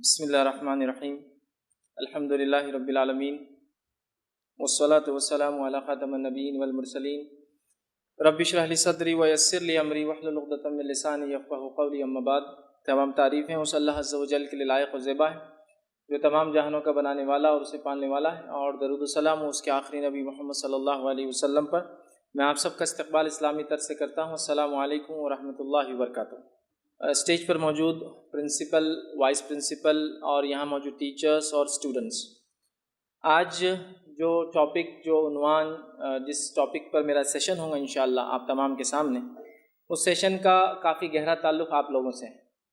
بسم اللہ الرحمن الرحیم الحمد للہ رب العالمین والصلاة والسلام علی خاتم النبیین والمرسلین رب اشرح لی صدری ویسر لی امری واحلل عقدۃ من لسانی یفقہوا قولی اما بعد۔ تمام تعریفیں اس اللہ عز و جل کے لیے لائق و زیبا ہے جو تمام جہانوں کا بنانے والا اور اسے پالنے والا ہے، اور درود و سلام اس کے آخری نبی محمد صلی اللہ علیہ وسلم پر۔ میں آپ سب کا استقبال اسلامی طرز سے کرتا ہوں۔ السلام علیکم ورحمۃ اللہ وبرکاتہ۔ اسٹیج پر موجود پرنسپل، وائس پرنسپل اور یہاں موجود ٹیچرز اور اسٹوڈنٹس، آج جو عنوان جس ٹاپک پر میرا سیشن ہوگا انشاءاللہ آپ تمام کے سامنے، اس سیشن کا کافی گہرا تعلق آپ لوگوں سے ہے۔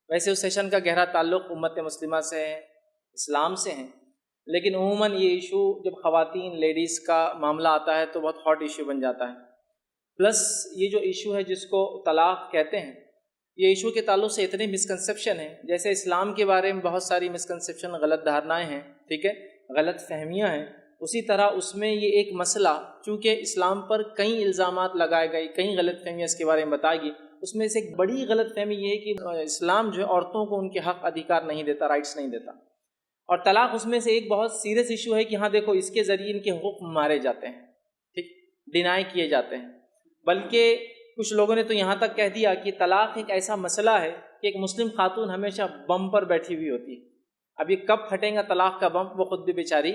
ویسے اس سیشن کا گہرا تعلق امت مسلمہ سے ہے، اسلام سے ہے، لیکن عموماً یہ ایشو جب خواتین لیڈیز کا معاملہ آتا ہے تو بہت ہاٹ ایشو بن جاتا ہے۔ پلس یہ جو ایشو ہے جس کو طلاق کہتے ہیں، یہ ایشو کے تعلق سے اتنے مسکنسیپشن ہیں، جیسے اسلام کے بارے میں بہت ساری مسکنسیپشن، غلط دھارنائیں ہیں، ٹھیک ہے، غلط فہمیاں ہیں، اسی طرح اس میں یہ ایک مسئلہ، چونکہ اسلام پر کئی الزامات لگائے گئے، کئی غلط فہمیاں اس کے بارے میں بتائی گئی، اس میں سے ایک بڑی غلط فہمی یہ ہے کہ اسلام جو ہے عورتوں کو ان کے حق ادھیکار نہیں دیتا، رائٹس نہیں دیتا، اور طلاق اس میں سے ایک بہت سیریس ایشو ہے کہ ہاں دیکھو اس کے ذریعے ان کے حقوق مارے جاتے ہیں، ٹھیک، ڈینائی کیے جاتے ہیں۔ بلکہ کچھ لوگوں نے تو یہاں تک کہہ دیا کہ طلاق ایک ایسا مسئلہ ہے کہ ایک مسلم خاتون ہمیشہ بم پر بیٹھی ہوئی ہوتی ہے، اب یہ کب پھٹیں گا طلاق کا بم وہ خود بھی بیچاری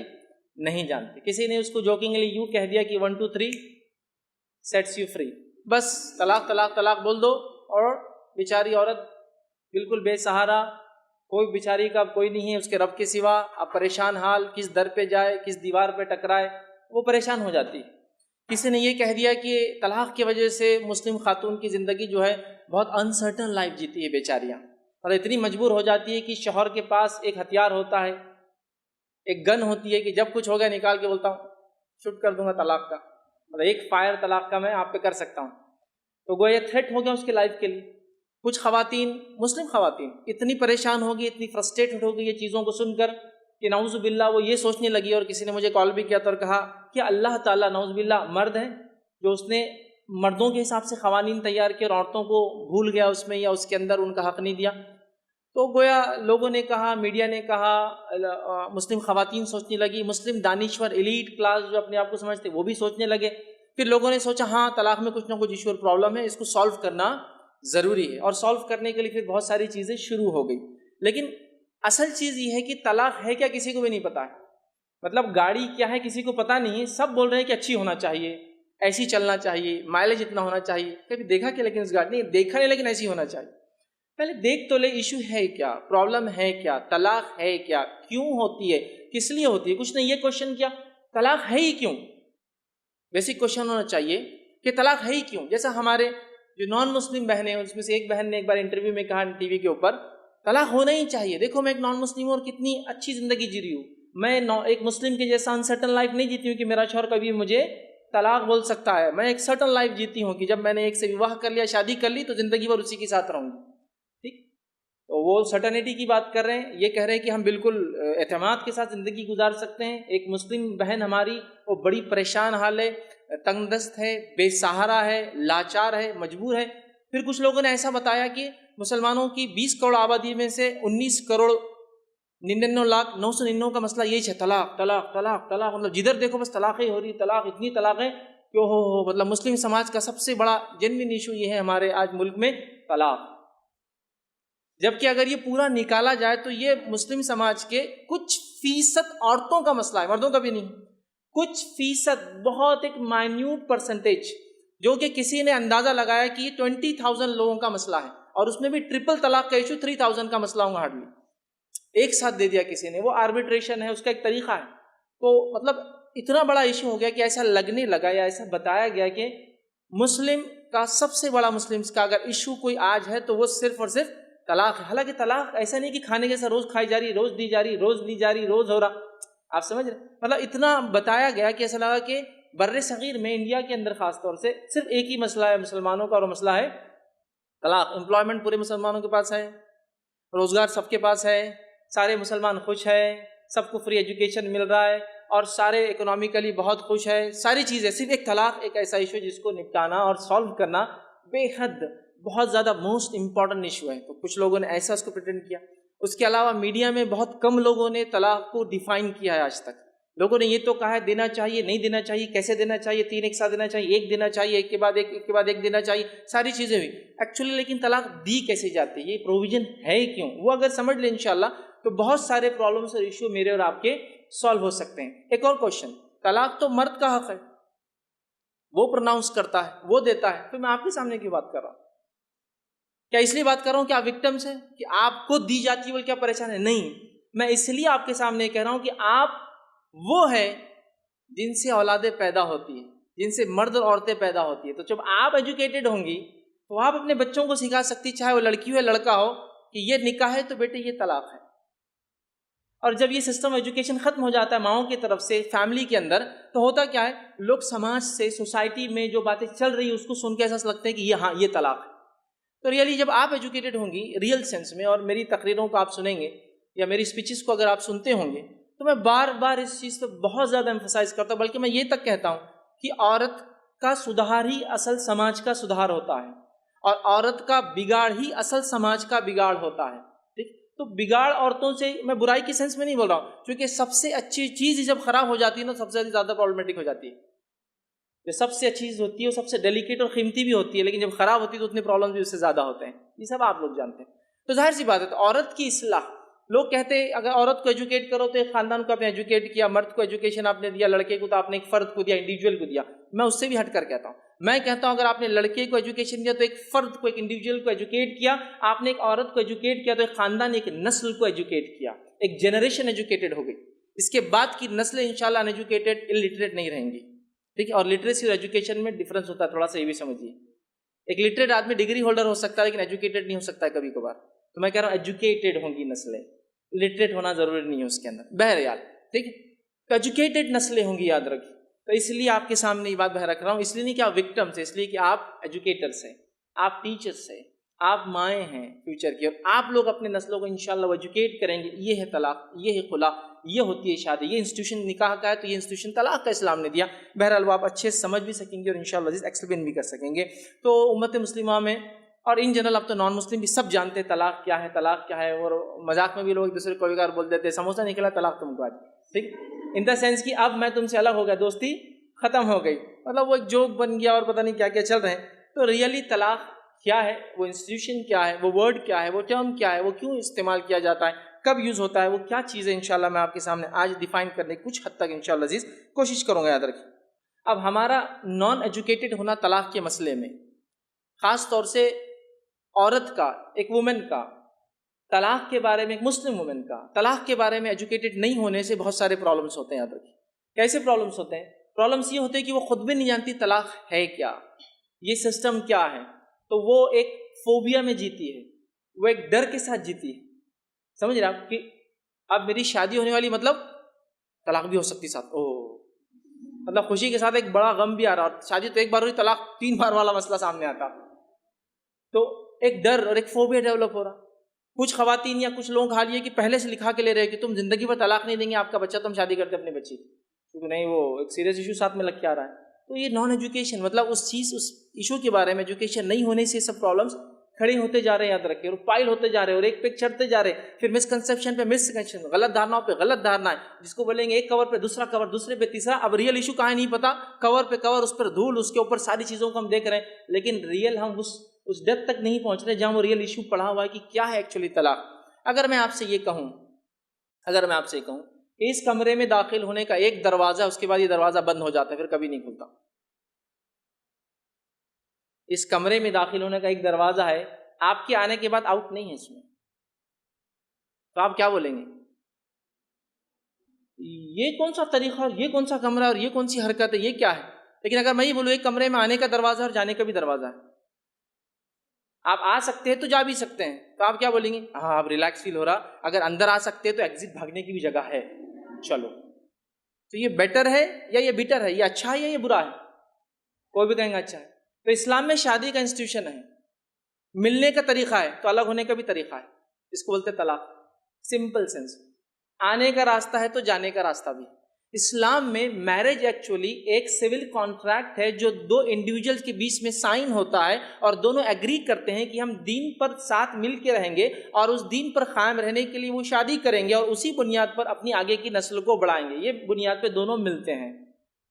نہیں جانتی۔ کسی نے اس کو جوکنگلی یوں کہہ دیا کہ 1 2 3 سیٹس یو فری، بس طلاق طلاق طلاق بول دو، اور بیچاری عورت بالکل بے سہارا، کوئی بیچاری کا کوئی نہیں ہے اس کے رب کے سوا، اب پریشان حال، کس در پہ جائے، کس دیوار پہ ٹکرائے، وہ پریشان ہو جاتی ہے۔ کسی نے یہ کہہ دیا کہ طلاق کی وجہ سے مسلم خاتون کی زندگی جو ہے بہت انسرٹن لائف جیتی ہے بیچاریاں، اور اتنی مجبور ہو جاتی ہے کہ شوہر کے پاس ایک ہتھیار ہوتا ہے، ایک گن ہوتی ہے کہ جب کچھ ہو گیا نکال کے بولتا ہوں شوٹ کر دوں گا طلاق کا، مطلب ایک فائر طلاق کا میں آپ پہ کر سکتا ہوں، تو گویا تھریٹ ہو گیا اس کے لائف کے لیے۔ کچھ خواتین، مسلم خواتین اتنی پریشان ہو گئی، اتنی فرسٹریٹڈ ہو گئی یہ چیزوں کو سن کر کہ نعوذ باللہ وہ یہ سوچنے لگی، اور کسی نے مجھے کال بھی کیا تھا اور کہا کہ اللہ تعالیٰ نعوذ باللہ مرد ہے جو اس نے مردوں کے حساب سے قوانین تیار کیے اور عورتوں کو بھول گیا اس میں، یا اس کے اندر ان کا حق نہیں دیا۔ تو گویا لوگوں نے کہا، میڈیا نے کہا، مسلم خواتین سوچنے لگی، مسلم دانشور ایلیٹ کلاس جو اپنے آپ کو سمجھتے وہ بھی سوچنے لگے۔ پھر لوگوں نے سوچا ہاں طلاق میں کچھ نہ کچھ ایشو اور پرابلم ہے، اس کو سالو کرنا ضروری ہے، اور سالو کرنے کے لیے پھر بہت ساری چیزیں شروع ہو گئی۔ لیکن اصل چیز یہ ہے کہ طلاق ہے کیا کسی کو بھی نہیں پتا ہے، مطلب گاڑی کیا ہے کسی کو پتا نہیں ہے، سب بول رہے ہیں کہ اچھی ہونا چاہیے، ایسی چلنا چاہیے، مائلیج اتنا ہونا چاہیے، کبھی دیکھا کہ لیکن اس گاڑی نہیں دیکھا نہیں، لیکن ایسی ہونا چاہیے۔ پہلے دیکھ تو لے ایشو ہے کیا، پرابلم ہے کیا، طلاق ہے کیا، کیوں ہوتی ہے، کس لیے ہوتی ہے۔ کچھ نے یہ کوشچن کیا طلاق ہے ہی کیوں، بیسک کوشچن ہونا چاہیے کہ طلاق ہے ہی کیوں۔ جیسا ہمارے جو نان مسلم بہنیں ہیں، اس میں سے ایک بہن نے ایک بار انٹرویو میں کہا ٹی وی کے اوپر، طلاق ہونا ہی چاہیے، دیکھو میں ایک نان مسلم ہوں اور کتنی اچھی زندگی جی رہی ہوں، میں ایک مسلم کے جیسا انسرٹن لائف نہیں جیتی ہوں کہ میرا شوہر کبھی مجھے طلاق بول سکتا ہے، میں ایک سرٹن لائف جیتی ہوں کہ جب میں نے ایک سے وواہ کر لیا، شادی کر لی، تو زندگی بھر اسی کے ساتھ رہوں گی، ٹھیک۔ تو وہ سرٹنٹی کی بات کر رہے ہیں، یہ کہہ رہے ہیں کہ ہم بالکل اعتماد کے ساتھ زندگی گزار سکتے ہیں۔ ایک مسلم بہن ہماری وہ بڑی پریشان حال ہے، تنگ دست ہے، بے سہارا ہے، لاچار ہے، مجبور ہے۔ پھر کچھ لوگوں نے ایسا بتایا کہ مسلمانوں کی 20 کروڑ آبادی میں سے 19 کروڑ 99,999 کا مسئلہ یہی ہے، طلاق طلاق طلاق طلاق، مطلب جدھر دیکھو بس طلاق ہی ہو رہی، طلاق، اتنی طلاق ہے کہ ہو مطلب مسلم سماج کا سب سے بڑا جنوین ایشو یہ ہے ہمارے آج ملک میں، طلاق۔ جبکہ اگر یہ پورا نکالا جائے تو یہ مسلم سماج کے کچھ فیصد عورتوں کا مسئلہ ہے، مردوں کا بھی نہیں، کچھ فیصد، بہت ایک مائنیوٹ پرسنٹیج، جو کہ کسی نے اندازہ لگایا کہ یہ 20,000 لوگوں کا مسئلہ ہے، اور اس میں بھی ٹرپل طلاق کا ایشو 3,000 کا مسئلہ ہوگا ہارڈلی، ایک ساتھ دے دیا کسی نے، وہ آربیٹریشن ہے، اس کا ایک طریقہ ہے۔ تو مطلب اتنا بڑا ایشو ہو گیا کہ ایسا لگنے لگا یا ایسا بتایا گیا کہ مسلم کا سب سے بڑا، مسلم کا اگر ایشو کوئی آج ہے تو وہ صرف اور صرف طلاق ہے۔ حالانکہ طلاق ایسا نہیں کہ کھانے جیسا روز کھائی جا رہی، روز دی جا رہی، روز لی جا رہی، روز ہو رہا، آپ سمجھ رہے، مطلب اتنا بتایا گیا کہ ایسا لگا کہ بر صغیر میں، انڈیا کے اندر خاص طور سے صرف ایک ہی مسئلہ ہے مسلمانوں کا، اور مسئلہ ہے طلاق۔ امپلائمنٹ پورے مسلمانوں کے پاس ہے، روزگار سب کے پاس ہے، سارے مسلمان خوش ہیں، سب کو فری ایجوکیشن مل رہا ہے، اور سارے اکنامیکلی بہت خوش ہے، ساری چیزیں، صرف ایک طلاق ایک ایسا ایشو جس کو نپٹانا اور سالو کرنا بے حد بہت زیادہ موسٹ امپورٹنٹ ایشو ہے۔ تو کچھ لوگوں نے ایسا اس کو پریٹینڈ کیا۔ اس کے علاوہ میڈیا میں بہت کم لوگوں نے طلاق کو ڈیفائن کیا ہے آج تک. لوگوں نے یہ تو کہا ہے دینا چاہیے, نہیں دینا چاہیے, کیسے دینا چاہیے, 3 ایک ساتھ دینا چاہیے, ایک دینا چاہیے, ایک کے بعد ایک دینا چاہیے, ساری چیزیں ہوئی ایکچولی. لیکن طلاق دی کیسے جاتی ہے, یہ پروویژن ہے کیوں, وہ اگر سمجھ لیں انشاءاللہ تو بہت سارے پرابلمس اور ایشو میرے اور آپ کے سالو ہو سکتے ہیں. ایک اور کوشچن, طلاق تو مرد کا حق ہے, وہ پروناؤنس کرتا ہے, وہ دیتا ہے, پھر میں آپ کے سامنے کیوں بات کر رہا ہوں؟ کیا اس لیے بات کر رہا ہوں کہ آپ وکٹمس ہیں, کہ آپ کو دی جاتی ہے وہ کیا پریشان ہے؟ نہیں, میں اس لیے آپ کے سامنے کہہ رہا ہوں کہ آپ وہ ہے جن سے اولادیں پیدا ہوتی ہیں, جن سے مرد اور عورتیں پیدا ہوتی ہیں. تو جب آپ ایجوکیٹڈ ہوں گی تو آپ اپنے بچوں کو سکھا سکتی, چاہے وہ لڑکی ہو یا لڑکا ہو, کہ یہ نکاح ہے تو بیٹے یہ طلاق ہے. اور جب یہ سسٹم ایجوکیشن ختم ہو جاتا ہے ماؤں کی طرف سے فیملی کے اندر, تو ہوتا کیا ہے, لوگ سماج سے, سوسائٹی میں جو باتیں چل رہی ہیں اس کو سن کے ایسا لگتا ہے کہ یہ ہاں یہ طلاق ہے. تو ریئلی جب آپ ایجوکیٹڈ ہوں گی ریئل سینس میں, اور میری تقریروں کو آپ سنیں گے یا میری اسپیچز کو اگر آپ سنتے ہوں گے, تو میں بار بار اس چیز پہ بہت زیادہ ایمفسائز کرتا ہوں, بلکہ میں یہ تک کہتا ہوں کہ عورت کا سدھار ہی اصل سماج کا سدھار ہوتا ہے, اور عورت کا بگاڑ ہی اصل سماج کا بگاڑ ہوتا ہے. ٹھیک, تو بگاڑ عورتوں سے میں برائی کے سینس میں نہیں بول رہا ہوں, کیونکہ سب سے اچھی چیز ہی جب خراب ہو جاتی ہے نا سب سے زیادہ پرابلمٹک ہو جاتی ہے. جو سب سے اچھی چیز ہوتی ہے وہ سب سے ڈیلیکیٹ اور قیمتی بھی ہوتی ہے, لیکن جب خراب ہوتی ہے تو اتنے پرابلم بھی اس سے زیادہ ہوتے ہیں. یہ سب آپ لوگ جانتے ہیں. تو ظاہر سی بات ہے, تو عورت کی اصلاح, لوگ کہتے ہیں اگر عورت کو ایجوکیٹ کرو تو ایک خاندان کو آپ نے ایجوکیٹ کیا, مرد کو ایجوکیشن آپ نے دیا, لڑکے کو تو آپ نے ایک فرد کو دیا, انڈیویجول کو دیا. میں اس سے بھی ہٹ کر کہتا ہوں, میں کہتا ہوں اگر آپ نے لڑکے کو ایجوکیشن دیا تو ایک فرد کو, ایک انڈیویجول کو ایجوکیٹ کیا, آپ نے ایک عورت کو ایجوکیٹ کیا تو ایک خاندان, ایک نسل کو ایجوکیٹ کیا, ایک جنریشن ایجوکیٹڈ ہو گئی. اس کے بعد کی نسلیں انشاءاللہ ان ایجوکیٹڈ الٹریٹ نہیں رہیں گی. ٹھیک ہے, اور لٹریسی اور ایجوکیشن میں ڈفرنس ہوتا ہے تھوڑا سا, یہ بھی سمجھیے. ایک لٹریٹ آدمی ڈگری ہولڈر ہو سکتا ہے لیکن ایجوکیٹڈ نہیں ہو سکتا ہے کبھی کبھار. تو میں کہہ رہا ہوں ایجوکیٹڈ ہوں گی نسلیں, لٹریٹ ہونا ضروری نہیں ہے اس کے اندر. بہرحال ٹھیک ہے, تو ایجوکیٹڈ نسلیں ہوں گی, یاد رکھیے. تو اس لیے آپ کے سامنے یہ بات بہر رکھ رہا ہوں, اس لیے نہیں کہ آپ وکٹمس ہیں, اس لیے کہ آپ ایجوکیٹرس ہیں, آپ ٹیچرس ہیں, آپ مائیں ہیں فیوچر کی, اور آپ لوگ اپنے نسلوں کو انشاءاللہ وہ ایجوکیٹ کریں گے. یہ ہے طلاق, یہ ہے خلا, یہ ہوتی ہے شادی, یہ انسٹیٹیوشن نکاح کا ہے تو یہ انسٹیٹیوشن طلاق کا اسلام نے دیا. بہرحال وہ آپ اچھے سے سمجھ بھی سکیں گے اور انشاءاللہ عزیز ایکسپلین بھی کر سکیں گے. تو امت مسلمہ میں اور ان جنرل اب تو نان مسلم بھی سب جانتے ہیں طلاق کیا ہے, طلاق کیا ہے. اور مذاق میں بھی لوگ ایک دوسرے کو کبھی بول دیتے ہیں سموسہ نکلا طلاق تم کو آج. ٹھیک, ان دا سینس کہ اب میں تم سے الگ ہو گیا, دوستی ختم ہو گئی, مطلب وہ ایک جوک بن گیا اور پتہ نہیں کیا کیا چل رہے ہیں. تو ریئلی طلاق کیا ہے, وہ انسٹیٹیوشن کیا ہے, وہ ورڈ کیا ہے, وہ ٹرم کیا ہے, وہ کیوں استعمال کیا جاتا ہے, کب یوز ہوتا ہے, وہ کیا چیز ہے, انشاءاللہ میں آپ کے سامنے آج ڈیفائن کرنے کی کچھ حد تک انشاءاللہ عزیز کوشش کروں گا. یاد رکھیں, اب ہمارا نان ایجوکیٹڈ ہونا طلاق کے مسئلے میں, خاص طور سے عورت کا, ایک وومن کا طلاق کے بارے میں, ایک مسلم وومن کا طلاق کے بارے میں ایجوکیٹڈ نہیں ہونے سے بہت سارے پرابلمس ہوتے ہیں. یاد رکھیں, کیسے پرابلمس ہوتے ہیں؟ پرابلمس یہ ہوتے ہیں کہ وہ خود بھی نہیں جانتی طلاق ہے کیا, یہ سسٹم کیا ہے. تو وہ ایک فوبیا میں جیتی ہے, وہ ایک ڈر کے ساتھ جیتی ہے. سمجھ رہے آپ کہ اب میری شادی ہونے والی, مطلب طلاق بھی ہو سکتی ساتھ, مطلب خوشی کے ساتھ ایک بڑا غم بھی آ رہا, اور شادی تو ایک بار ہوئی, طلاق 3 بار والا مسئلہ سامنے آتا. تو ایک ڈر اور ایک فوبیا ڈیولپ ہو رہا. کچھ خواتین یا کچھ لوگ حال یہ کہ پہلے سے لکھا کے لے رہے کہ تم زندگی بھر طلاق نہیں دیں گے آپ کا بچہ, تم شادی کرتے اپنے بچی کی, کیونکہ نہیں وہ ایک سیریس ایشو ساتھ میں لگ کے آ رہا ہے. تو یہ نان ایجوکیشن, مطلب اس ایشو کے بارے میں ایجوکیشن نہیں ہونے سے سب پرابلمس کھڑے ہوتے جا رہے ہیں. یاد رکھیں, اور پائل ہوتے جا رہے ہیں, اور ایک پہ چڑھتے جا رہے ہیں. پھر مسکنسیپشن پہ مسکنسیپشن, غلط دھارناؤں پہ غلط دھارنا ہے, جس کو بولیں گے ایک کور پہ دوسرا کور, دوسرے پہ تیسرا. اب ریئل ایشو کہاں ہے نہیں پتا, کور پہ کور, اس پر دھول, اس کے اوپر ساری چیزوں کو ہم دیکھ رہے ہیں, لیکن ریئل ہم اس ڈیپتھ تک نہیں پہنچ رہے جہاں وہ ریئل ایشو پڑھا ہوا ہے کہ کیا ہے ایکچولی طلاق. اگر میں آپ سے یہ کہوں کہ اس کمرے میں داخل ہونے کا ایک دروازہ, اس کے بعد یہ دروازہ بند ہو جاتا ہے, پھر کبھی نہیں کھلتا. اس کمرے میں داخل ہونے کا ایک دروازہ ہے, آپ کے آنے کے بعد آؤٹ نہیں ہے اس میں, تو آپ کیا بولیں گے؟ یہ کون سا طریقہ, اور یہ کون سا کمرہ, اور یہ کون سی حرکت ہے, یہ کیا ہے؟ لیکن اگر میں یہ بولوں ایک کمرے میں آنے کا دروازہ اور جانے کا بھی دروازہ ہے, آپ آ سکتے ہیں تو جا بھی سکتے ہیں, تو آپ کیا بولیں گے؟ ہاں آپ ریلیکس فیل ہو رہا, اگر اندر آ سکتے ہیں تو ایگزٹ بھاگنے کی بھی جگہ ہے, چلو. تو یہ بیٹر ہے یا یہ بیٹر ہے, یہ اچھا ہے یا یہ برا ہے؟ کوئی بھی کہیں گا اچھا ہے. تو اسلام میں شادی کا انسٹیٹیوشن ہے, ملنے کا طریقہ ہے تو الگ ہونے کا بھی طریقہ ہے, اس کو بولتے طلاق. سمپل سینس, آنے کا راستہ ہے تو جانے کا راستہ بھی. اسلام میں میرج ایکچولی ایک سول کانٹریکٹ ہے جو دو انڈیویجل کے بیچ میں سائن ہوتا ہے اور دونوں ایگری کرتے ہیں کہ ہم دین پر ساتھ مل کے رہیں گے اور اس دین پر قائم رہنے کے لیے وہ شادی کریں گے اور اسی بنیاد پر اپنی آگے کی نسل کو بڑھائیں گے. یہ بنیاد پہ دونوں ملتے ہیں.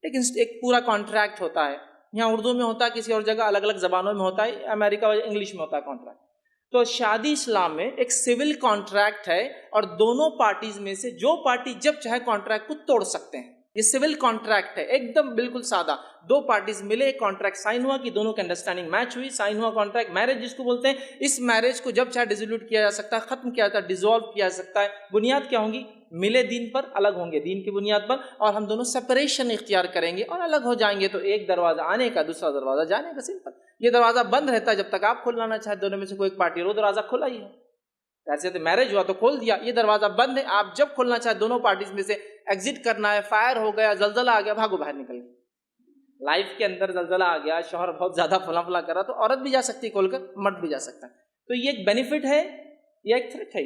لیکن ایک پورا کانٹریکٹ ہوتا ہے. یہاں اردو میں ہوتا ہے, کسی اور جگہ الگ الگ زبانوں میں ہوتا ہے, امریکہ اور انگلش میں ہوتا ہے کانٹریکٹ. تو شادی اسلام میں ایک سول کانٹریکٹ ہے اور دونوں پارٹیز میں سے جو پارٹی جب چاہے کانٹریکٹ کو توڑ سکتے ہیں. یہ سول کانٹریکٹ ہے, ایک دم بالکل سادہ. دو پارٹیز ملے, کانٹریکٹ سائن ہوا کہ دونوں کی انڈرسٹینڈنگ میچ ہوئی, سائن ہوا کانٹریکٹ. میرج جس کو بولتے ہیں, اس میرج کو جب چاہے ڈیزولوٹ کیا جا سکتا ہے, ختم کیا جاتا ہے, ڈیزالو کیا جا سکتا ہے. بنیاد کیا ہوں گی؟ ملے دین پر, الگ ہوں گے دین کی بنیاد پر, اور ہم دونوں سپریشن اختیار کریں گے اور الگ ہو جائیں گے. تو ایک دروازہ آنے کا, دوسرا دروازہ جانے کا, سمپل. یہ دروازہ بند رہتا ہے جب تک آپ کھولنا نہ چاہے. دونوں میں سے کوئی ایک پارٹی, وہ دروازہ کھلا ہی ہے. ایسے تو میرج ہوا تو کھول دیا, یہ دروازہ بند ہے. آپ جب کھولنا چاہے دونوں پارٹیز میں سے ایگزٹ کرنا ہے. فائر ہو گیا, زلزلہ آ گیا, بھاگو باہر نکل گئے. لائف کے اندر زلزلہ آ گیا, شوہر بہت زیادہ پھلا کر رہا, تو عورت بھی جا سکتی ہے کھول کر, مرد بھی جا سکتا ہے. تو یہ ایک بینیفٹ ہے یا ایک تھریٹ ہے؟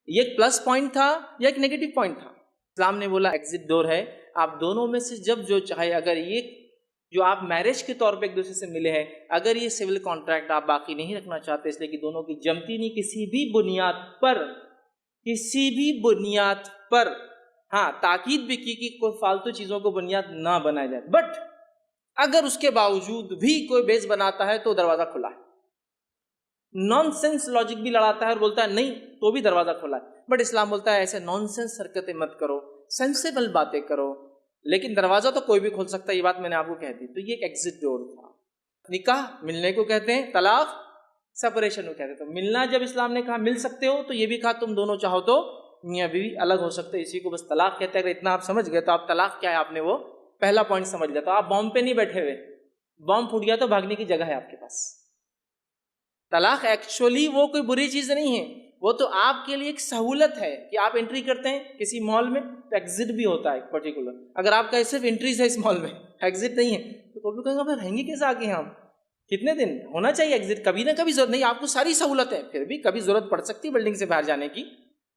یہ ایک پلس پوائنٹ تھا یا ایک نیگیٹو پوائنٹ تھا؟ اسلام نے بولا ایگزٹ ڈور ہے, آپ دونوں میں سے جب جو چاہے, اگر یہ جو آپ میرج کے طور پہ ایک دوسرے سے ملے ہیں, اگر یہ سول کانٹریکٹ آپ باقی نہیں رکھنا چاہتے اس لیے کہ دونوں کی جمتی نہیں کسی بھی بنیاد پر, ہاں تاکید بھی کی کہ کوئی فالتو چیزوں کو بنیاد نہ بنایا جائے, بٹ اگر اس کے باوجود بھی کوئی بیس بناتا ہے تو دروازہ کھلا ہے. نان سینس لاجک بھی لڑاتا ہے اور بولتا ہے نہیں, تو بھی دروازہ کھلا ہے. بٹ اسلام بولتا ہے ایسے نان سینس حرکتیں مت کرو, سینسیبل باتیں کرو. لیکن دروازہ تو کوئی بھی کھول سکتا ہے, یہ بات میں نے آپ کو کہہ دی. تو یہ ایک ایگزٹ ڈور تھا. نکاح ملنے کو کہتے ہیں, طلاق سپریشن کو کہتے ہیں. تو ملنا جب اسلام نے کہا مل سکتے ہو, تو یہ بھی کہا تم دونوں چاہو تو میاں بیوی الگ ہو سکتے. اسی کو بس طلاق کہتے ہیں. اگر اتنا آپ سمجھ گئے تو آپ طلاق کیا ہے آپ نے وہ پہلا پوائنٹ سمجھ لیا. تو آپ بام پہ نہیں بیٹھے ہوئے, بام پھوٹ گیا تو بھاگنے کی جگہ ہے آپ کے پاس. طلاق ایکچولی وہ کوئی بری چیز نہیں ہے, وہ تو آپ کے لیے ایک سہولت ہے کہ آپ انٹری کرتے ہیں کسی مال میں تو ایگزٹ بھی ہوتا ہے پرٹیکولر. اگر آپ کا صرف انٹریز ہے اس مال میں, ایگزٹ نہیں ہے, تو کوئی بھی کہیں گا رہیں گے کیسے آگے ہم, کتنے دن ہونا چاہیے ایگزٹ, کبھی نہ کبھی ضرورت نہیں, آپ کو ساری سہولت ہے, پھر بھی کبھی ضرورت پڑ سکتی ہے بلڈنگ سے باہر جانے کی,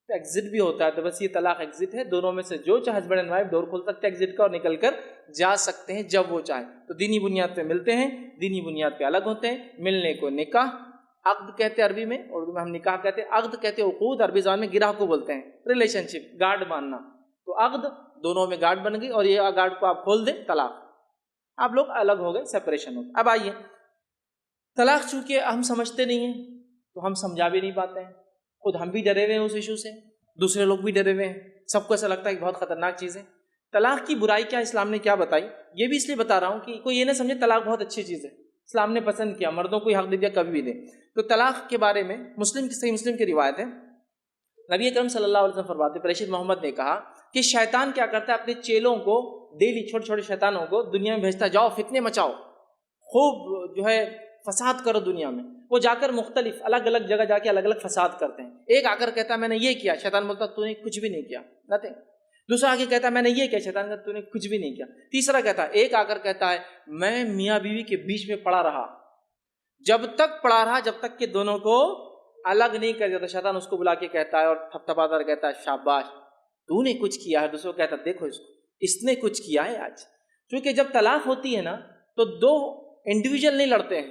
تو ایگزٹ بھی ہوتا ہے. تو بس یہ طلاق ایگزٹ ہے. دونوں میں سے جو چاہے ہسبینڈ اینڈ وائف ڈور کھول سکتے ہیں ایگزٹ کا اور نکل کر جا سکتے ہیں جب وہ چاہیں. تو دینی بنیاد پہ ملتے ہیں, دینی بنیاد پہ الگ ہوتے ہیں. ملنے کو نکاح عقد کہتے ہیں عربی میں, اردو میں ہم نکاح کہتے ہیں. عقد کہتے ہیں عقود, عربی زبان میں گرہ کو بولتے ہیں, ریلیشن شپ, گارڈ باندھنا. تو عقد دونوں میں گارڈ بن گئی اور یہ گارڈ کو آپ کھول دیں, طلاق, آپ لوگ الگ ہو گئے, سپریشن ہو گئے. اب آئیے, طلاق چونکہ ہم سمجھتے نہیں ہیں تو ہم سمجھا بھی نہیں پاتے ہیں. خود ہم بھی ڈرے ہوئے ہیں اس ایشو سے, دوسرے لوگ بھی ڈرے ہوئے ہیں, سب کو ایسا لگتا ہے کہ بہت خطرناک چیز ہے. طلاق کی برائی کیا اسلام نے کیا بتائی, یہ بھی اس لیے بتا رہا ہوں کہ کوئی یہ نہ سمجھے طلاق بہت اچھی چیز ہے, اسلام نے پسند کیا, مردوں کو حق دے دیا کبھی بھی دے. تو طلاق کے بارے میں صحیح مسلم کی روایت ہے, نبی اکرم صلی اللہ علیہ وسلم فرماتے, پریشد محمد نے کہا کہ شیطان کیا کرتا ہے, اپنے چیلوں کو ڈیلی, چھوٹے چھوٹے شیطانوں کو دنیا میں بھیجتا, جاؤ فتنے مچاؤ, خوب جو ہے فساد کرو دنیا میں. وہ جا کر مختلف الگ الگ جگہ جا کے الگ الگ فساد کرتے ہیں. ایک آ کر کہتا ہے میں نے یہ کیا, شیطان بولتا تو نے کچھ بھی نہیں کیا, نتھنگ. دوسرا آگے کہتا ہے میں نے یہ کیا, شیطان کہتا تو نے کچھ بھی نہیں کیا. تیسرا کہتا ہے, ایک آ کر کہتا ہے میں میاں بیوی کے بیچ میں پڑا رہا, جب تک پڑا رہا جب تک کہ دونوں کو الگ نہیں کر دیا. تو شیطان اس کو بلا کے کہتا ہے اور تھپتھپاتا کہتا ہے شاباش تو نے کچھ کیا ہے. دوسروں کہتا ہے دیکھو اس نے کچھ کیا ہے آج. کیونکہ جب طلاق ہوتی ہے نا تو دو انڈیویجل نہیں لڑتے ہیں,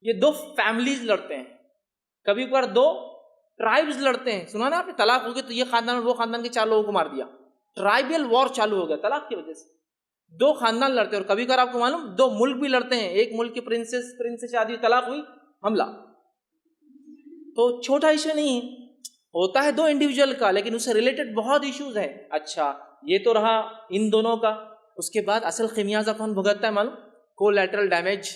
یہ دو فیملیز لڑتے ہیں, کبھی کبھار دو ٹرائبز لڑتے ہیں. سنا نا آپ نے, طلاق ہو گئی تو یہ خاندان اور وہ خاندان کے 4 لوگوں کو مار دیا, ٹرائبل وار چالو ہو گیا طلاق کی وجہ سے. دو خاندان لڑتے ہیں, اور کبھی کبھار آپ کو معلوم 2 ملک بھی لڑتے ہیں. ایک ملک کے پرنس سے شادی, طلاق ہوئی, حملہ. تو چھوٹا ایشو نہیں ہے, ہوتا ہے 2 انڈیویجل کا, لیکن اس سے ریلیٹڈ بہت ایشوز ہیں. اچھا یہ تو رہا ان دونوں کا. اس کے بعد اصل خمیازہ کون بھگتتا ہے معلوم؟ Collateral damage.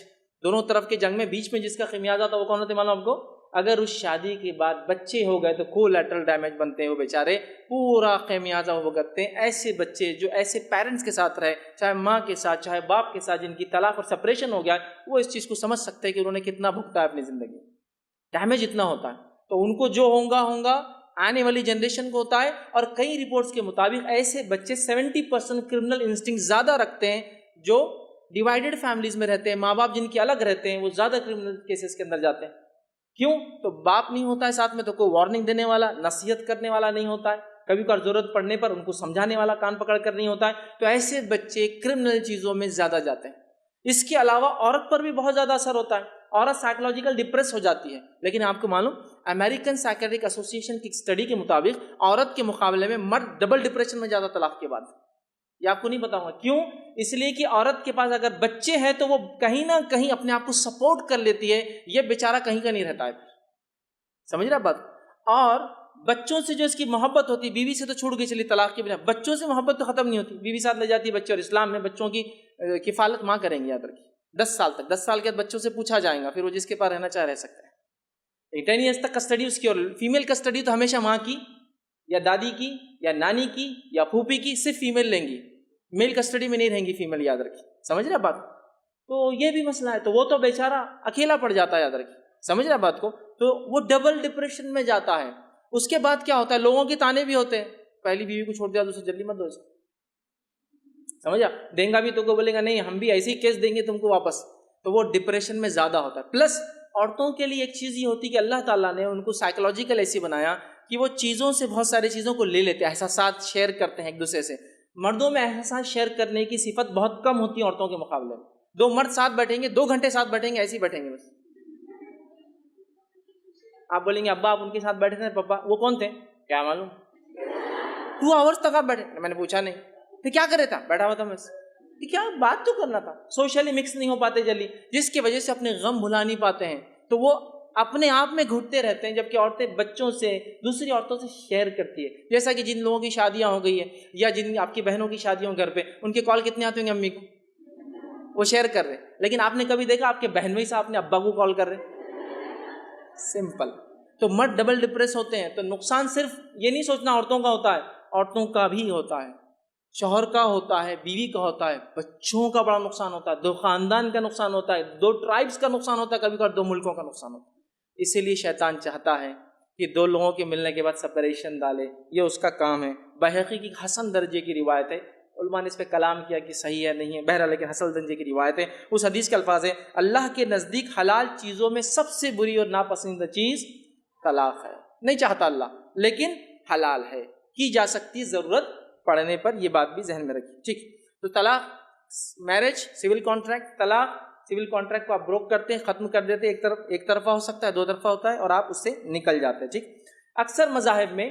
دونوں طرف کے جنگ میں بیچ میں جس کا خمیازہ تھا وہ کون ہوتا ہے معلوم آپ کو؟ اگر اس شادی کے بعد بچے ہو گئے تو کولیٹرل ڈیمیج بنتے ہیں, وہ بیچارے پورا خمیازہ وہ بھگتتے ہیں. ایسے بچے جو ایسے پیرنٹس کے ساتھ رہے, چاہے ماں کے ساتھ چاہے باپ کے ساتھ, جن کی طلاق اور سپریشن ہو گیا, وہ اس چیز کو سمجھ سکتے ہیں کہ انہوں نے کتنا بھگتا ہے اپنی زندگی, ڈیمیج اتنا ہوتا ہے. تو ان کو جو ہوگا آنے والی جنریشن کو ہوتا ہے. اور کئی رپورٹس کے مطابق ایسے بچے 70% کرمنل انسٹنکٹ زیادہ رکھتے ہیں جو ڈیوائیڈڈ فیملیز میں رہتے ہیں, ماں باپ جن کے الگ رہتے ہیں, وہ زیادہ کرمنل کیسز کے اندر جاتے ہیں. کیوں؟ تو باپ نہیں ہوتا ہے ساتھ میں, تو کوئی وارننگ دینے والا, نصیحت کرنے والا نہیں ہوتا ہے, کبھی کبھار ضرورت پڑنے پر ان کو سمجھانے والا کان پکڑ کر نہیں ہوتا ہے، تو ایسے بچے کرمنل چیزوں میں زیادہ جاتے ہیں۔ اس کے علاوہ عورت پر بھی بہت زیادہ اثر ہوتا ہے، عورت سائیکولوجیکل ڈپریس ہو جاتی ہے، لیکن آپ کو معلوم امریکن سائیکیٹرک ایسوسیشن کی اسٹڈی کے مطابق عورت کے مقابلے میں مرد ڈبل ڈپریشن میں زیادہ طلاق کے بعد۔ یہ آپ کو نہیں پتا ہوگا کیوں؟ اس لیے کہ عورت کے پاس اگر بچے ہیں تو وہ کہیں نہ کہیں اپنے آپ کو سپورٹ کر لیتی ہے، یہ بیچارہ کہیں کا نہیں رہتا ہے، سمجھ رہا بات؟ اور بچوں سے جو اس کی محبت ہوتی، بیوی سے تو چھوڑ گئی چلی طلاق کے بنا، بچوں سے محبت تو ختم نہیں ہوتی، بیوی ساتھ لے جاتی ہے بچے، اور اسلام میں بچوں کی کفالت ماں کریں گے، یاد رکھیے 10 سال تک، 10 سال کے بعد بچوں سے پوچھا جائے گا، پھر وہ جس کے پاس رہنا چاہے رہ سکتا ہے۔ 10 ایئرس تک کسٹڈی اس کی، اور فیمیل کسٹڈی تو ہمیشہ ماں کی یا دادی کی یا نانی کی یا پھوپھی کی، صرف فیمیل لیں گی، میل کسٹڈی میں نہیں رہیں گی فیمیل، یاد رکھیے، سمجھ رہے بات؟ تو یہ بھی مسئلہ ہے، تو وہ تو بیچارہ اکیلا پڑ جاتا ہے، یاد رکھیے، سمجھ رہے بات کو؟ تو وہ ڈبل ڈپریشن میں جاتا ہے۔ اس کے بعد کیا ہوتا ہے؟ لوگوں کے تانے بھی ہوتے ہیں، پہلی بیوی کو چھوڑ دیا دوسرے جلدی مت دو اسے، سمجھا؟ دیں گا بھی تو کو بولے گا نہیں ہم بھی ایسے ہی کیس دیں گے تم کو واپس، تو وہ ڈپریشن میں زیادہ ہوتا ہے۔ پلس عورتوں کے لیے ایک چیز یہ ہوتی ہے کہ اللہ تعالیٰ نے ان کو سائیکولوجیکل ایسی بنایا کہ وہ چیزوں سے بہت ساری چیزوں کو لے لیتے ہیں، احساسات شیئر کرتے ہیں ایک دوسرے سے۔ مردوں میں احساسات شیئر کرنے کی صفت بہت کم ہوتی ہے عورتوں کے مقابلے میں۔ 2 مرد ساتھ بیٹھیں گے، 2 گھنٹے ساتھ بیٹھیں گے، ایسے ہی بیٹھیں گے بس۔ آپ بولیں گے ابا آپ ان کے ساتھ بیٹھے تھے، پپا وہ کون تھے؟ کیا معلوم، 2 آورس تک آپ بیٹھے، میں نے پوچھا نہیں، پھر کیا کرے تھا؟ بیٹھا ہوا تھا بس، کیا بات تو کرنا تھا۔ سوشلی مکس نہیں ہو پاتے جلدی، جس کی وجہ سے اپنے غم بھلا نہیں پاتے ہیں، تو وہ اپنے آپ میں گھٹتے رہتے ہیں، جبکہ عورتیں بچوں سے، دوسری عورتوں سے شیئر کرتی ہے۔ جیسا کہ جن لوگوں کی شادیاں ہو گئی ہے یا جن آپ کی بہنوں کی شادیوں گھر پہ، ان کے کال کتنے آتے ہوں گے امی کو، وہ شیئر کر رہے، لیکن آپ نے کبھی دیکھا آپ کے بہن بھائی صاحب اپنے ابا کو کال کر رہے؟ سمپل۔ تو مرد ڈبل ڈپریس ہوتے ہیں، تو نقصان صرف یہ نہیں سوچنا عورتوں کا ہوتا ہے، عورتوں کا بھی ہوتا ہے، شوہر کا ہوتا ہے، بیوی کا ہوتا ہے، بچوں کا بڑا نقصان ہوتا ہے، 2 خاندان کا نقصان ہوتا ہے، 2 ٹرائبس کا نقصان ہوتا ہے، کبھی کبھی 2 ملکوں کا نقصان ہوتا ہے۔ اسی لیے شیطان چاہتا ہے کہ 2 لوگوں کے ملنے کے بعد سپریشن ڈالے، یہ اس کا کام ہے۔ بحقی کی حسن درجے کی روایت ہے، علماء نے اس پہ کلام کیا کہ صحیح ہے نہیں ہے، بہرحال لیکن حسن درجے کی روایت ہے۔ اس حدیث کے الفاظ ہے اللہ کے نزدیک حلال چیزوں میں سب سے بری اور ناپسندیدہ چیز طلاق ہے، نہیں چاہتا اللہ، لیکن حلال ہے، کی جا سکتی ضرورت پڑنے پر، یہ بات بھی ذہن میں رکھیے، ٹھیک؟ تو طلاق، میرج سول کانٹریکٹ، طلاق سول کانٹریکٹ کو آپ بروک کرتے ہیں، ختم کر دیتے ہیں، ایک طرفہ ہو سکتا ہے، 2 طرفہ ہوتا ہے، اور آپ اس سے نکل جاتے ہیں، ٹھیک؟ اکثر مذاہب میں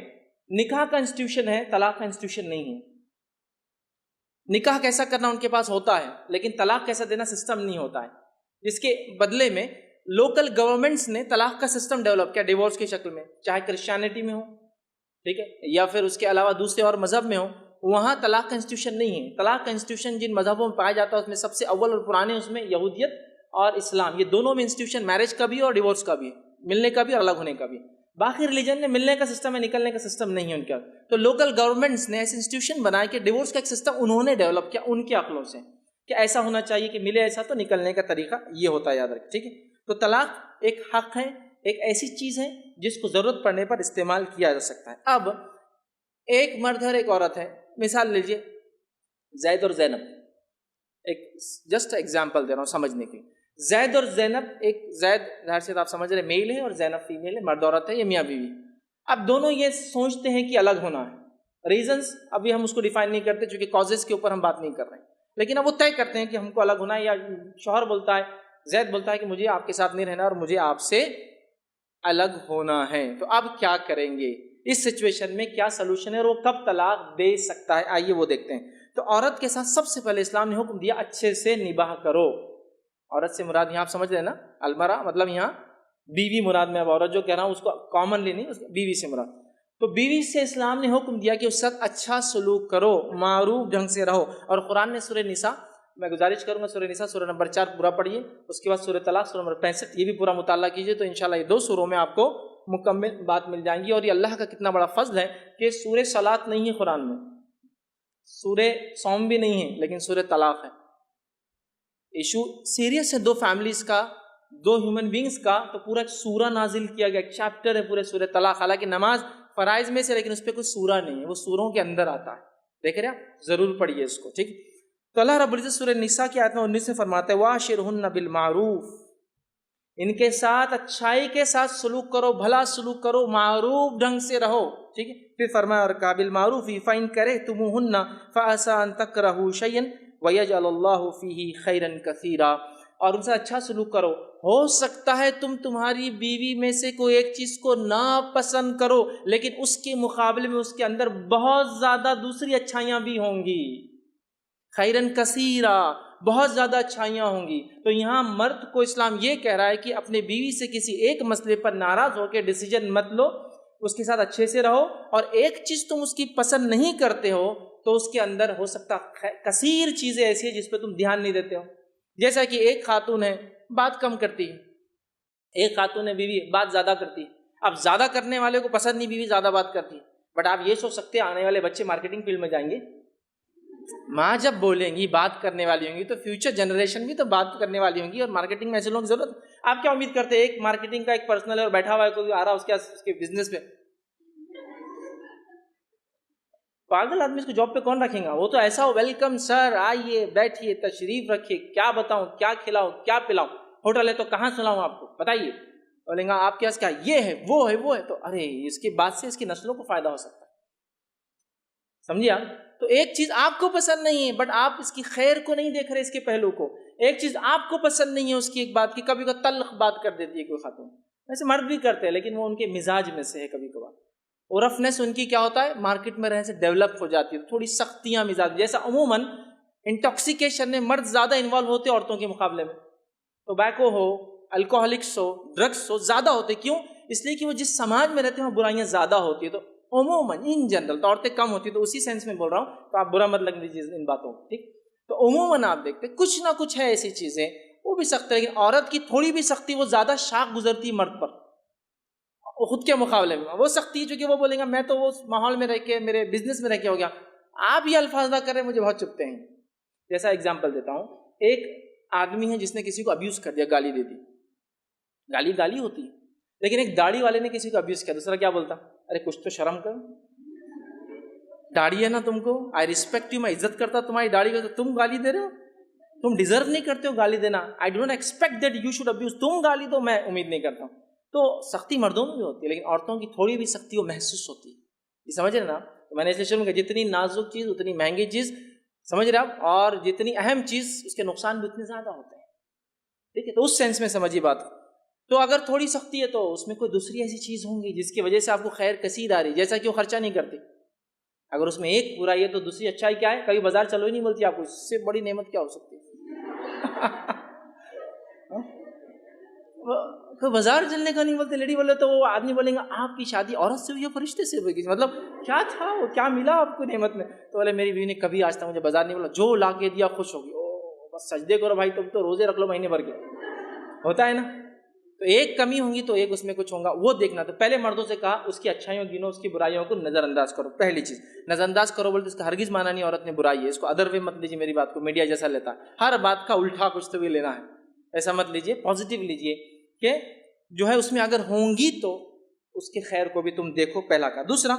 نکاح کا انسٹیٹیوشن ہے، طلاق کا انسٹیٹیوشن نہیں ہے۔ نکاح کیسا کرنا ان کے پاس ہوتا ہے، لیکن طلاق کیسا دینا سسٹم نہیں ہوتا ہے۔ جس کے بدلے میں لوکل گورنمنٹس نے طلاق کا سسٹم ڈیولپ کیا ڈیورس کی شکل میں، چاہے کرسچینٹی میں ہو، ٹھیک ہے، یا پھر اس کے علاوہ دوسرے اور مذہب میں ہو، وہاں طلاق کا انسٹیٹیوشن نہیں ہے۔ طلاق کا انسٹیٹیوشن جن مذہبوں میں پایا جاتا ہے اس میں سب سے اول اور پرانے اس میں یہودیت اور اسلام، یہ دونوں میں انسٹیٹیوشن میرج کا بھی اور ڈیورس کا بھی، ملنے کا بھی اور الگ ہونے کا بھی۔ باقی ریلیجن میں ملنے کا سسٹم ہے، نکلنے کا سسٹم نہیں ہے ان کا۔ تو لوکل گورنمنٹس نے ایسے انسٹیٹیوشن بنائے کہ ڈیورس کا ایک سسٹم انہوں نے ڈیولپ کیا ان کے عقلوں سے، کہ ایسا ہونا چاہیے کہ ملے ایسا تو نکلنے کا طریقہ یہ ہوتا ہے، یاد رکھ، ٹھیک ہے؟ تو طلاق ایک حق ہے، ایک ایسی چیز ہے جس کو ضرورت پڑنے پر استعمال کیا جا سکتا ہے۔ اب ایک مرد ہے اور ایک عورت ہے، مثال لیجئے زید اور زینب، ایک جسٹ ایگزامپل دے رہا ہوں سمجھنے کی۔ زید اور زینب، ایک زید ظاہر سے آپ سمجھ رہے میل ہے اور زینب فیمیل ہے، مرد عورت ہے، یہ میاں بیوی۔ اب دونوں یہ سوچتے ہیں کہ الگ ہونا ہے، ریزنز ابھی ہم اس کو ڈیفائن نہیں کرتے چونکہ کازز کے اوپر ہم بات نہیں کر رہے ہیں، لیکن اب وہ طے کرتے ہیں کہ ہم کو الگ ہونا ہے، یا شوہر بولتا ہے، زید بولتا ہے کہ مجھے آپ کے ساتھ نہیں رہنا اور مجھے آپ سے الگ ہونا ہے۔ تو اب کیا کریں گے اس سچویشن میں، کیا سلوشن ہے اور وہ کب طلاق دے سکتا ہے، آئیے وہ دیکھتے ہیں۔ تو عورت کے ساتھ سب سے پہلے اسلام نے حکم دیا اچھے سے نباہ کرو۔ عورت سے مراد یہاں آپ سمجھ رہے ہیں نا، المرا مطلب یہاں بیوی مراد میں، اب عورت جو کہہ رہا ہوں اس کو کامنلی نہیں، بیوی سے مراد۔ تو بیوی سے اسلام نے حکم دیا کہ اس کے ساتھ اچھا سلوک کرو، معروف ڈھنگ سے رہو۔ اور قرآن نے سورہ نساء، میں گزارش کروں گا سورہ نساء سورہ نمبر 4 پورا پڑھیے، اس کے بعد سورہ طلاق سورہ نمبر 65 یہ بھی پورا مطالعہ کیجیے، تو انشاءاللہ یہ 2 سوروں میں آپ کو مکمل بات مل جائیں گی۔ اور یہ اللہ کا کتنا بڑا فضل ہے کہ سورہ صلاۃ نہیں ہے قرآن میں، سورہ صوم بھی نہیں ہے، لیکن سورہ طلاق ہے۔ ایشو سیریس ہے 2 فیملیز کا، 2 ہیومن بینگز کا، تو پورا ایک سورہ نازل کیا گیا، ایک چیپٹر ہے پورے سورہ طلاق۔ حالانکہ نماز فرائض میں سے، لیکن اس پہ کوئی سورہ نہیں ہے، وہ سوروں کے اندر آتا ہے، دیکھ رہے آپ، ضرور پڑھیے اس کو، ٹھیک۔ تو اللہ رب العزت سورہ نساء کی آیت 19 سے فرماتا ہے وَعَاشِرْهُنَّ بِالْمَعْرُوفِ، ان کے ساتھ اچھائی کے ساتھ سلوک کرو، بھلا سلوک کرو، معروف ڈھنگ سے رہو، ٹھیک ہے. پھر فرمایا اور قابل معروف فَإِن كَرِهْتُمُوهُنَّ فَعَسَىٰ أَن تَكْرَهُوا شَيْئًا وَيَجْعَلَ اللَّهُ فِيهِ خَيْرًا كَثِيرًا. اور ان سے اچھا سلوک کرو. ہو سکتا ہے تم تمہاری بیوی میں سے کوئی ایک چیز کو ناپسند کرو، لیکن اس کے مقابلے میں اس کے اندر بہت زیادہ دوسری اچھائیاں بھی ہوں گی. خیرن کثیرا، بہت زیادہ اچھائیاں ہوں گی. تو یہاں مرد کو اسلام یہ کہہ رہا ہے کہ اپنے بیوی سے کسی ایک مسئلے پر ناراض ہو کے ڈیسیجن مت لو، اس کے ساتھ اچھے سے رہو. اور ایک چیز تم اس کی پسند نہیں کرتے ہو تو اس کے اندر ہو سکتا کثیر چیزیں ایسی ہیں جس پہ تم دھیان نہیں دیتے ہو. جیسا کہ ایک خاتون ہے بات کم کرتی ہے، ایک خاتون ہے بیوی بات زیادہ کرتی ہے. اب زیادہ کرنے والے کو پسند نہیں بیوی زیادہ بات کرتی ہے، بٹ آپ یہ سوچ سکتے ہیں آنے والے بچے مارکیٹنگ فیلڈ میں جائیں گے، ماں جب بولیں گی بات کرنے والی ہوں گی تو فیوچر جنریشن بھی تو بات کرنے والی ہوں گی، اور مارکیٹنگ میں ایسے لوگوں کی ضرورت. آپ کیا امید کرتے ہیں ایک مارکیٹنگ کا ایک پرسنل ہے اور بیٹھا ہوا ہے کوئی آ رہا اس کے بزنس پہ، پاگل آدمی اس کو جاب پہ کون رکھیں گا؟ وہ تو ایسا ہو ویلکم سر، آئیے بیٹھیے تشریف رکھیے، کیا بتاؤں کیا کھلاؤں کیا پلاؤں، ہوٹل ہے تو کہاں سلاؤں آپ کو بتائیے، بولیں گا آپ کے پاس کیا یہ ہے وہ ہے وہ ہے، تو ارے اس کی بات سے اس کی نسلوں کو فائدہ ہو سکتا ہے. سمجھے آپ؟ تو ایک چیز آپ کو پسند نہیں ہے بٹ آپ اس کی خیر کو نہیں دیکھ رہے، اس کے پہلو کو. ایک چیز آپ کو پسند نہیں ہے اس کی ایک بات کی، کبھی کبھی تلخ بات کر دیتی ہے کوئی خاتون، ویسے مرد بھی کرتے ہیں لیکن وہ ان کے مزاج میں سے ہے. کبھی کبھار اور رفنس ان کی کیا ہوتا ہے مارکیٹ میں رہنے سے ڈیولپ ہو جاتی ہے، تھوڑی سختیاں مزاج. جیسا عموماً انٹاکسیکیشن میں مرد زیادہ انوالو ہوتے ہیں عورتوں کے مقابلے میں، ٹوبیکو ہو، الکوہولکس ہو، ڈرگس ہو، زیادہ ہوتے. کیوں؟ اس لیے کہ وہ جس سماج میں رہتے ہیں وہ برائیاں زیادہ ہوتی ہے. تو عموماً ان جنرل تو عورتیں کم ہوتی ہے، تو اسی سینس میں بول رہا ہوں، تو آپ برا مت لگ لیجیے ان باتوں کو، ٹھیک. تو عموماً آپ دیکھتے کچھ نہ کچھ ہے ایسی چیزیں وہ بھی سخت ہے، لیکن عورت کی تھوڑی بھی سختی وہ زیادہ شاق گزرتی مرد پر خود کے مقابلے میں. وہ سختی ہے چونکہ وہ بولیں گا میں تو وہ ماحول میں رہ کے میرے بزنس میں رہ کے ہو گیا. آپ یہ الفاظ نہ کریں مجھے بہت چبھتے ہیں. جیسا ایگزامپل دیتا ہوں، ایک آدمی ہے جس نے کسی کو ابیوز کر دیا، گالی دے دی. گالی ہوتی ہے، لیکن ایک داڑھی والے نے کسی کو ابیوز کیا، دوسرا کیا بولتا؟ ارے کچھ تو شرم کرو، داڑھی ہے نا تم کو، آئی ریسپیکٹ یو، میں عزت کرتا تمہاری داڑھی کو، تم گالی دے رہے ہو، تم ڈیزرو نہیں کرتے ہو گالی دینا. I do not expect that you should abuse, تم گالی دو میں امید نہیں کرتا ہوں. تو سختی مردوں میں بھی ہوتی ہے لیکن عورتوں کی تھوڑی بھی سختی وہ محسوس ہوتی ہے. یہ سمجھ رہے نا؟ تو میں نے اس لیے شروع میں کہا جتنی نازک چیز اتنی مہنگی چیز، سمجھ رہے آپ، اور جتنی اہم چیز اس کے نقصان بھی اتنے زیادہ ہوتے ہیں. ٹھیک ہے، تو اس سینس میں سمجھیے بات. تو اگر تھوڑی سختی ہے تو اس میں کوئی دوسری ایسی چیز ہوں گی جس کی وجہ سے آپ کو خیر کثیر آ رہی، جیسا کہ وہ خرچہ نہیں کرتی. اگر اس میں ایک برائی ہے تو دوسری اچھائی کیا ہے؟ کبھی بازار چلو ہی نہیں بولتی آپ کو، اس سے بڑی نعمت کیا ہو سکتی ہے؟ بازار چلنے کا نہیں بولتے، لیڈی بولے تو وہ آدمی بولیں گا آپ کی شادی عورت سے ہوئی ہے فرشتے سے ہوئی؟ مطلب کیا تھا وہ، کیا ملا آپ کو نعمت میں؟ تو بولے میری بیوی نے کبھی آج تک مجھے بازار نہیں بولا، جو لا کے دیا خوش ہوگی. او بس سجدے کرو بھائی، تم تو روزے رکھ لو مہینے بھر کے، ہوتا ہے نا. تو ایک کمی ہوں گی تو ایک اس میں کچھ ہوگا، وہ دیکھنا. تو پہلے مردوں سے کہا اس کی اچھائیوں گنو، اس کی برائیوں کو نظر انداز کرو. پہلی چیز نظر انداز کرو بولتے اس کا ہرگز مانا نہیں عورت نے برائی ہے، اس کو ادر وے مت لیجیے. میری بات کو میڈیا جیسا لیتا ہے، ہر بات کا الٹا کچھ تو بھی لینا ہے، ایسا مت لیجیے، پازیٹیو لیجیے کہ جو ہے اس میں اگر ہوں گی تو اس کے خیر کو بھی تم دیکھو، پہلا کا. دوسرا،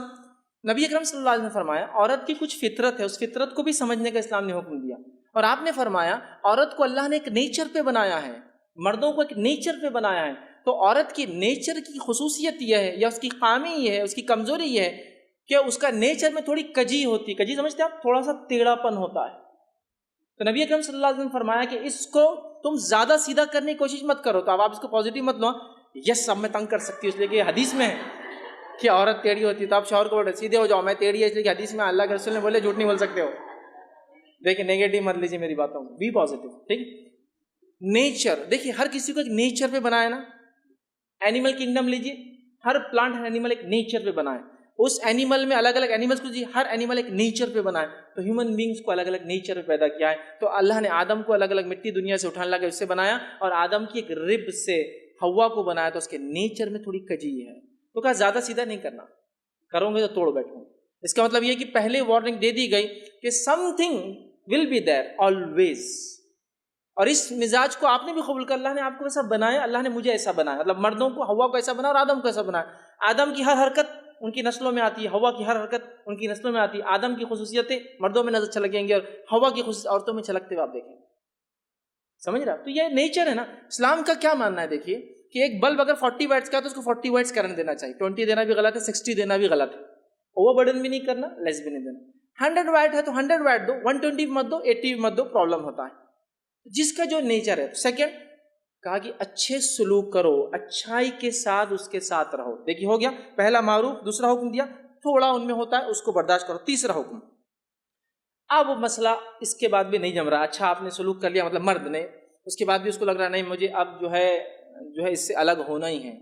نبی اکرم صلی اللہ علیہ وسلم نے فرمایا عورت کی کچھ فطرت ہے، اس فطرت کو بھی سمجھنے کا اسلام نے حکم دیا. اور آپ نے فرمایا عورت کو اللہ نے ایک نیچر پہ بنایا ہے، مردوں کو ایک نیچر پہ بنایا ہے. تو عورت کی نیچر کی خصوصیت یہ ہے یا اس کی خامی یہ ہے، اس کی کمزوری یہ ہے کہ اس کا نیچر میں تھوڑی کجی ہوتی. کجی سمجھتے ہیں آپ؟ تھوڑا سا ٹیڑھا پن ہوتا ہے. تو نبی اکرم صلی اللہ علیہ وسلم نے فرمایا کہ اس کو تم زیادہ سیدھا کرنے کی کوشش مت کرو. تو اب آپ اس کو پازیٹیو مت لو، یس اب میں تنگ کر سکتی ہوں اس لیے کہ حدیث میں ہے کہ عورت ٹیڑھی ہوتی ہے، تو آپ شوہر کو بولے سیدھے ہو جاؤ، میں ٹیڑھی ہے اس لیے کہ حدیث میں اللہ کے رسول نے بولے جھوٹ نہیں بول سکتے ہو. دیکھیں نیگیٹو مت لیجیے میری باتوں کو، بی پازیٹیو. ٹھیک، نیچر دیکھیے ہر کسی کو ایک نیچر پہ بنایا نا. اینیمل کنگڈم لیجیے، ہر پلانٹ ہر اینیمل ایک نیچر پہ بنا ہے. اس اینیمل میں الگ الگ اینیملس کو لیجیے، ہر اینیمل ایک نیچر پہ بنا ہے. تو ہیومن بینگس کو الگ الگ نیچر پہ پیدا کیا ہے. تو اللہ نے آدم کو الگ الگ مٹی دنیا سے اٹھانے لگا اس سے بنایا، اور آدم کی ایک رب سے ہوا کو بنایا. تو اس کے نیچر میں تھوڑی کجی ہے. تو کہا زیادہ سیدھا نہیں کرنا، کرو گے تو توڑ بیٹھو. اس کا مطلب یہ کہ پہلے وارننگ دے دی گئی کہ something will be there always. اور اس مزاج کو آپ نے بھی قبول کر، اللہ نے آپ کو ایسا بنایا، اللہ نے مجھے ایسا بنایا. مطلب مردوں کو ہوا کو ایسا بنا اور آدم کو ایسا بنایا. آدم کی ہر حرکت ان کی نسلوں میں آتی ہے، ہوا کی ہر حرکت ان کی نسلوں میں آتی ہے. آدم کی خصوصیتیں مردوں میں نظر چھلکیں گی اور ہوا کی خصوصیت عورتوں میں چھلکتے ہوئے آپ دیکھیں گے. سمجھ رہا؟ تو یہ نیچر ہے نا. اسلام کا کیا ماننا ہے؟ دیکھیے کہ ایک بلب اگر 40 واٹس کا ہے تو اس کو 40 واٹس کرنٹ دینا چاہیے. 20 دینا بھی غلط ہے, 60 دینا بھی غلط ہے. اوور برڈن بھی نہیں کرنا, لیس بھی نہیں دینا. 100 واٹ ہے تو 100 واٹ دو, 120 مت دو, 80 مت دو, پرابلم ہوتا ہے. جس کا جو نیچر ہے. سیکنڈ کہا کہ اچھے سلوک کرو, اچھائی کے ساتھ اس کے ساتھ رہو. دیکھیے ہو گیا پہلا معروف. دوسرا حکم دیا تھوڑا ان میں ہوتا ہے اس کو برداشت کرو. تیسرا حکم, اب وہ مسئلہ اس کے بعد بھی نہیں جم رہا. اچھا آپ نے سلوک کر لیا, مطلب مرد نے, اس کے بعد بھی اس کو لگ رہا نہیں مجھے اب جو ہے اس سے الگ ہونا ہی ہے.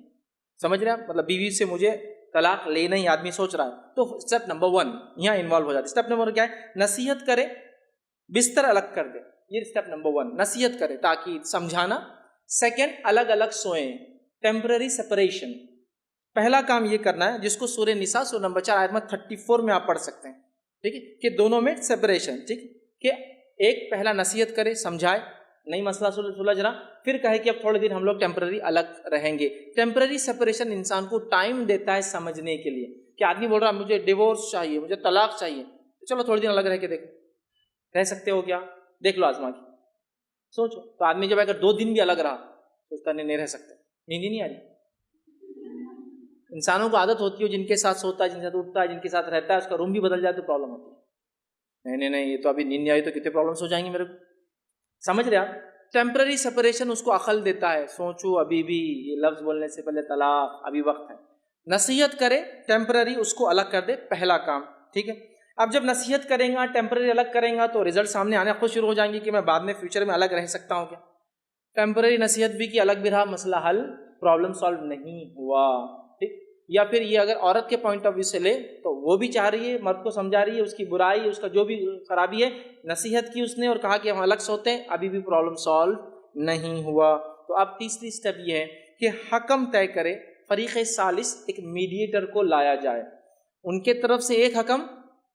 سمجھ رہے ہیں؟ مطلب بیوی سے مجھے طلاق لینا ہی آدمی سوچ رہا ہے. تو اسٹیپ نمبر 1 یہاں انوالو ہو جاتا ہے. اسٹیپ نمبر کیا ہے؟ نصیحت کرے, بستر الگ کر دے. یہ اسٹیپ نمبر 1, نصیحت کرے, تاکید, سمجھانا. سیکنڈ الگ الگ سوئیں, ٹیمپرری سپریشن. پہلا کام یہ کرنا ہے جس کو سورہ نساء سورہ نمبر 4 آیت نمبر 34 میں آپ پڑھ سکتے ہیں. ٹھیک ہے کہ دونوں میں سپریشن. ٹھیک کہ ایک پہلا نصیحت کرے, سمجھائے, نہیں مسئلہ سلجھ رہا, پھر کہے کہ اب تھوڑے دن ہم لوگ ٹیمپرری الگ رہیں گے. ٹیمپرری سپریشن انسان کو ٹائم دیتا ہے سمجھنے کے لیے. کہ آدمی بول رہا مجھے ڈیورس چاہیے, مجھے طلاق چاہیے, چلو تھوڑے دن الگ رہ کے دیکھو, رہ سکتے ہو کیا, دیکھ لو آزما کے, سوچو. تو آدمی جب اگر 2 دن بھی الگ رہا سوچتا نہیں رہ سکتے, نیند ہی نہیں آ رہی. انسانوں کو عادت ہوتی ہے جن کے ساتھ سوتا ہے, جن کے ساتھ اٹھتا ہے, جن کے ساتھ رہتا ہے, اس کا روم بھی بدل جائے تو پرابلم ہوتی ہے. نہیں یہ تو ابھی نیند نہیں آئی تو کتنے پرابلمس ہو جائیں گے میرے کو. سمجھ رہے آپ؟ ٹیمپرری سپریشن اس کو عقل دیتا ہے, سوچو ابھی بھی یہ لفظ بولنے سے پہلے طلاق, ابھی وقت ہے. نصیحت کرے, ٹیمپرری اس کو الگ کر دے, پہلا کام. ٹھیک ہے. اب جب نصیحت کریں گا, ٹیمپرری الگ کریں گا تو رزلٹ سامنے آنے خود شروع ہو جائیں گے کہ میں بعد میں فیوچر میں الگ رہ سکتا ہوں کیا. ٹیمپرری نصیحت بھی کی, الگ بھی رہا, مسئلہ حل, پرابلم سالو نہیں ہوا. ٹھیک. یا پھر یہ اگر عورت کے پوائنٹ آف ویو سے لے تو وہ بھی چاہ رہی ہے, مرد کو سمجھا رہی ہے, اس کی برائی, اس کا جو بھی خرابی ہے, نصیحت کی اس نے اور کہا کہ ہم الگ سوتے ہیں, ابھی بھی پرابلم سالو نہیں ہوا. تو اب تیسری سٹیپ یہ ہے کہ حکم طے کرے, فریق ثالث, ایک میڈیٹر کو لایا جائے. ان کے طرف سے ایک حکم,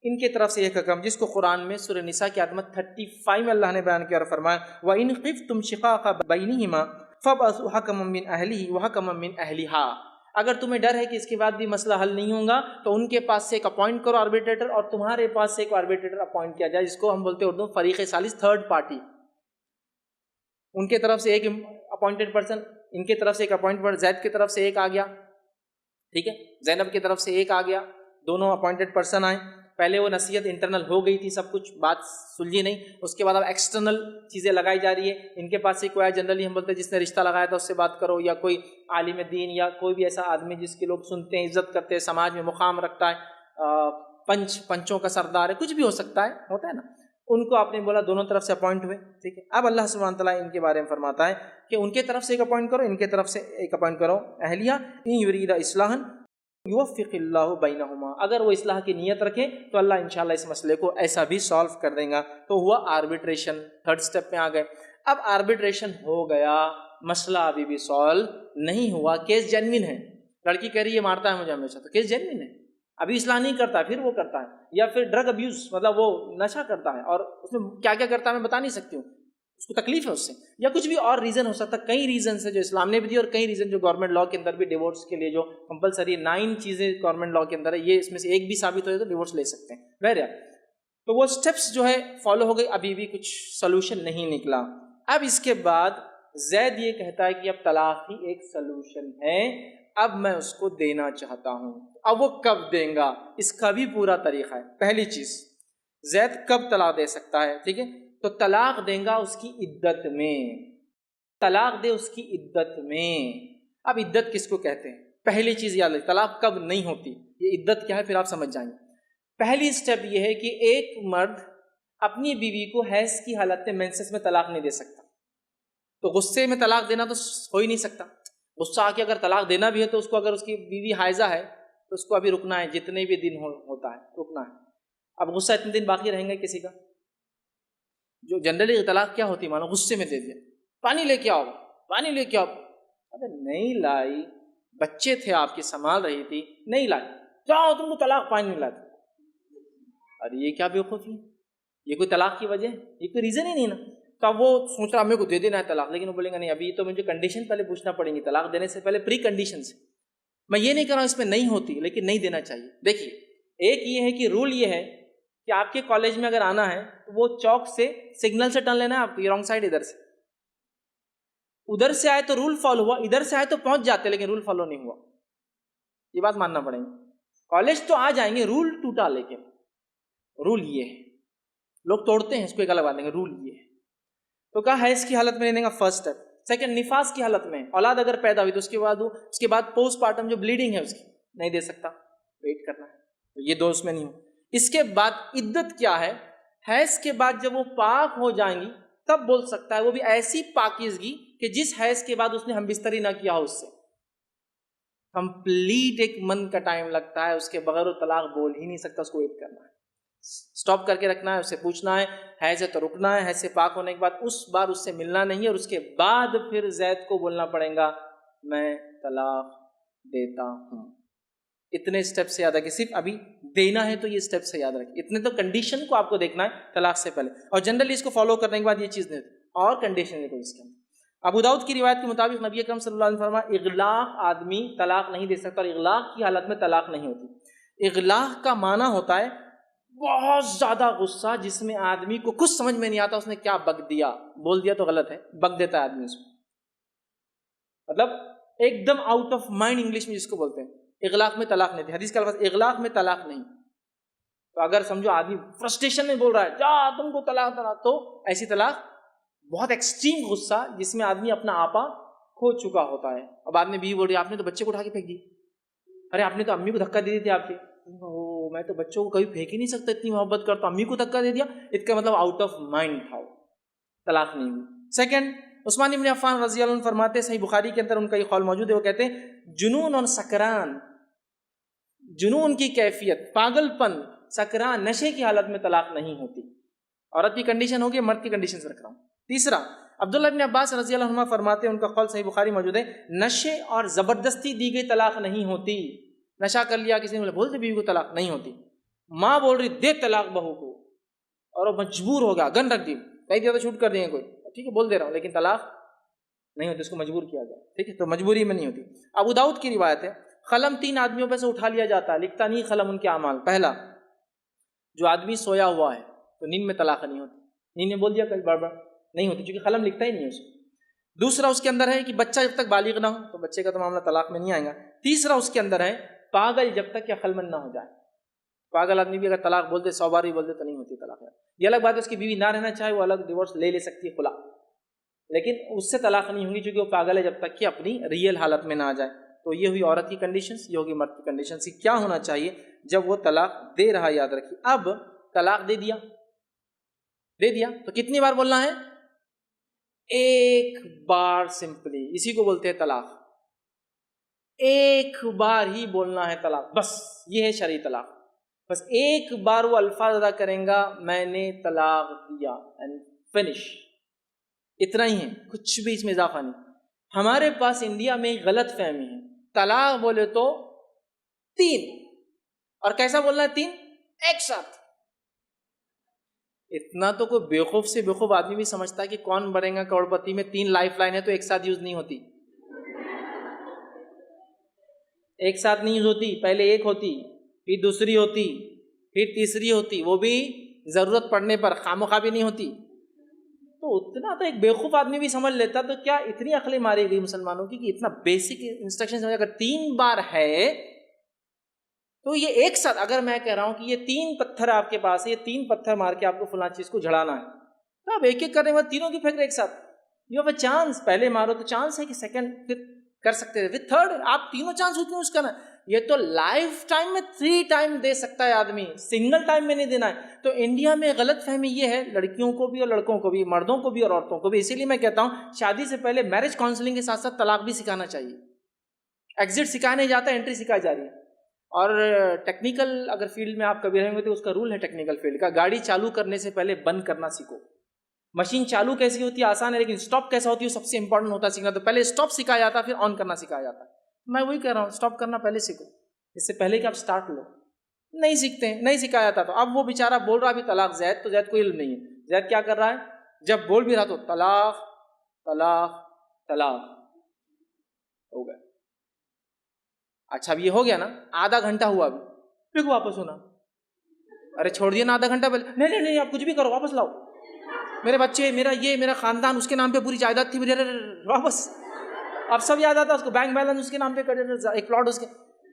ان کے طرف سے ایک حکم, جس کو قرآن میں سورہ نساء کی آیت نمبر 35 میں اللہ نے بیان کیا اور فرمایا وَإِنْ خِفْتُمْ شِقَاقَ بَيْنِهِمَا فَابْعَثُوا حَكَمًا مِّنْ أَهْلِهِ وَحَكَمًا مِّنْ أَهْلِهَا. اگر تمہیں ڈر ہے کہ اس کے بعد بھی مسئلہ حل نہیں ہوگا تو ان کے پاس سے ایک اپوائنٹ کرو آربیٹریٹر, اور تمہارے پاس سے ایک آربیٹریٹر اپوائنٹ کیا جائے, جس کو ہم بولتے ہیں اردو فریق ثالث, تھرڈ پارٹی. ان کے طرف سے ایک اپوائنٹڈ پرسن, ان کے طرف سے ایک اپوائنٹڈ, زید کی طرف سے ایک آ گیا, ٹھیک ہے, زینب کی طرف سے ایک آ گیا, دونوں اپوائنٹڈ پرسن آئے. پہلے وہ نصیحت انٹرنل ہو گئی تھی, سب کچھ بات سلجھی نہیں, اس کے بعد اب ایکسٹرنل چیزیں لگائی جا رہی ہے. ان کے پاس سے کوئی آیا, جنرلی ہم بولتے ہیں جس نے رشتہ لگایا تھا اس سے بات کرو, یا کوئی عالم دین, یا کوئی بھی ایسا آدمی جس کے لوگ سنتے ہیں, عزت کرتے ہیں, سماج میں مقام رکھتا ہے, پنچوں کا سردار ہے, کچھ بھی ہو سکتا ہے, ہوتا ہے نا. ان کو آپ نے بولا, دونوں طرف سے اپوائنٹ ہوئے. ٹھیک ہے. اب اللہ سبحانہ تعالیٰ ان کے بارے میں فرماتا ہے کہ ان کے طرف سے ایک اپوائنٹ کرو, ان کے طرف سے ایک اپوائنٹ کرو, اہلیہ ان یرید اصلاحا یوفق اللہ بینہما. اگر وہ اصلاح کی نیت رکھے تو اللہ انشاءاللہ اس مسئلے کو ایسا بھی سالو کر دیں گا. تو ہوا آربیٹریشن, تھرڈ سٹیپ میں آ گئے. اب آربیٹریشن ہو گیا, مسئلہ ابھی بھی سالو نہیں ہوا, کیس جینوین ہے. لڑکی کہہ رہی ہے مارتا ہے مجھے ہمیشہ, تو کیس جینوین ہے, ابھی اصلاح نہیں کرتا, پھر وہ کرتا ہے. یا پھر ڈرگ ابیوز, مطلب وہ نشہ کرتا ہے اور اس میں کیا کیا کرتا ہے میں بتا نہیں سکتی ہوں, اس کو تکلیف ہے اس سے, یا کچھ بھی اور ریزن ہو سکتا ہے. کئی ریزن ہے جو اسلام نے بھی دی, اور کئی ریزن جو گورنمنٹ لا کے اندر بھی, ڈیورس کے لیے جو کمپلسری 9 چیزیں گورنمنٹ لا کے اندر ہے, یہ اس میں سے ایک بھی ثابت ہو تو ڈیورس لے سکتے ہیں. بہرحال تو وہ سٹیپس جو ہے فالو ہو گئی, ابھی بھی کچھ سلوشن نہیں نکلا. اب اس کے بعد زید یہ کہتا ہے کہ اب طلاق ہی ایک سلوشن ہے, اب میں اس کو دینا چاہتا ہوں. اب وہ کب دیں گا, اس کا بھی پورا طریقہ ہے. پہلی چیز, زید کب طلاق دے سکتا ہے؟ ٹھیک ہے, تو طلاق دیں گا اس کی عدت میں, طلاق دے اس کی عدت میں. اب عدت کس کو کہتے ہیں؟ پہلی چیز یاد رکھیں, طلاق کب نہیں ہوتی, یہ عدت کیا ہے پھر آپ سمجھ جائیں گے. پہلی سٹیپ یہ ہے کہ ایک مرد اپنی بیوی کو حیض کی حالت میں, مینسس میں طلاق نہیں دے سکتا. تو غصے میں طلاق دینا تو ہو ہی نہیں سکتا. غصہ آ کے اگر طلاق دینا بھی ہے تو اس کو, اگر اس کی بیوی حائضہ ہے تو اس کو ابھی رکنا ہے, جتنے بھی دن ہوتا ہے رکنا ہے. اب غصہ اتنے دن باقی رہیں گے کسی کا, جو جنرلی طلاق کیا ہوتی ہے, مانو غصے میں دے دیا, پانی لے کے آؤ, پانی لے کے آؤ, ابے نہیں لائی, بچے تھے آپ کی, سنبھال رہی تھی, نہیں لائی, جاؤ تم کو طلاق, پانی نہیں لاتے. ارے یہ کیا بیوقوفی ہے, یہ کوئی طلاق کی وجہ ہے, یہ کوئی ریزن ہی نہیں نا. تو اب وہ سوچ رہا میرے کو دے دینا ہے طلاق, لیکن وہ بولیں گا نہیں, ابھی تو مجھے کنڈیشن پہلے پوچھنا پڑیں گی, طلاق دینے سے پہلے پری کنڈیشنز. میں یہ نہیں کر رہا ہوں اس میں نہیں ہوتی, لیکن نہیں دینا چاہیے. دیکھیے ایک یہ ہے کہ رول یہ ہے کہ آپ کے کالج میں اگر آنا ہے تو وہ چوک سے سگنل سے ٹرن لینا ہے آپ کو, یہ رانگ سائڈ ادھر سے, ادھر سے آئے تو رول فالو ہوا, ادھر سے آئے تو پہنچ جاتے لیکن رول فالو نہیں ہوا. یہ بات ماننا پڑے گی. کالج تو آ جائیں گے, رول ٹوٹا, لیکن رول یہ ہے, لوگ توڑتے ہیں اس کو, ایک الگ بات ہے, رول یہ ہے. تو کہا حیض کی حالت میں لینے کا فرسٹ اسٹیپ. سیکنڈ, نفاس کی حالت میں اولاد اگر پیدا ہوئی تو اس کے بعد پوسٹ پارٹم جو بلیڈنگ ہے اس کی نہیں دے سکتا, ویٹ کرنا ہے. تو یہ دو اس میں نہیں ہو. اس کے بعد عدت کیا ہے, حیض کے بعد جب وہ پاک ہو جائیں گی تب بول سکتا ہے, وہ بھی ایسی پاکیزگی کہ جس حیض کے بعد اس نے ہم بستری نہ کیا ہو اس سے. کمپلیٹ ایک منتھ کا ٹائم لگتا ہے, اس کے بغیر وہ طلاق بول ہی نہیں سکتا, اس کو ویٹ کرنا ہے, سٹاپ کر کے رکھنا ہے, اسے پوچھنا ہے حیض ہے تو رکنا ہے, حیض سے پاک ہونے کے بعد اس بار اس سے ملنا نہیں ہے, اور اس کے بعد پھر زید کو بولنا پڑے گا میں طلاق دیتا ہوں. اتنے اسٹیپ سے یاد رکھیں, صرف ابھی دینا ہے تو یہ اسٹیپ سے یاد رکھیں, اتنے تو کنڈیشن کو آپ کو دیکھنا ہے طلاق سے پہلے, اور جنرلی اس کو فالو کرنے کے بعد یہ چیز نہیں, اور کنڈیشن دیکھو اس کے اندر. ابو داؤد کی روایت کے مطابق نبی اکرم صلی اللہ علیہ وسلم فرمایا اغلاق آدمی طلاق نہیں دے سکتا, اور اغلاق کی حالت میں طلاق نہیں ہوتی. اغلاق کا معنی ہوتا ہے بہت زیادہ غصہ, جس میں آدمی کو کچھ سمجھ میں نہیں آتا اس نے کیا بک دیا, بول دیا تو غلط ہے, بک دیتا ہے آدمی اس کو, مطلب ایک them out of mind English میں جس کو بولتے ہیں. اغلاق میں طلاق نہیں تھی, حدیث کا الفاظ اغلاق میں طلاق نہیں. تو اگر سمجھو آدمی فرسٹریشن میں بول رہا ہے جا تم کو طلاق طلاق, تو ایسی طلاق بہت ایکسٹریم غصہ جس میں آدمی اپنا آپا کھو چکا ہوتا ہے. اب آدمی بیوی بول رہی ہے آپ نے تو بچے کو اٹھا کے پھینک دی, ارے آپ نے تو امی کو دھکا دے دی تھی آپ کے, میں تو بچوں کو کبھی پھینک ہی نہیں سکتا, اتنی محبت کرتا, امی کو دھکا دے دیا, اس کا مطلب آؤٹ آف مائنڈ تھا, طلاق نہیں ہوئی. سیکنڈ, عثمان بن عفان رضی اللہ عنہ فرماتے ہیں, صحیح بخاری کے اندر ان کا یہ قول موجود ہے, وہ کہتے ہیں جنون اور سکران, جنون کی کیفیت, پاگل پن, سکران, نشے کی حالت میں طلاق نہیں ہوتی. عورت کی کنڈیشن ہوگی, مرد کی کنڈیشن سے رکھ رہا ہوں. تیسرا, عبداللہ ابن عباس رضی اللہ عنہ فرماتے ہیں, ان کا قول صحیح بخاری موجود ہے, نشے اور زبردستی دی گئی طلاق نہیں ہوتی. نشہ کر لیا کسی نے, بولتے بیوی کو طلاق نہیں ہوتی. ماں بول رہی دے طلاق بہو کو, اور وہ مجبور ہو گیا, گن رکھ دی, کہیں دیا تو شوٹ کر دیں گے کوئی, ٹھیک ہے بول دے رہا ہوں, لیکن طلاق نہیں ہوتی, اس کو مجبور کیا گیا, ٹھیک ہے, تو مجبوری میں نہیں ہوتی. ابو داؤد کی روایت ہے, قلم 3 آدمیوں پہ سے اٹھا لیا جاتا ہے, لکھتا نہیں قلم ان کے اعمال. پہلا, جو آدمی سویا ہوا ہے تو نیند میں طلاق نہیں ہوتی, نیند میں بول دیا کل بڑبڑ نہیں ہوتی, کیونکہ قلم لکھتا ہی نہیں ہے اس کو. دوسرا اس کے اندر ہے کہ بچہ جب تک بالغ نہ ہو تو بچے کا تو معاملہ طلاق میں نہیں آئے گا. تیسرا اس کے اندر ہے پاگل جب تک کہ عقل مند نہ ہو جائے. پاگل آدمی بھی اگر طلاق بول دے 100 بار بھی بول دے تو نہیں ہوتی طلاق. یہ الگ بات ہے, اس کی بیوی نہ رہنا چاہے وہ الگ ڈیورس لے سکتی ہے, خلا, لیکن اس سے طلاق نہیں ہوگی چونکہ وہ پاگل ہے جب تک کہ اپنی ریئل حالت میں نہ آ جائے. تو یہ ہوئی عورت کی کنڈیشنز, یہ ہوگی مرد کی کنڈیشنز. کیا ہونا چاہیے جب وہ طلاق دے رہا, یاد رکھیے. اب طلاق دے دیا تو کتنی بار بولنا ہے؟ ایک بار, سمپلی, اسی کو بولتے ہیں طلاق. ایک بار ہی بولنا ہے طلاق, بس یہ ہے شرعی طلاق. بس ایک بار وہ الفاظ ادا کریں گا, میں نے طلاق دیا, اینڈ فنش. اتنا ہی ہے, کچھ بھی اس میں اضافہ نہیں. ہمارے پاس انڈیا میں ایک غلط فہمی ہے, طلاق بولے تو 3, اور کیسا بولنا ہے 3 ایک ساتھ. اتنا تو کوئی بیوقوف سے بیوقوف آدمی بھی سمجھتا ہے کہ کون بنے گا کروڑپتی میں, 3 لائف لائن ہے تو ایک ساتھ یوز نہیں ہوتی, ایک ساتھ نہیں یوز ہوتی. پہلے ایک ہوتی, پھر دوسری ہوتی, پھر تیسری ہوتی, وہ بھی ضرورت پڑنے پر, خامخواہ بھی نہیں ہوتی. تو اتنا تو ایک بیوقوف آدمی بھی سمجھ لیتا, تو کیا اتنی عقلیں ماری گئی مسلمانوں کی کہ اتنا بیسک انسٹرکشن سمجھا, اگر 3 بار ہے تو یہ ایک ساتھ. اگر میں کہہ رہا ہوں کہ یہ 3 پتھر آپ کے پاس ہے, یہ 3 پتھر مار کے آپ کو فلاں چیز کو جھڑانا ہے, تو آپ ایک ایک کرنے کے بعد تینوں کی پھینک رہے ایک ساتھ. یو ہیو اے چانس, پہلے مارو تو چانس ہے کہ سیکنڈ پھر کر سکتے ہیں, پھر تھرڈ, آپ تینوں چانس ہوتے ہیں اس کا نا. یہ تو لائف ٹائم میں 3 ٹائم دے سکتا ہے آدمی, سنگل ٹائم میں نہیں دینا ہے. تو انڈیا میں غلط فہمی یہ ہے, لڑکیوں کو بھی اور لڑکوں کو بھی, مردوں کو بھی اور عورتوں کو بھی. اسی لیے میں کہتا ہوں شادی سے پہلے میرج کاؤنسلنگ کے ساتھ ساتھ طلاق بھی سکھانا چاہیے. ایگزٹ سکھایا نہیں جاتا, انٹری سکھائی جا رہی ہے. اور ٹیکنیکل اگر فیلڈ میں آپ کبھی رہیں گے تو اس کا رول ہے ٹیکنیکل فیلڈ کا, گاڑی چالو کرنے سے پہلے بند کرنا سیکھو. مشین چالو کیسی ہوتی ہے آسان ہے, لیکن اسٹاپ کیسا ہوتی ہے سب سے امپورٹنٹ ہوتا ہے سیکھنا. تو پہلے اسٹاپ سکھایا جاتا ہے, پھر آن کرنا سکھایا جاتا ہے. میں وہی کہہ رہا ہوں, اسٹاپ کرنا پہلے سیکھو, اس سے پہلے کہ آپ اسٹارٹ لو. نہیں سیکھتے ہیں, نہیں سکھایا جاتا. تو اب وہ بیچارہ بول رہا ابھی طلاق, زید تو زید کوئی علم نہیں ہے. زید کیا کر رہا ہے, جب بول بھی رہا تو طلاق طلاق طلاق ہو گیا. اچھا اب یہ ہو گیا نا, آدھا گھنٹہ ہوا, ابھی پھر واپس ہونا, ارے چھوڑ دیا نا آدھا گھنٹہ پہلے, نہیں آپ کچھ بھی کرو واپس لاؤ. میرے بچے، میرا یہ، میرا خاندان، اس کے نام پہ پوری جائیداد تھی، واپس اب سب یاد آتا، اس کو بینک بیلنس اس کے نام پہ کر دیتا، ایک پلاٹ اس کے،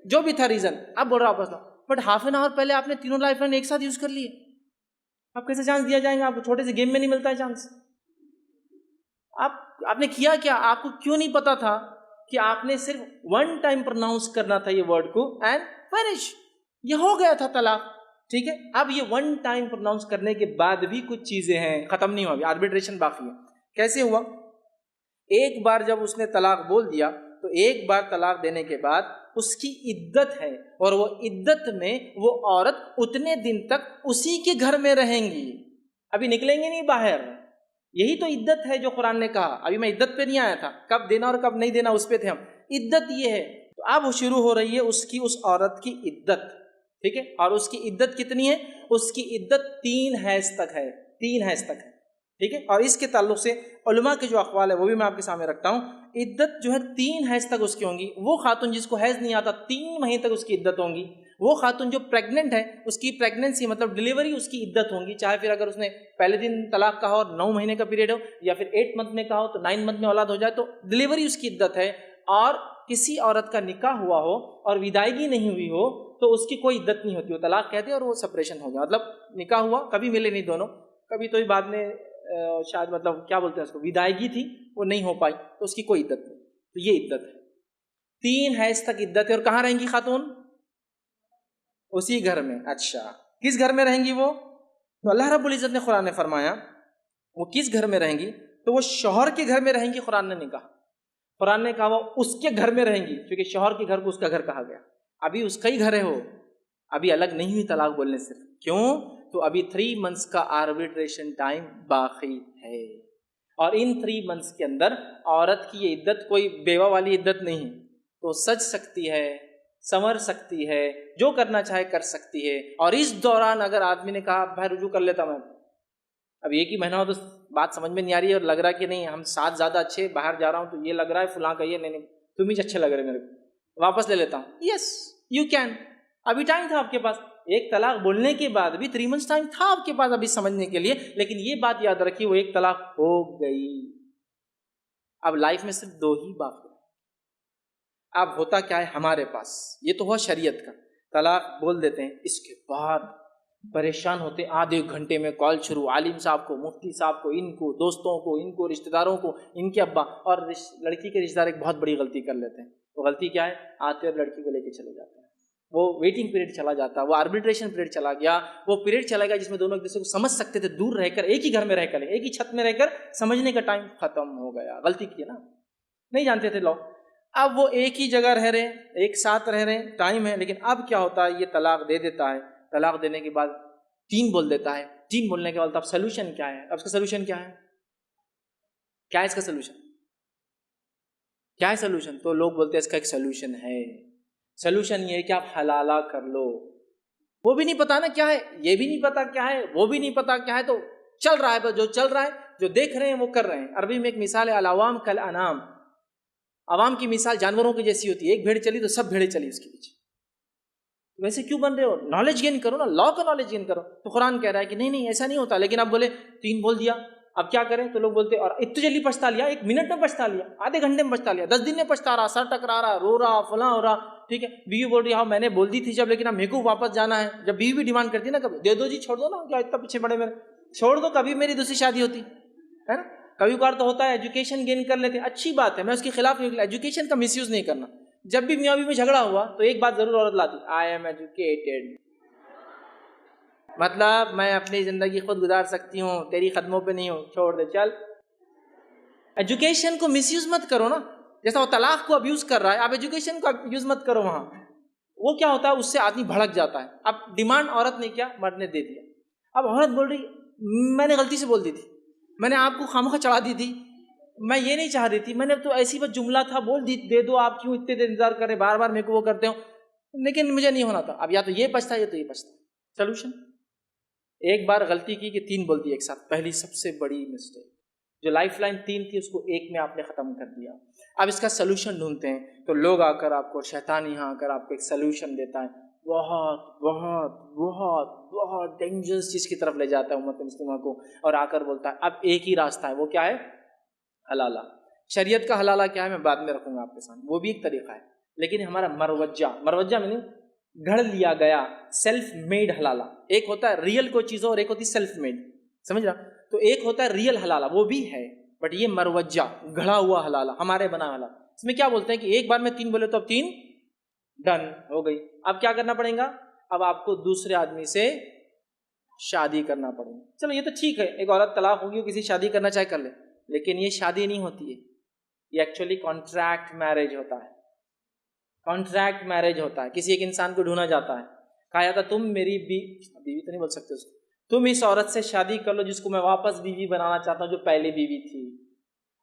جو بھی تھا ریزن، اب بول رہا واپس لاؤ. بٹ ہاف این آور پہلے آپ نے تینوں لائف لائن ایک ساتھ یوز کر لیے، آپ کیسے چانس دیا جائیں گے؟ آپ کو چھوٹے سے گیم میں نہیں ملتا ہے چانس. آپ نے کیا کیا؟ آپ کو کیوں نہیں پتا تھا کہ آپ نے صرف ون ٹائم پروناؤنس کرنا تھا یہ ورڈ کو، اینڈ فنش، یہ ہو گیا تھا طلاق. ٹھیک ہے، اب یہ ون ٹائم پروناؤنس کرنے کے بعد بھی کچھ چیزیں ہیں، ختم نہیں ہوا، آربیٹریشن باقی ہے. کیسے ہوا؟ ایک بار جب اس نے طلاق بول دیا تو ایک بار طلاق دینے کے بعد اس کی عدت ہے، اور وہ عدت میں وہ عورت اتنے دن تک اسی کے گھر میں رہیں گی، ابھی نکلیں گے نہیں باہر. یہی تو عدت ہے جو قرآن نے کہا. ابھی میں عدت پہ نہیں آیا تھا، کب دینا اور کب نہیں دینا اس پہ تھے ہم. عدت یہ ہے، تو اب شروع ہو رہی ہے اس عورت کی عدت. ٹھیک ہے، اور اس کی عدت کتنی ہے؟ اس کی عدت 3 حیض تک ہے، 3 حیض تک ہے. ٹھیک ہے، اور اس کے تعلق سے علماء کے جو اقوال ہے وہ بھی میں آپ کے سامنے رکھتا ہوں. عدت جو ہے 3 حیض تک اس کی ہوں گی. وہ خاتون جس کو حیض نہیں آتا 3 مہینے تک اس کی عدت ہوں گی. وہ خاتون جو پریگننٹ ہے اس کی پریگننسی مطلب ڈیلیوری اس کی عدت ہوں گی، چاہے پھر اگر اس نے پہلے دن طلاق کہا اور 9 مہینے کا پیریڈ ہو، یا پھر 8 منتھ میں کہا ہو تو 9 منتھ میں اولاد ہو جائے تو ڈیلیوری اس کی عدت ہے. اور کسی عورت کا نکاح ہوا ہو اور ودائیگی نہیں ہوئی ہو تو اس کی کوئی عدت نہیں ہوتی، وہ طلاق کہتے اور وہ سپریشن ہو گیا. مطلب نکاح ہوا، کبھی ملے نہیں دونوں، کبھی تو بعد میں شاید مطلب کیا بولتے ہیں اس کو، ودائیگی تھی وہ نہیں ہو پائی تو اس کی کوئی عدت نہیں. تو یہ عدت ہے، 3 حیض تک عدت ہے. اور کہاں رہیں گی خاتون؟ اسی گھر میں. اچھا، کس گھر میں رہیں گی وہ؟ تو اللہ رب العزت نے قرآن نے فرمایا وہ کس گھر میں رہیں گی؟ تو وہ شوہر کے گھر میں رہیں گی. قرآن نے نہیں کہا، قرآن نے کہا وہ اس کے گھر میں رہیں گی، کیونکہ شوہر کے گھر کو اس کا گھر کہا گیا. ابھی اس کا ہی گھر ہے، وہ ابھی الگ نہیں ہوئی طلاق بولنے سے. کیوں؟ تو ابھی 3 منتھس کا آربیٹریشن ٹائم باقی ہے، اور ان 3 منتھس کے اندر عورت کی یہ عدت کوئی بیوہ والی عدت نہیں، تو سج سکتی ہے، سنور سکتی ہے، جو کرنا چاہے کر سکتی ہے. اور اس دوران اگر آدمی نے کہا بھائی رجوع کر لیتا میں، اب ایک ہی مہینہ ہو تو بات سمجھ میں نہیں آ رہی ہے اور لگ رہا ہے کہ نہیں ہم ساتھ زیادہ اچھے، باہر جا رہا ہوں تو یہ لگ رہا ہے فلاں کا یہ، نہیں تم ہی اچھے لگ رہے میرے کو، واپس لے لیتا ہوں. یس یو کین، ابھی ٹائم تھا آپ کے پاس. ایک طلاق بولنے کے بعد بھی 3 منتھس ٹائم تھا آپ کے پاس ابھی سمجھنے کے لیے. لیکن یہ بات یاد رکھیے وہ ایک طلاق ہو گئی، اب لائف میں صرف 2 ہی باقی. اب ہوتا کیا ہے ہمارے پاس، یہ تو ہوا شریعت کا، طلاق بول دیتے ہیں، اس کے بعد پریشان ہوتے آدھے گھنٹے میں کال شروع، عالم صاحب کو، مفتی صاحب کو، ان کو دوستوں کو، ان کو رشتہ داروں کو، ان کے ابا. اور لڑکی کے رشتہ دار ایک بہت بڑی غلطی کر لیتے ہیں. وہ غلطی کیا ہے؟ آتے اور لڑکی کو لے کے چلے جاتے ہیں. وہ ویٹنگ پیریڈ چلا جاتا، وہ آربیٹریشن پیریڈ چلا گیا، وہ پیریڈ چلا گیا جس میں دونوں ایک دوسرے کو سمجھ سکتے تھے، دور رہ کر ایک ہی گھر میں رہ کر، ایک ہی چھت میں رہ کر سمجھنے کا ٹائم ختم ہو گیا. غلطی کی ہے نا، نہیں جانتے تھے لوگ. اب وہ ایک ہی جگہ رہ رہے ہیں، ایک ساتھ رہ رہے ہیں، ٹائم ہے. لیکن اب کیا ہوتا ہے، یہ طلاق دے دیتا ہے، طلاق دینے کے بعد 3 بول دیتا ہے. 3 بولنے کے بعد اب سلوشن کیا ہے؟ اب اس کا سلوشن کیا ہے؟ کیا ہے اس کا سلوشن؟ کیا ہے سلوشن؟ تو لوگ بولتے ہیں اس کا ایک سلوشن ہے. سلوشن یہ ہے کہ آپ حلالہ کر لو. وہ بھی نہیں پتا نا کیا ہے، یہ بھی نہیں پتا کیا ہے، وہ بھی نہیں پتا کیا ہے، تو چل رہا ہے، جو چل رہا ہے، جو دیکھ رہے ہیں وہ کر رہے ہیں. عربی میں ایک مثال ہے، العوام کالانام، عوام کی مثال جانوروں کی جیسی ہوتی ہے. ایک بھیڑ چلی تو سب بھیڑیں چلی اس کے پیچھے. ویسے کیوں بن رہے ہو؟ نالج گین کرو نا، لا کا نالج گین کرو. تو قرآن کہہ رہا ہے کہ نہیں ایسا نہیں ہوتا. لیکن اب بولے 3 بول دیا، اب کیا کریں؟ تو لوگ بولتے اور اتنا جلدی پچھتا لیا، 1 منٹ میں پچھتا لیا، آدھے گھنٹے میں پچھتا لیا، 10 دن میں پچھتا رہا، سر ٹکرا رہا، رو رہا، فلاں ہو رہا. ٹھیک ہے، بیوی بول رہی ہاں میں نے بول دی تھی جب، لیکن اب میرے کو واپس جانا ہے. جب بیوی بھی ڈیمانڈ کرتی ہے نا کبھی دے دو جی، چھوڑ دو نا، کیا اتنا پیچھے بڑے میرے، چھوڑ دو، کبھی میری دوسری شادی ہوتی ہے نا. کبھی کبھار تو ہوتا ہے ایجوکیشن گین کر لیتے، اچھی بات ہے، میں اس کے خلاف نہیں، ایجوکیشن کا مس یوز نہیں کرنا. جب بھی میاں بیوی میں جھگڑا ہوا تو ایک بات ضرور عورت لاتی، آئی ایم ایجوکیٹڈ، مطلب میں اپنی زندگی خود گزار سکتی ہوں، تیری قدموں پہ نہیں ہوں، چھوڑ دے چل. ایجوکیشن کو مس یوز مت کرو نا. جیسا وہ طلاق کو ابیوز کر رہا ہے، آپ ایجوکیشن کو ابیوز مت کرو وہاں. وہ کیا ہوتا ہے، اس سے آدمی بھڑک جاتا ہے. اب ڈیمانڈ عورت نے کیا، مرد نے دے دیا. اب عورت بول رہی میں نے غلطی سے بول دی تھی، میں نے آپ کو خامخواہ چڑھا دی تھی، میں یہ نہیں چاہ رہی تھی، میں نے تو ایسی بس جملہ تھا بول دی، دے دو، آپ کیوں اتنے دیر انتظار کر رہے، بار بار میرے کو وہ کرتے ہو، لیکن مجھے نہیں ہونا تھا. اب یا تو یہ پچھتا یا تو یہ پچھتا. سلوشن، ایک بار غلطی کی کہ 3 بول دی ایک ساتھ، پہلی سب سے بڑی مسٹیک. جو لائف لائن 3 تھی اس کو 1 میں آپ نے ختم کر دیا. اب اس کا سلوشن ڈھونڈتے ہیں تو لوگ آ کر آپ کو، شیطان یہاں آ کر آپ کو ایک سلوشن دیتا ہے. بہت بہت بہت بہت ڈینجرس چیز کی طرف لے جاتا ہے امت مسلمہ کو، اور آ کر بولتا ہے اب ایک ہی راستہ ہے، وہ کیا ہے؟ حلالہ۔ شریعت کا حلالہ کیا ہے میں بعد میں رکھوں گا آپ کے سامنے، وہ بھی ایک طریقہ ہے، لیکن ہمارا مروجہ میں گھڑ لیا گیا سیلف میڈ حلالہ، ایک ہوتا ہے ریئل کوئی چیز اور ایک ہوتی ہے سیلف میڈ، سمجھ رہا؟ تو ایک ہوتا ہے ریئل حلالہ، وہ بھی ہے، بٹ یہ مروجہ گھڑا ہوا حلالہ، ہمارے بنا حلالہ۔ اس میں کیا بولتے ہیں کہ ایک بار میں 3 بولے تو اب 3 ڈن ہو گئی، اب کیا کرنا پڑے گا؟ اب آپ کو دوسرے آدمی سے شادی کرنا پڑے گا۔ چلو یہ تو ٹھیک ہے، ایک عورت طلاق ہوگی، کسی شادی کرنا چاہے کر لے، لیکن یہ شادی نہیں ہوتی ہے، یہ ایکچولی کانٹریکٹ میرج ہوتا ہے، کانٹریکٹ میرج ہوتا ہے۔ کسی ایک انسان کو ڈھونڈا جاتا ہے، کہا جاتا ہے تم میری بیوی تو نہیں بول سکتے اس کو، تم اس عورت سے شادی کر لو جس کو میں واپس بیوی بنانا چاہتا ہوں جو پہلی بیوی تھی،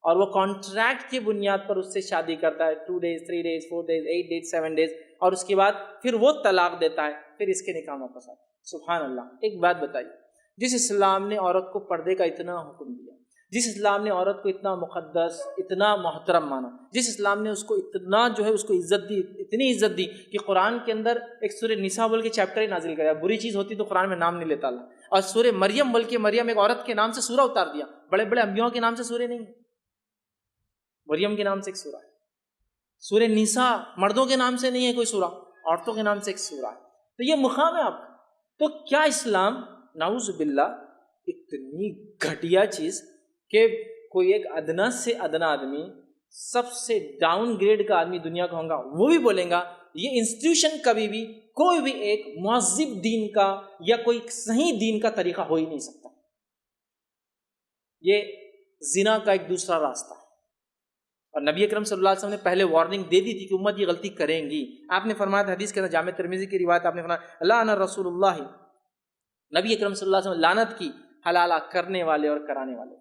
اور وہ کانٹریکٹ کی بنیاد پر اس سے شادی کرتا ہے، 2 days 3 days 4 days 8 days 7 days، اور اس کے بعد پھر وہ طلاق دیتا ہے، پھر اس کے نکاح واپس آتا ہے۔ سبحان اللہ۔ ایک بات بتائیے، جس اسلام نے عورت کو پردے کا اتنا حکم دیا، جس اسلام نے عورت کو اتنا مقدس اتنا محترم مانا، جس اسلام نے اس کو اتنا جو ہے اس کو عزت دی، اتنی عزت دی کہ قرآن کے اندر ایک سورہ نساء بول کے چیپٹر ہی نازل کرا، بری چیز ہوتی تو قرآن میں نام نہیں لیتا اللہ، اور سورہ مریم بول کے مریم ایک عورت کے نام سے سورہ اتار دیا، بڑے بڑے انبیاء کے نام سے سورہ نہیں ہے، مریم کے نام سے ایک سورہ ہے، سورہ نساء مردوں کے نام سے نہیں ہے کوئی سورہ، عورتوں کے نام سے ایک سورہ ہے، تو یہ مقام ہے آپ کا۔ تو کیا اسلام نعوذ باللہ اتنی گھٹیا چیز کہ کوئی ایک ادنا سے ادنا آدمی، سب سے ڈاؤن گریڈ کا آدمی دنیا کا ہوگا، وہ بھی بولیں گا یہ انسٹیٹیوشن کبھی بھی کوئی بھی ایک مہذب دین کا یا کوئی صحیح دین کا طریقہ ہو ہی نہیں سکتا، یہ زنا کا ایک دوسرا راستہ ہے۔ اور نبی اکرم صلی اللہ علیہ وسلم نے پہلے وارننگ دے دی تھی کہ امت یہ غلطی کریں گی۔ آپ نے فرمایا تھا حدیث کے اندر، جامع ترمذی کی روایت، آپ نے فرمایا لعن رسول اللہ، نبی اکرم صلی اللہ علیہ وسلم لعنت کی حلالہ کرنے والے اور کرانے والے،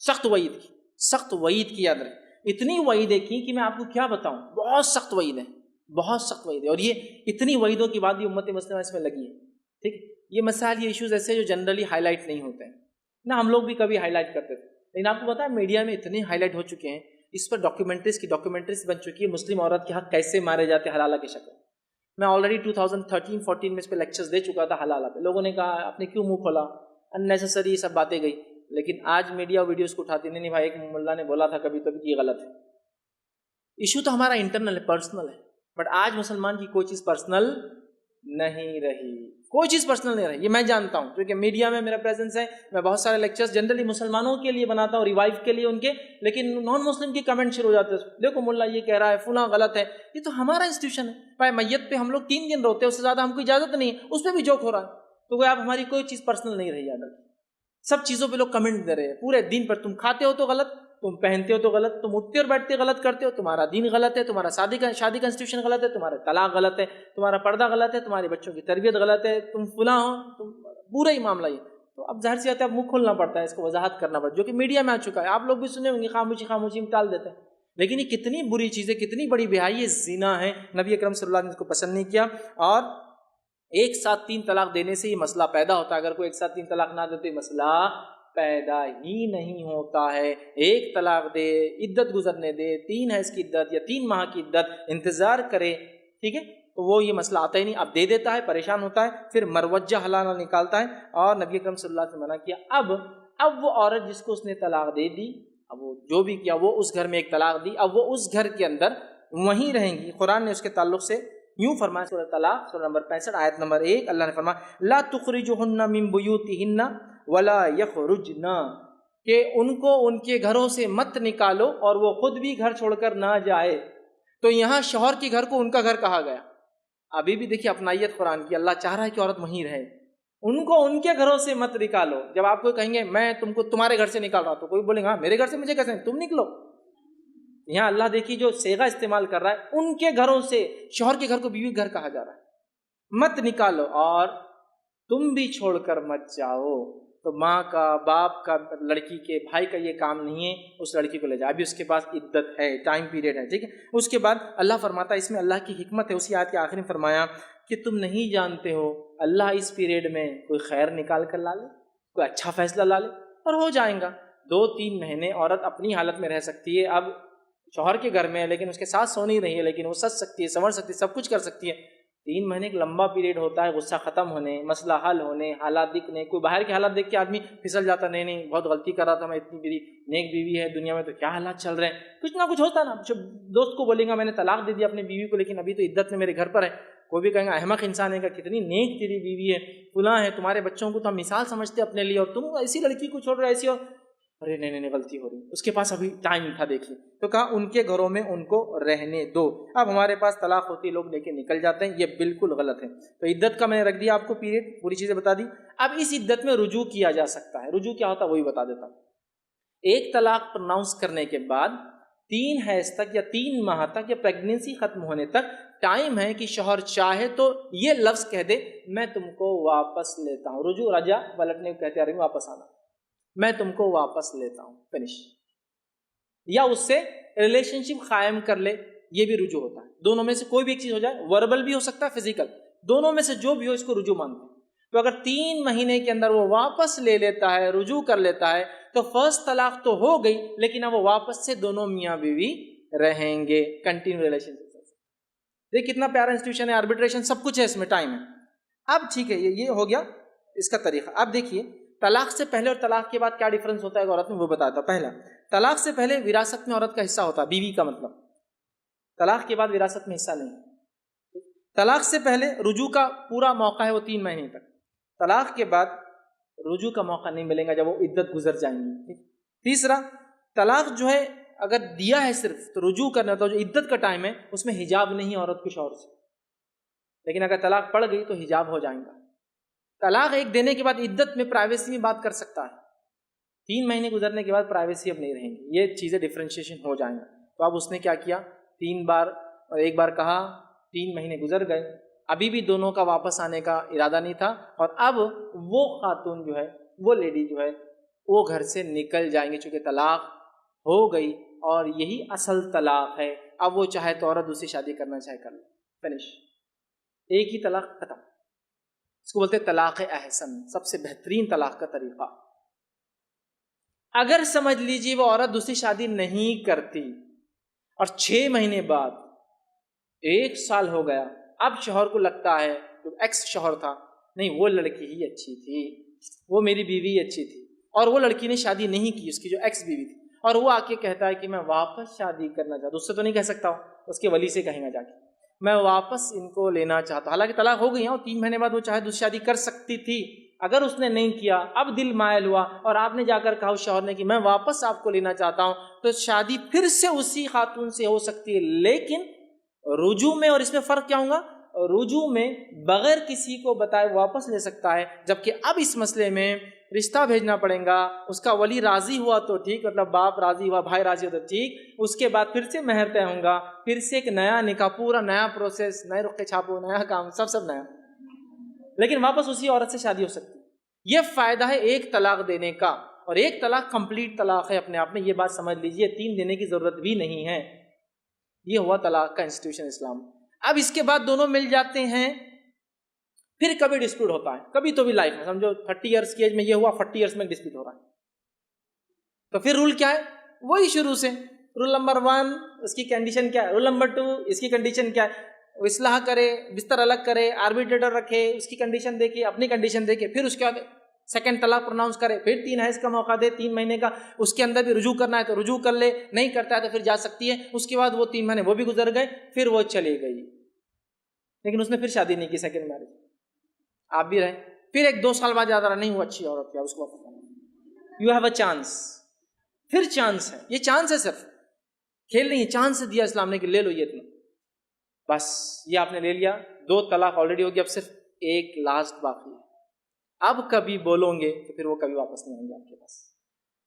سخت وعید کی، سخت وعید کی، یاد رکھیں، اتنی وعیدیں کی کہ میں آپ کو کیا بتاؤں، بہت سخت وعید ہے، بہت سخت وعید ہے، اور یہ اتنی وعیدوں کے بعد بھی امت مسلمہ اس میں لگی ہے۔ ٹھیک، یہ مسائل، یہ ایشوز ایسے جو جنرلی ہائی لائٹ نہیں ہوتے ہیں نہ، ہم لوگ بھی کبھی ہائی لائٹ کرتے تھے، لیکن آپ کو پتا ہے میڈیا میں اتنے ہائی لائٹ ہو چکے ہیں، اس پر ڈاکیومنٹریز بن چکی ہے، مسلم عورت کے حق کیسے مارے جاتے ہیں حلالہ کی شکل۔ میں آلریڈی 2013-14 میں اس پہ لیکچرز دے چکا تھا حلالہ پہ، لوگوں نے کہا آپ نے کیوں منہ کھولا، اننیسسری سب باتیں گئی، لیکن آج میڈیا ویڈیوز کو اٹھاتی نہیں بھائی، ایک ملا نے بولا تھا کبھی کہ یہ غلط ہے۔ ایشو تو ہمارا انٹرنل ہے، پرسنل ہے، بٹ آج مسلمان کی کوئی چیز پرسنل نہیں رہی، کوئی چیز پرسنل نہیں رہی، یہ میں جانتا ہوں کیونکہ میڈیا میں میرا پریزنس ہے، میں بہت سارے لیکچرز جنرلی مسلمانوں کے لیے بناتا ہوں، ریوائیو کے لیے ان کے، لیکن نان مسلم کی کمنٹ شروع ہو جاتے ہیں، دیکھو ملا یہ کہہ رہا ہے، فلاں غلط ہے، یہ تو ہمارا انسٹیٹیوشن ہے بھائی، میت پہ ہم لوگ 3 دن روتے ہیں، اس سے زیادہ ہم کو اجازت نہیں ہے، اس پہ بھی جوک ہو رہا ہے، تو کوئی آپ ہماری کوئی چیز پرسنل نہیں رہی، یاد رکھیں، سب چیزوں پہ لوگ کمنٹ دے رہے ہیں پورے دن پر، تم کھاتے ہو تو غلط، تم پہنتے ہو تو غلط، تم اٹھتے اور بیٹھتے غلط کرتے ہو، تمہارا دین غلط ہے، تمہارا شادی کا انسٹیٹیوشن غلط ہے، تمہارا طلاق غلط ہے، تمہارا پردہ غلط ہے، تمہارے بچوں کی تربیت غلط ہے، تم فلاں ہو، تم پورا ہی معاملہ یہ۔ تو اب ظاہر سی بات ہے، اب منہ کھولنا پڑتا ہے، اس کو وضاحت کرنا پڑتا ہے، جو کہ میڈیا میں آ چکا ہے، آپ لوگ بھی سنے ہوں گے، خاموشی میں ٹال دیتے ہیں، لیکن یہ کتنی بری چیز ہے، کتنی بڑی بہائی، یہ زنا ہے، نبی اکرم صلی اللہ علیہ وسلم نے اس کو پسند نہیں کیا، اور ایک ساتھ 3 طلاق دینے سے یہ مسئلہ پیدا ہوتا ہے، اگر کوئی ایک ساتھ 3 طلاق نہ دے تو یہ مسئلہ پیدا ہی نہیں ہوتا ہے، ایک طلاق دے، عدت گزرنے دے، 3 ہے اس کی عدت یا 3 ماہ کی عدت، انتظار کرے، ٹھیک ہے، تو وہ یہ مسئلہ آتا ہی نہیں، اب دے دیتا ہے، پریشان ہوتا ہے، پھر مروجہ حلالہ نکالتا ہے، اور نبی اکرم صلی اللہ علیہ وسلم نے منع کیا۔ اب وہ عورت جس کو اس نے طلاق دے دی، اب وہ جو بھی کیا، وہ اس گھر میں ایک طلاق دی، اب وہ اس گھر کے اندر وہیں رہیں گی۔ قرآن نے اس کے تعلق سے یوں فرمایا، سورہ طلاق سورہ نمبر 65 آیت نمبر 1، اللہ نے فرمایا لا تخرجوهن من بیوتهن ولا یخرجن، کہ ان کو ان کے گھروں سے مت نکالو اور وہ خود بھی گھر چھوڑ کر نہ جائے۔ تو یہاں شوہر کے گھر کو ان کا گھر کہا گیا، ابھی بھی دیکھیے اپنائیت قرآن کی، اللہ چاہ رہا ہے کہ عورت وہیں رہے، ان کو ان کے گھروں سے مت نکالو۔ جب آپ کو کہیں گے میں تم کو تمہارے گھر سے نکال رہا، تو کوئی بولے گا میرے گھر سے مجھے کیسے، تم نکلو۔ یہاں اللہ دیکھیے جو صیغہ استعمال کر رہا ہے، ان کے گھروں سے، شوہر کے گھر کو بیوی گھر کہا جا رہا ہے، مت نکالو اور تم بھی چھوڑ کر مت جاؤ۔ تو ماں کا، باپ کا، لڑکی کے بھائی کا یہ کام نہیں ہے اس لڑکی کو لے جائے، ابھی اس کے پاس عدت ہے، ٹائم پیریڈ ہے، ٹھیک ہے۔ اس کے بعد اللہ فرماتا ہے، اس میں اللہ کی حکمت ہے، اسی آیت کے آخر میں فرمایا کہ تم نہیں جانتے ہو اللہ اس پیریڈ میں کوئی خیر نکال کر لا لے، کوئی اچھا فیصلہ لا لے، اور ہو جائیں گا 2-3 مہینے عورت اپنی حالت میں رہ سکتی ہے، اب شوہر کے گھر میں ہے لیکن اس کے ساتھ سو نہیں رہی ہے، لیکن وہ سج سکتی ہے، سنور سکتی ہے، سب کچھ کر سکتی ہے، 3 مہینے ایک لمبا پیریڈ ہوتا ہے غصہ ختم ہونے، مسئلہ حل ہونے، حالات دکھنے. کوئی باہر کے حالات دیکھ کے آدمی پھسل جاتا، نہیں بہت غلطی کر رہا تھا میں، اتنی میری نیک بیوی ہے دنیا میں تو کیا حالات چل رہے ہیں. کچھ نہ کچھ ہوتا نا. دوست کو بولے گا میں نے طلاق دے دیا اپنی بیوی کو لیکن ابھی تو عدت میں میرے گھر پر ہے. کوئی بھی کہیں گا احمق انسان ہے، کتنی نیک تیری بیوی ہے، فلاں ہے، تمہارے بچوں کو تو ہم مثال سمجھتے اپنے لیے، اور تم ایسی لڑکی کو چھوڑ رہے ایسی. اور ارے نہیں غلطی ہو رہی، اس کے پاس ابھی ٹائم تھا. دیکھیے تو کہا ان کے گھروں میں ان کو رہنے دو. اب ہمارے پاس طلاق ہوتی لوگ لے کے نکل جاتے ہیں، یہ بالکل غلط ہے. تو عدت کا میں نے رکھ دیا آپ کو پیریڈ، پوری چیزیں بتا دی. اب اس عدت میں رجوع کیا جا سکتا ہے. رجوع کیا ہوتا ہے وہی بتا دیتا ہوں. ایک طلاق پرناؤنس کرنے کے بعد 3 حیض تک یا 3 ماہ تک یا پریگنینسی ختم ہونے تک ٹائم ہے کہ شوہر چاہے تو یہ لفظ کہہ دے میں تم کو واپس لیتا ہوں. رجوع رجا پلٹنے کو کہتے ہیں، واپس آنا، میں تم کو واپس لیتا ہوں، فنش. یا اس سے ریلیشن شپ قائم کر لے، یہ بھی رجوع ہوتا ہے. دونوں میں سے کوئی بھی ایک چیز ہو جائے، وربل بھی ہو سکتا ہے فزیکل، دونوں میں سے جو بھی ہو اس کو رجوع مانتے ہیں. تو اگر 3 مہینے کے اندر وہ واپس لے لیتا ہے، رجوع کر لیتا ہے، تو فرسٹ طلاق تو ہو گئی لیکن اب وہ واپس سے دونوں میاں بیوی رہیں گے، کنٹینیو ریلیشن شپ. دیکھ کتنا پیارا انسٹیٹیوشن ہے، آربیٹریشن سب کچھ ہے اس میں، ٹائم ہے. اب ٹھیک ہے، یہ ہو گیا اس کا طریقہ. اب دیکھیے طلاق سے پہلے اور طلاق کے بعد کیا ڈیفرنس ہوتا ہے عورت میں، وہ بتاتا. پہلا، طلاق سے پہلے وراثت میں عورت کا حصہ ہوتا ہے، بیوی کا مطلب. طلاق کے بعد وراثت میں حصہ نہیں. طلاق سے پہلے رجوع کا پورا موقع ہے وہ 3 مہینے تک. طلاق کے بعد رجوع کا موقع نہیں ملے گا جب وہ عدت گزر جائیں گی. تیسرا، طلاق جو ہے اگر دیا ہے صرف تو رجوع کرنا ہوتا ہے، جو عدت کا ٹائم ہے اس میں حجاب نہیں عورت کو شوہر سے. لیکن اگر طلاق پڑ گئی تو حجاب ہو جائیں گا. طلاق ایک دینے کے بعد عدت میں پرائیویسی میں بات کر سکتا ہے، 3 مہینے گزرنے کے بعد پرائیویسی اب نہیں رہیں گی. یہ چیزیں ڈفرینشیشن ہو جائیں گا. تو اب اس نے کیا کیا، 3 بار اور ایک بار کہا، 3 مہینے گزر گئے، ابھی بھی دونوں کا واپس آنے کا ارادہ نہیں تھا. اور اب وہ خاتون جو ہے، وہ لیڈی جو ہے، وہ گھر سے نکل جائیں گے چونکہ طلاق ہو گئی اور یہی اصل طلاق ہے. اب وہ چاہے تو عورت دوسری شادی کرنا چاہے کر لے، فنش. ایک ہی طلاق ختم. اس کو بولتے ہیں طلاق احسن، سب سے بہترین طلاق کا طریقہ. اگر سمجھ لیجیے وہ عورت دوسری شادی نہیں کرتی اور 6 مہینے بعد 1 سال ہو گیا، اب شوہر کو لگتا ہے، جو ایکس شوہر تھا، نہیں وہ لڑکی ہی اچھی تھی، وہ میری بیوی اچھی تھی، اور وہ لڑکی نے شادی نہیں کی، اس کی جو ایکس بیوی تھی، اور وہ آ کے کہتا ہے کہ میں واپس شادی کرنا چاہتا ہوں. اس سے تو نہیں کہہ سکتا ہوں، اس کے ولی سے کہیں گا جا کے میں واپس ان کو لینا چاہتا ہوں. حالانکہ طلاق ہو گئی ہے اور 3 مہینے بعد وہ چاہے دوسری شادی کر سکتی تھی. اگر اس نے نہیں کیا، اب دل مائل ہوا اور آپ نے جا کر کہا اس شوہر نے کہ میں واپس آپ کو لینا چاہتا ہوں، تو شادی پھر سے اسی خاتون سے ہو سکتی ہے. لیکن رجوع میں اور اس میں فرق کیا ہوگا، رجوع میں بغیر کسی کو بتائے واپس لے سکتا ہے، جبکہ اب اس مسئلے میں رشتہ بھیجنا پڑے گا. اس کا ولی راضی ہوا تو ٹھیک، مطلب باپ راضی ہوا، بھائی راضی ہوا تو ٹھیک. اس کے بعد پھر سے مہر طے ہوں گا، پھر سے ایک نیا نکاح، پورا نیا پروسیس، نئے رخ چھاپو، نیا کام، سب نیا. لیکن واپس اسی عورت سے شادی ہو سکتی. یہ فائدہ ہے ایک طلاق دینے کا، اور ایک طلاق کمپلیٹ طلاق ہے اپنے آپ میں. یہ بات سمجھ لیجئے، 3 دینے کی ضرورت بھی نہیں ہے. یہ ہوا طلاق کا انسٹیٹیوشن اسلام. اب اس کے بعد دونوں مل جاتے ہیں، پھر کبھی ڈسپیوٹ ہوتا ہے، کبھی تو بھی لائف میں سمجھو 30 ایئرس کی ایج میں یہ ہوا، 40 ایئرس میں ڈسپیوٹ ہو رہا ہے. تو پھر رول کیا ہے، وہی شروع سے. رول نمبر 1 اس کی کنڈیشن کیا ہے، رول نمبر 2 اس کی کنڈیشن کیا ہے. وہ اصلاح کرے، بستر الگ کرے، آربیٹریٹر رکھے، اس کی کنڈیشن دیکھے، اپنی کنڈیشن دیکھے، پھر اس کے بعد سیکنڈ طلاق پروناؤنس کرے، پھر 3 حیض کا موقع دے، 3 مہینے کا. اس کے اندر بھی رجوع کرنا ہے تو رجوع کر لے، نہیں کرتا ہے تو پھر جا سکتی ہے. اس کے بعد وہ 3 مہینے وہ بھی گزر گئے، پھر وہ چلی گئی، لیکن اس نے پھر شادی نہیں کی، سیکنڈ میرج. آپ بھی رہے، پھر 1-2 سال بعد یاد آ رہا نہیں وہ اچھی عورت ہے، اس کو یو ہیو اے چانس. پھر چانس ہے، یہ چانس ہے، صرف کھیل نہیں ہے، چانس دیا اسلام نے کہ لے لو یہ اتنا. بس یہ آپ نے لے لیا، 2 طلاق آلریڈی ہو گیا، اب صرف ایک لاسٹ باقی ہے. اب کبھی بولو گے تو پھر وہ کبھی واپس نہیں آئیں گے آپ کے پاس.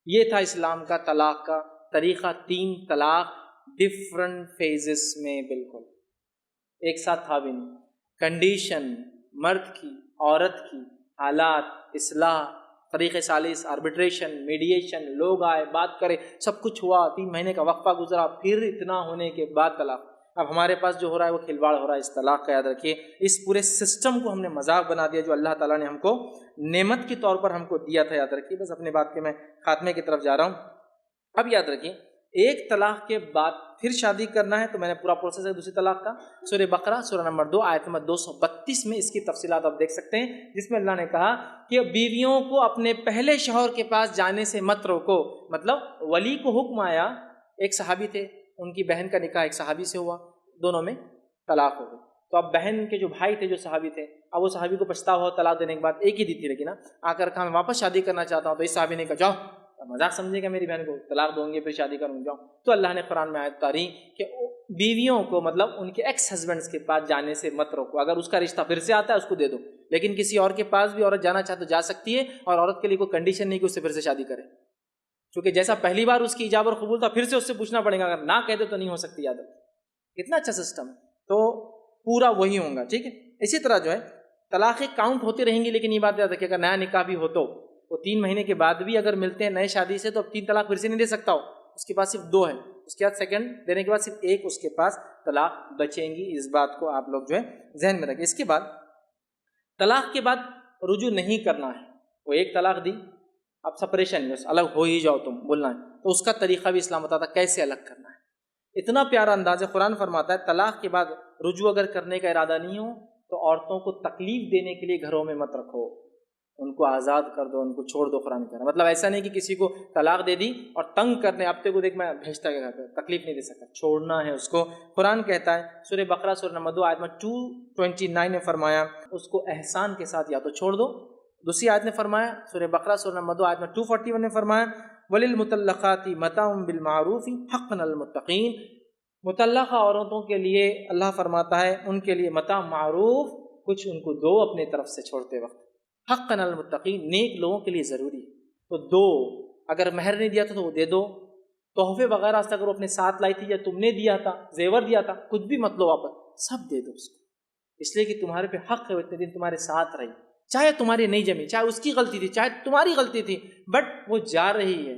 یہ تھا اسلام کا طلاق کا طریقہ. 3 طلاق ڈفرنٹ فیزز میں، بالکل ایک ساتھ تھا بھی نہیں. کنڈیشن، مرد کی، عورت کی، حالات، اصلاح، طریق ثالث، آربیٹریشن، میڈیشن، لوگ آئے، بات کرے، سب کچھ ہوا. 3 مہینے کا وقفہ گزرا، پھر اتنا ہونے کے بعد طلاق. اب ہمارے پاس جو ہو رہا ہے وہ کھلواڑ ہو رہا ہے اس طلاق کا. یاد رکھیے، اس پورے سسٹم کو ہم نے مذاق بنا دیا جو اللہ تعالیٰ نے ہم کو نعمت کے طور پر ہم کو دیا تھا. یاد رکھیے، بس اپنے بات کے میں خاتمے کی طرف جا رہا ہوں. اب یاد رکھیے، ایک طلاق کے بعد پھر شادی کرنا ہے تو میں نے پورا پروسیس ہے دوسری طلاق کا، سورہ بقرہ سورہ نمبر 2 آیت نمبر 232 میں اس کی تفصیلات آپ دیکھ سکتے ہیں، جس میں اللہ نے کہا کہ بیویوں کو اپنے پہلے شوہر کے پاس جانے سے مت روکو۔ مطلب ولی کو حکم آیا، ایک صحابی تھے، ان کی بہن کا نکاح ایک صحابی سے ہوا، دونوں میں طلاق ہو گئی، تو اب بہن کے جو بھائی تھے جو صحابی تھے، اب وہ صحابی کو پچھتاوا ہوا طلاق دینے کے بعد، ایک ہی دی تھی لیکن آ کر کہا میں واپس شادی کرنا چاہتا ہوں، تو اس صحابی نے کہا جاؤ، مذاق سمجھے گا میری بہن کو، طلاق دوں گے پھر شادی کروں جاؤں۔ تو اللہ نے قرآن میں آیت اتاری کہ بیویوں کو مطلب ان کے ایکس ہسبینڈس کے پاس جانے سے مت روکو، اگر اس کا رشتہ پھر سے آتا ہے اس کو دے دو، لیکن کسی اور کے پاس بھی عورت جانا چاہے تو جا سکتی ہے، اور عورت کے لیے کوئی کنڈیشن نہیں کہ اس سے پھر سے شادی کرے، کیونکہ جیسا پہلی بار اس کی ایجاب اور قبول تھا، پھر سے اس سے پوچھنا پڑے گا، اگر نہ کہہ دے تو نہیں ہو سکتی یاد رکھیں۔ کتنا اچھا سسٹم ہے، تو پورا وہی ہوگا، ٹھیک ہے۔ اسی طرح جو ہے طلاقیں کاؤنٹ ہوتی رہیں گی، لیکن یہ بات یاد رکھیں اگر نیا نکاح بھی ہو تو وہ 3 مہینے کے بعد بھی اگر ملتے ہیں نئے شادی سے تو اب 3 طلاق پھر سے نہیں دے سکتا ہو، اس کے پاس صرف 2 ہے، اس کے بعد سیکنڈ دینے کے بعد صرف 1 اس کے پاس طلاق بچیں گی، اس بات کو آپ لوگ جو ہے ذہن میں رکھیں۔ اس کے بعد طلاق کے بعد رجوع نہیں کرنا ہے، وہ ایک طلاق دی، اب سپریشن بس الگ ہو ہی جاؤ تم بولنا ہے، تو اس کا طریقہ بھی اسلام بتاتا کیسے الگ کرنا ہے، اتنا پیارا انداز ہے۔ قرآن فرماتا ہے طلاق کے بعد رجوع اگر کرنے کا ارادہ نہیں ہو تو عورتوں کو تکلیف دینے کے لیے گھروں میں مت رکھو، ان کو آزاد کر دو، ان کو چھوڑ دو۔ قرآن کہہ رہا مطلب ایسا نہیں کہ کسی کو طلاق دے دی اور تنگ کرنے، اب کو دیکھ میں بھیجتا ہے گھر پہ، تکلیف نہیں دے سکتا، چھوڑنا ہے اس کو۔ قرآن کہتا ہے سورہ بقرہ سورہ نمبر 2 آیت میں 229 میں فرمایا اس کو احسان کے ساتھ یا تو چھوڑ دو۔ دوسری آیت نے فرمایا سورہ بقرہ سورہ نمبر 2 آیت میں 241 نے فرمایا وَلِلْمُطَلَّقَاتِ مَتَاعٌ بِالْمَعْرُوفِ حَقًّا عَلَى الْمُتَّقِينَ، مطلقہ عورتوں کے لیے اللہ فرماتا ہے ان کے لیے متاع معروف، کچھ ان کو دو اپنے طرف سے چھوڑتے وقت، حقاً المتقین، نیک لوگوں کے لیے ضروری ہے، تو دو، اگر مہر نہیں دیا تھا تو وہ دے دو، تحفے وغیرہ سے اگر وہ اپنے ساتھ لائی تھی یا تم نے دیا تھا، زیور دیا تھا، کچھ بھی مت لو واپس، سب دے دو اس کو، اس لیے کہ تمہارے پہ حق ہے وہ اتنے دن تمہارے ساتھ رہی، چاہے تمہاری نہیں جمی، چاہے اس کی غلطی تھی، چاہے تمہاری غلطی تھی، بٹ وہ جا رہی ہے،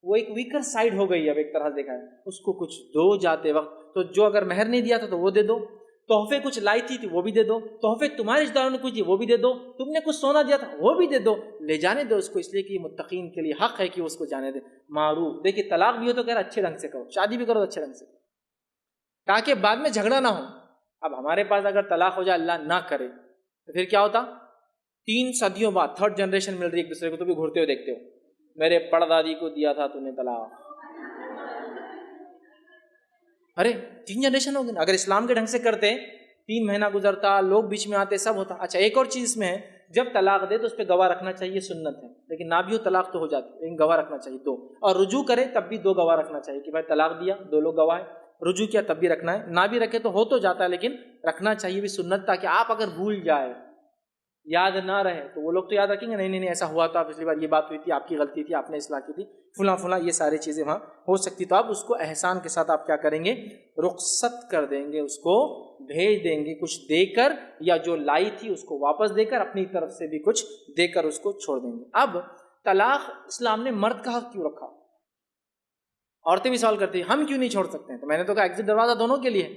وہ ایک ویکر سائڈ ہو گئی ہے، اب ایک طرح سے دیکھا ہے، اس کو کچھ دو جاتے وقت، تو جو اگر مہر نہیں دیا تھا تو وہ دے دو، تحفے کچھ لائی تھی وہ بھی دے دو، تحفے تمہارے رشتہ داروں نے کچھ دی وہ بھی دے دو، تم نے کچھ سونا دیا تھا وہ بھی دے دو، لے جانے دو اس کو، اس لیے کہ متقین کے لیے حق ہے کہ اس کو جانے دے۔ معروف، دیکھیے طلاق بھی ہو تو کہہ رہا اچھے ڈھنگ سے کرو، شادی بھی کرو تو اچھے ڈھنگ سے، تاکہ بعد میں جھگڑا نہ ہو۔ اب ہمارے پاس اگر طلاق ہو جائے، اللہ نہ کرے، تو پھر کیا ہوتا؟ 3 صدیوں بعد 3rd جنریشن مل رہی ہے ایک دوسرے کو، تو بھی گھرتے ہوئے دیکھتے ہو، میرے پڑدادی کو دیا تھا تو نے طلاق، ارے 3 جنریشن ہو گئی نا۔ اگر اسلام کے ڈھنگ سے کرتے 3 مہینہ گزرتا، لوگ بیچ میں آتے، سب ہوتا۔ اچھا ایک اور چیز اس میں ہے، جب طلاق دے تو اس پہ گواہ رکھنا چاہیے، سنت ہے، لیکن نہ بھی ہو طلاق تو ہو جاتی، لیکن گواہ رکھنا چاہیے 2، اور رجوع کرے تب بھی 2 گواہ رکھنا چاہیے کہ بھائی طلاق دیا 2 لوگ گواہ ہیں، رجوع کیا تب بھی رکھنا ہے، نہ بھی رکھے تو ہو تو جاتا ہے لیکن رکھنا چاہیے بھی سنت، تاکہ آپ اگر بھول جائے، یاد نہ رہے تو وہ لوگ تو یاد رکھیں گے نہیں ایسا ہوا تھا پچھلی بار، یہ بات ہوئی تھی، آپ کی غلطی تھی، آپ نے اصلاح کی تھی، فلاں فلاں، یہ ساری چیزیں وہاں ہو سکتی، تو آپ اس کو احسان کے ساتھ آپ کیا کریں گے؟ رخصت کر دیں گے، اس کو بھیج دیں گے کچھ دے کر، یا جو لائی تھی اس کو واپس دے کر، اپنی طرف سے بھی کچھ دے کر اس کو چھوڑ دیں گے۔ اب طلاق اسلام نے مرد کا حق کیوں رکھا؟ عورتیں بھی سوال کرتی ہیں ہم کیوں نہیں چھوڑ سکتے ہیں، تو میں نے تو کہا ایگزٹ دروازہ دونوں کے لیے،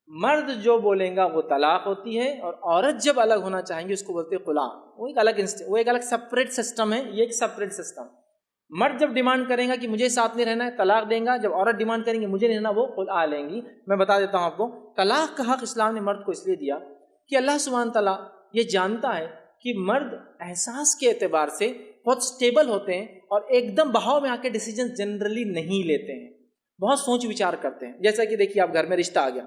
مرد جو بولیں گا وہ طلاق ہوتی ہے، اور عورت جب الگ ہونا چاہیں گی اس کو بولتے ہیں خلا، وہ ایک الگ سپریٹ سسٹم ہے، یہ ایک سپریٹ سسٹم۔ مرد جب ڈیمانڈ کرے گا کہ مجھے ساتھ نہیں رہنا ہے طلاق دیں گا، جب عورت ڈیمانڈ کریں گے مجھے نہیں رہنا وہ خلا لیں گی۔ میں بتا دیتا ہوں آپ کو، طلاق کا حق اسلام نے مرد کو اس لیے دیا کہ اللہ سبحانہ تعالیٰ یہ جانتا ہے کہ مرد احساس کے اعتبار سے بہت سٹیبل ہوتے ہیں، اور ایک دم بہاؤ میں آ کے ڈیسیجن جنرلی نہیں لیتے ہیں، بہت سوچ وچار کرتے ہیں۔ جیسا کہ دیکھیے آپ گھر میں رشتہ آ گیا،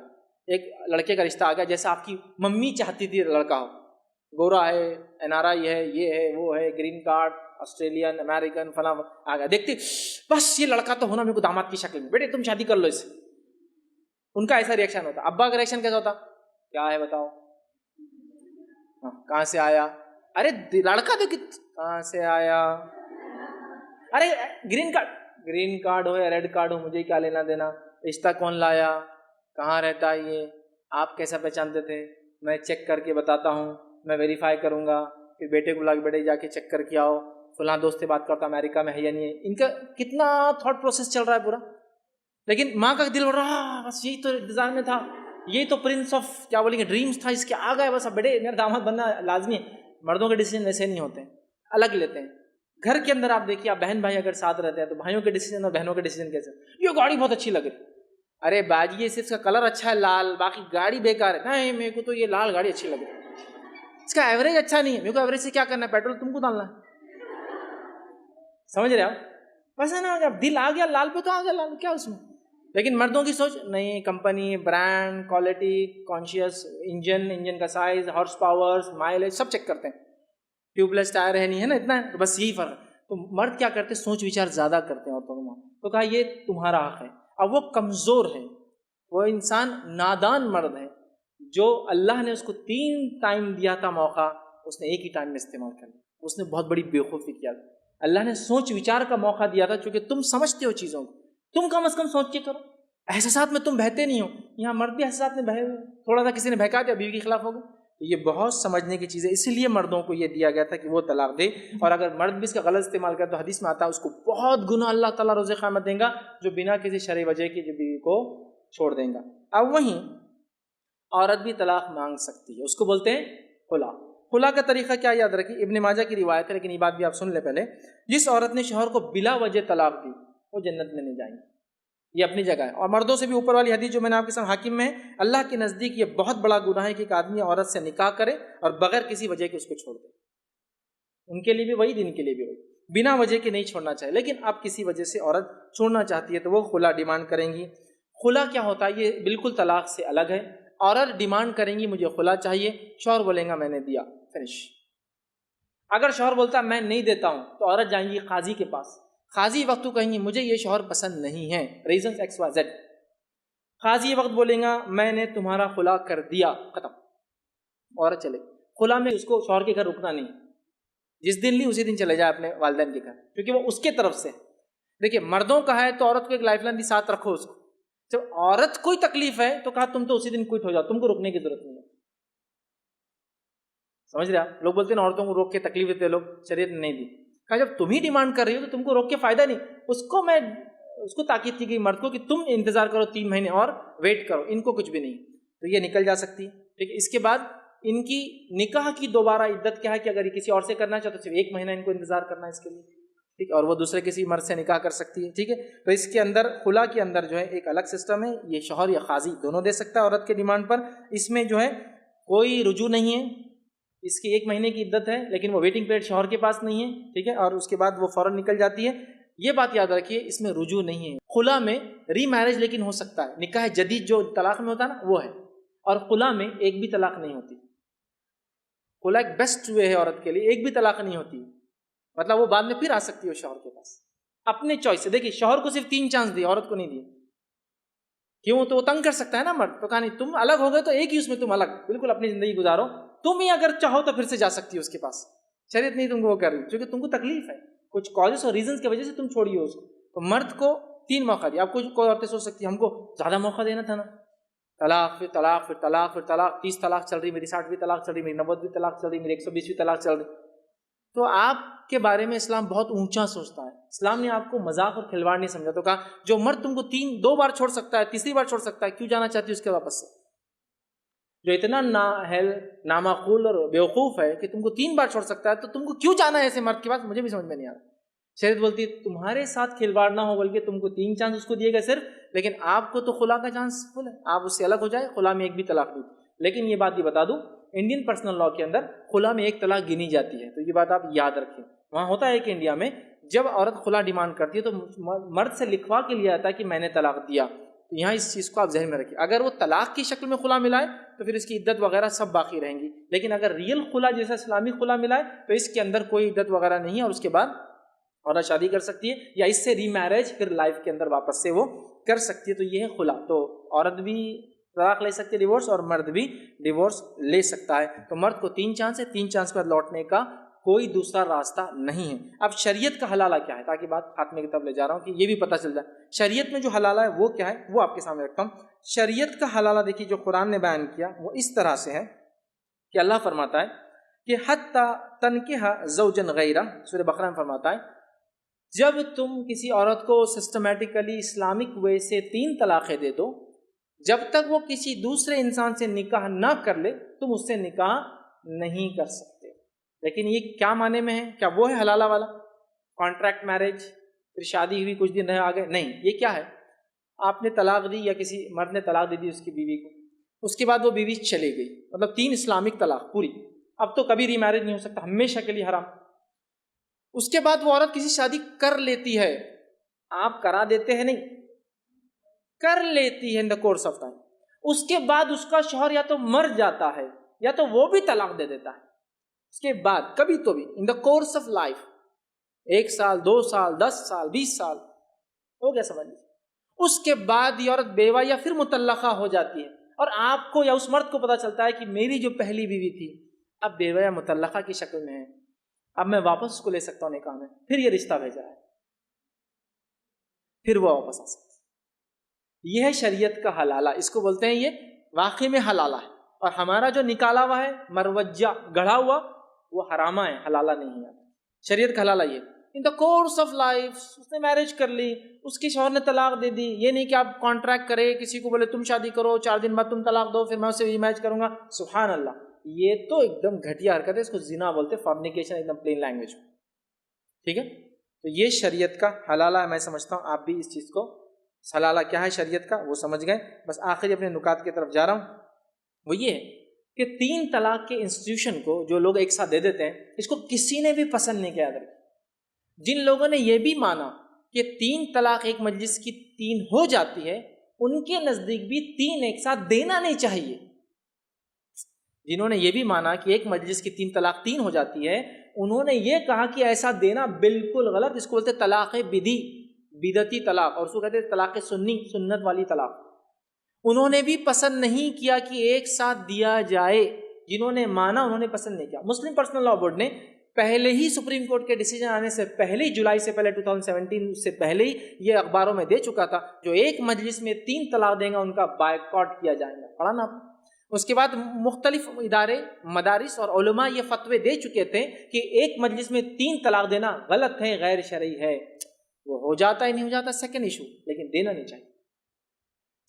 ایک لڑکے کا رشتہ آ گیا، جیسا آپ کی ممی چاہتی تھی لڑکا ہو، گورا ہے، NRI ہے، یہ ہے وہ ہے، گرین کارڈ، آسٹریلین، امریکن، فلاں آ گیا، دیکھتے بس یہ لڑکا تو ہونا میرے کو داماد کی شکل میں، بیٹے تم شادی کر لو اس سے۔ ان کا ایسا ریئیکشن ہوتا۔ ابا کا ریئیکشن کیسا ہوتا؟ کیا ہے بتاؤ، کہاں سے آیا؟ ارے لڑکا تو کہاں سے آیا؟ ارے گرین کارڈ ہو یا ریڈ کارڈ ہو، مجھے کیا لینا دینا، رشتہ کون لایا، کہاں رہتا ہے یہ، آپ کیسا پہچانتے تھے، میں چیک کر کے بتاتا ہوں، میں ویریفائی کروں گا، پھر بیٹے کو لا کے بیٹے جا کے چیک کر کے آؤ، فلاں دوست سے بات کرتا امریکہ میں ہے یا نہیں ہے۔ ان کا کتنا تھاٹ پروسیس چل رہا ہے پورا، لیکن ماں کا دل بڑھ رہا بس یہی تو انتظار میں تھا، یہ تو پرنس آف کیا بولیں گے ڈریمز تھا، اس کے آ گئے بس، اب بیٹے میرا داماد بننا لازمی ہے۔ مردوں کے ڈیسیجن ویسے نہیں ہوتے ہیں، الگ لیتے ہیں۔ گھر کے اندر آپ دیکھیے، آپ بہن بھائی اگر ساتھ رہتے ہیں تو بھائیوں کے ڈیسیجن اور بہنوں کے ڈیسیجن کیسے، یہ گاڑی بہت اچھی لگ رہی، ارے باجی یہ صرف اس کا کلر اچھا ہے لال، باقی گاڑی بیکار ہے، نہیں میرے کو تو یہ لال گاڑی اچھی لگ رہی ہے، اس کا ایوریج اچھا نہیں ہے، میرے کو ایوریج سے کیا کرنا ہے، پیٹرول تم کو ڈالنا ہے. سمجھ رہے آپ؟ ویسا نا جب دل آ گیا لال پہ تو آ گیا لال، کیا اس میں. لیکن مردوں کی سوچ نہیں، company, brand, quality conscious, engine کا سائز، ہارس پاور، مائلیج سب چیک کرتے ہیں. ٹیوب لیس ٹائر ہے نہیں ہے نا اتنا ہے، تو بس یہی فرق ہے. تو مرد کیا کرتے ہیں، سوچ وچار زیادہ کرتے ہیں عورتوں کو. تو کہا یہ تمہارا حق ہے. اب وہ کمزور ہے، وہ انسان نادان مرد ہے جو اللہ نے اس کو 3 ٹائم دیا تھا موقع، اس نے ایک ہی ٹائم میں استعمال کر لیا. اس نے بہت بڑی بیوقوفی کیا. اللہ نے سوچ وچار کا موقع دیا تھا چونکہ تم سمجھتے ہو چیزوں کو، تم کم از کم سوچ کے کرو. احساسات میں تم بہتے نہیں ہو. یہاں مرد بھی احساسات میں بہے ہوئے، تھوڑا سا کسی نے بہکا دیا بیوی کے خلاف ہو گئے. تو یہ بہت سمجھنے کی چیز ہے، اسی لیے مردوں کو یہ دیا گیا تھا کہ وہ طلاق دے. اور اگر مرد بھی اس کا غلط استعمال کرے تو حدیث میں آتا ہے اس کو بہت گناہ اللہ تعالیٰ روز قیامت دیں گا، جو بنا کسی شرعی وجہ کی جو بیوی کو چھوڑ دیں گا. اب وہیں عورت بھی طلاق مانگ سکتی ہے، اس کو بولتے ہیں خلا. خلا کا طریقہ کیا یاد رکھیے، ابن ماجہ کی روایت ہے، لیکن یہ بات بھی آپ سن لیں پہلے. جس عورت نے شوہر کو بلا وجہ طلاق دی وہ جنت میں نہیں جائیں گی، یہ اپنی جگہ ہے. اور مردوں سے بھی اوپر والی حدیث جو میں نے آپ کے سامنے حاکم میں ہے، اللہ کے نزدیک یہ بہت بڑا گناہ ہے کہ ایک آدمی عورت سے نکاح کرے اور بغیر کسی وجہ کے اس کو چھوڑ دے. ان کے لیے بھی وہی، دن کے لیے بھی وہی، بنا وجہ کے نہیں چھوڑنا چاہیے. لیکن اب کسی وجہ سے عورت چھوڑنا چاہتی ہے تو وہ خلا ڈیمانڈ کریں گی. خلا کیا ہوتا ہے، یہ بالکل طلاق سے الگ ہے. عورت ڈیمانڈ کریں گی مجھے خلا چاہیے، شوہر بولیں گا میں نے دیا، فنش. اگر شوہر بولتا میں نہیں دیتا ہوں تو عورت جائیں گی قاضی کے پاس. قاضی وقت تو کہیں گی مجھے یہ شوہر پسند نہیں ہے، ریزنز ایکس وائی زیڈ. قاضی وقت بولیں گا میں نے تمہارا خلا کر دیا، ختم. عورت چلے. خلا میں اس کو شوہر کے گھر رکنا نہیں، جس دن لی اسی دن چلے جائے اپنے والدین کے گھر، کیونکہ وہ اس کے طرف سے. دیکھیے مردوں کا ہے تو عورت کو ایک لائف لائن بھی ساتھ رکھو اس کو. جب عورت کوئی تکلیف ہے تو کہا تم تو اسی دن کوئٹ ہو جاؤ، تم کو رکنے کی ضرورت نہیں ہے. سمجھ رہے آپ؟ لوگ بولتے ہیں عورتوں کو روک کے تکلیف دیتے لوگ، شریعت نے نہیں دی. کہا جب تم ہی ڈیمانڈ کر رہی ہو تو تم کو روک کے فائدہ نہیں. اس کو تاکید کی گئی مرد کو کہ تم انتظار کرو 3 مہینے اور ویٹ کرو، ان کو کچھ بھی نہیں. تو یہ نکل جا سکتی ہے. ٹھیک ہے. اس کے بعد ان کی نکاح کی دوبارہ عدت کیا ہے کہ اگر یہ کسی اور سے کرنا چاہے تو صرف 1 مہینہ ان کو انتظار کرنا ہے اس کے لیے. ٹھیک ہے. اور وہ دوسرے کسی مرد سے نکاح کر سکتی ہے. ٹھیک ہے. تو اس کے اندر خلا کے اندر جو ہے ایک الگ سسٹم ہے، یہ شوہر یا قاضی دونوں دے سکتا ہے عورت کے ڈیمانڈ پر. اس میں جو ہے کوئی رجوع نہیں ہے. اس کی 1 مہینے کی عدت ہے، لیکن وہ ویٹنگ پیریڈ شوہر کے پاس نہیں ہے. ٹھیک ہے. اور اس کے بعد وہ فوراً نکل جاتی ہے. یہ بات یاد رکھیے، اس میں رجوع نہیں ہے. خلا میں ری میرج لیکن ہو سکتا ہے، نکاح جدید جو طلاق میں ہوتا ہے نا وہ ہے. اور خلا میں ایک بھی طلاق نہیں ہوتی. خلا ایک بیسٹ وے ہے عورت کے لیے، ایک بھی طلاق نہیں ہوتی. مطلب وہ بعد میں پھر آ سکتی ہے شوہر کے پاس اپنے چوائس سے. دیکھیے شوہر کو صرف 3 چانس دیے، عورت کو نہیں دیے. کیوں؟ تو وہ تنگ کر سکتا ہے نا مرد. تو کہا نہیں تم الگ ہو گئے تو ایک ہی اس میں تم الگ بالکل اپنی زندگی گزارو. تم ہی اگر چاہو تو پھر سے جا سکتی ہو اس کے پاس. شریعت نہیں تم کو وہ کر رہی کیونکہ تم کو تکلیف ہے، کچھ کاجز اور ریزنز کی وجہ سے تم چھوڑی ہو اس کو. تو مرد کو 3 موقع دیا. اب کوئی عورتیں سوچ سکتی ہیں ہم کو زیادہ موقع دینا تھا نا، طلاق پھر طلاق پھر طلاق پھر طلاق، 30 طلاق چل رہی، میری 60ویں طلاق چل رہی، میری 90ویں طلاق چل رہی، میری 120ویں طلاق چل رہی. تو آپ کے بارے میں اسلام بہت اونچا سوچتا ہے. اسلام نے آپ کو مذاق اور کھلواڑ نہیں سمجھا. تو کہا جو مرد تم کو 2 بار چھوڑ سکتا ہے، تیسری بار چھوڑ سکتا ہے، کیوں جانا چاہتی ہے اس کے واپس سے؟ جو اتنا نااہل، نامعقول اور بیوقوف ہے کہ تم کو 3 بار چھوڑ سکتا ہے، تو تم کو کیوں جانا ہے ایسے مرد کے پاس؟ مجھے بھی سمجھ میں نہیں آ رہا. شریعت بولتی ہے تمہارے ساتھ کھلواڑ نہ ہو، بلکہ تم کو 3 چانس اس کو دیے گئے صرف، لیکن آپ کو تو خلا کا چانس فل ہے، آپ اس سے الگ ہو جائے. خلا میں ایک بھی طلاق نہیں. لیکن یہ بات بھی بتا دوں، انڈین پرسنل لاء کے اندر خلا میں 1 طلاق گنی جاتی ہے. تو یہ بات آپ یاد رکھیں. وہاں ہوتا ہے کہ انڈیا میں جب عورت خلا ڈیمانڈ کرتی ہے تو مرد سے لکھوا کے لیا جاتا ہے کہ میں نے طلاق دیا. تو یہاں اس چیز کو آپ ذہن میں رکھیں. اگر وہ طلاق کی شکل میں خلا ملائے تو پھر اس کی عدت وغیرہ سب باقی رہیں گی. لیکن اگر ریئل خلا جیسا اسلامی خلا ملائے تو اس کے اندر کوئی عدت وغیرہ نہیں ہے، اور اس کے بعد عورت شادی کر سکتی ہے یا اس سے ری میرج پھر لائف کے اندر واپس سے وہ کر سکتی ہے. تو یہ ہے خلا. تو عورت بھی طلاق لے سکتی ہے ڈیورس، اور مرد بھی ڈیورس لے سکتا ہے. تو مرد کو 3 چانس ہے، 3 چانس پر لوٹنے کا کوئی دوسرا راستہ نہیں ہے. اب شریعت کا حلالہ کیا ہے، تاکہ بات خاتمے کی طرف لے جا رہا ہوں کہ یہ بھی پتہ چل جائے شریعت میں جو حلالہ ہے وہ کیا ہے، وہ آپ کے سامنے رکھتا ہوں. شریعت کا حلالہ دیکھیے جو قرآن نے بیان کیا وہ اس طرح سے ہے کہ اللہ فرماتا ہے کہ حتی تنکح زوجا غیرہ، سورہ بقرہ میں فرماتا ہے جب تم کسی عورت کو سسٹمیٹیکلی اسلامک وے سے 3 طلاقیں دے دو، جب تک وہ کسی دوسرے انسان سے نکاح نہ کر لے تم اس سے نکاح نہیں کر سکتے. لیکن یہ کیا معنی میں ہے؟ کیا وہ ہے حلالہ والا کانٹریکٹ میرج، پھر شادی ہوئی کچھ دن رہے آگے؟ نہیں. یہ کیا ہے؟ آپ نے طلاق دی یا کسی مرد نے طلاق دے دی اس کی بیوی کو، اس کے بعد وہ بیوی چلی گئی، مطلب 3 اسلامک طلاق پوری، اب تو کبھی ری میرج نہیں ہو سکتا، ہمیشہ کے لیے حرام۔ اس کے بعد وہ عورت کسی شادی کر لیتی ہے، آپ کرا دیتے ہیں نہیں، کر لیتی ہے ان دا کورس آف ٹائم، اس کے بعد اس کا شوہر یا تو مر جاتا ہے یا تو وہ بھی طلاق دے دیتا ہے، اس کے بعد کبھی تو بھی ان دا کورس آف لائف 1 سال 2 سال 10 سال 20 سال ہو گیا سمجھ لیجیے، اس کے بعد یہ عورت بیوہ یا پھر مطلقہ ہو جاتی ہے، اور آپ کو یا اس مرد کو پتا چلتا ہے کہ میری جو پہلی بیوی تھی اب بیوہ یا مطلقہ کی شکل میں ہے، اب میں واپس اس کو لے سکتا ہوں نکاح میں، پھر یہ رشتہ بھیجا ہے، پھر وہ واپس آ سکتا ہے۔ یہ ہے شریعت کا حلالہ، اس کو بولتے ہیں یہ واقعی میں حلالہ ہے، اور ہمارا جو نکالا ہوا ہے مروجہ گڑھا ہوا وہ حرامہ ہے، حلالہ نہیں ہے۔ شریعت کا حلالہ یہ ان دا کورس آف لائف، اس نے میرج کر لی، اس کی شوہر نے طلاق دے دی، یہ نہیں کہ آپ کانٹریکٹ کرے کسی کو بولے تم شادی کرو 4 دن بعد تم طلاق دو پھر میں اسے ری میرج کروں گا، سبحان اللہ، یہ تو ایک دم گھٹیا حرکت ہے، اس کو زنا بولتے ہیں، فارنیکیشن ایک دم پلین لینگویج میں، ٹھیک ہے۔ تو یہ شریعت کا حلالہ ہے، میں سمجھتا ہوں آپ بھی اس چیز کو، حلالہ کیا ہے شریعت کا وہ سمجھ گئے۔ بس آخری اپنے نکات کی طرف جا رہا ہوں، وہ یہ ہے کہ 3 طلاق کے انسٹیٹیوشن کو جو لوگ ایک ساتھ دے دیتے ہیں، اس کو کسی نے بھی پسند نہیں کیا۔ جن لوگوں نے یہ بھی مانا کہ 3 طلاق ایک مجلس کی 3 ہو جاتی ہے، ان کے نزدیک بھی 3 ایک ساتھ دینا نہیں چاہیے۔ جنہوں نے یہ بھی مانا کہ ایک مجلس کی 3 طلاق 3 ہو جاتی ہے، انہوں نے یہ کہا کہ ایسا دینا بالکل غلط، اس کو بولتے طلاق بدی، بدعتی طلاق، اور اس کو کہتے ہیں طلاق سنی، سنت والی طلاق۔ انہوں نے بھی پسند نہیں کیا کہ ایک ساتھ دیا جائے، جنہوں نے مانا انہوں نے پسند نہیں کیا۔ مسلم پرسنل لاء بورڈ نے پہلے ہی سپریم کورٹ کے ڈیسیجن آنے سے پہلے ہی، جولائی سے پہلے 2017 سے پہلے ہی یہ اخباروں میں دے چکا تھا، جو ایک مجلس میں 3 طلاق دیں گا ان کا بائیکاٹ کیا جائے گا، پڑھا نا آپ۔ اس کے بعد مختلف ادارے، مدارس اور علماء یہ فتوے دے چکے تھے کہ ایک مجلس میں 3 طلاق دینا غلط ہے، غیر شرعی ہے۔ وہ ہو جاتا ہے نہیں ہو جاتا سیکنڈ ایشو، لیکن دینا نہیں چاہیے،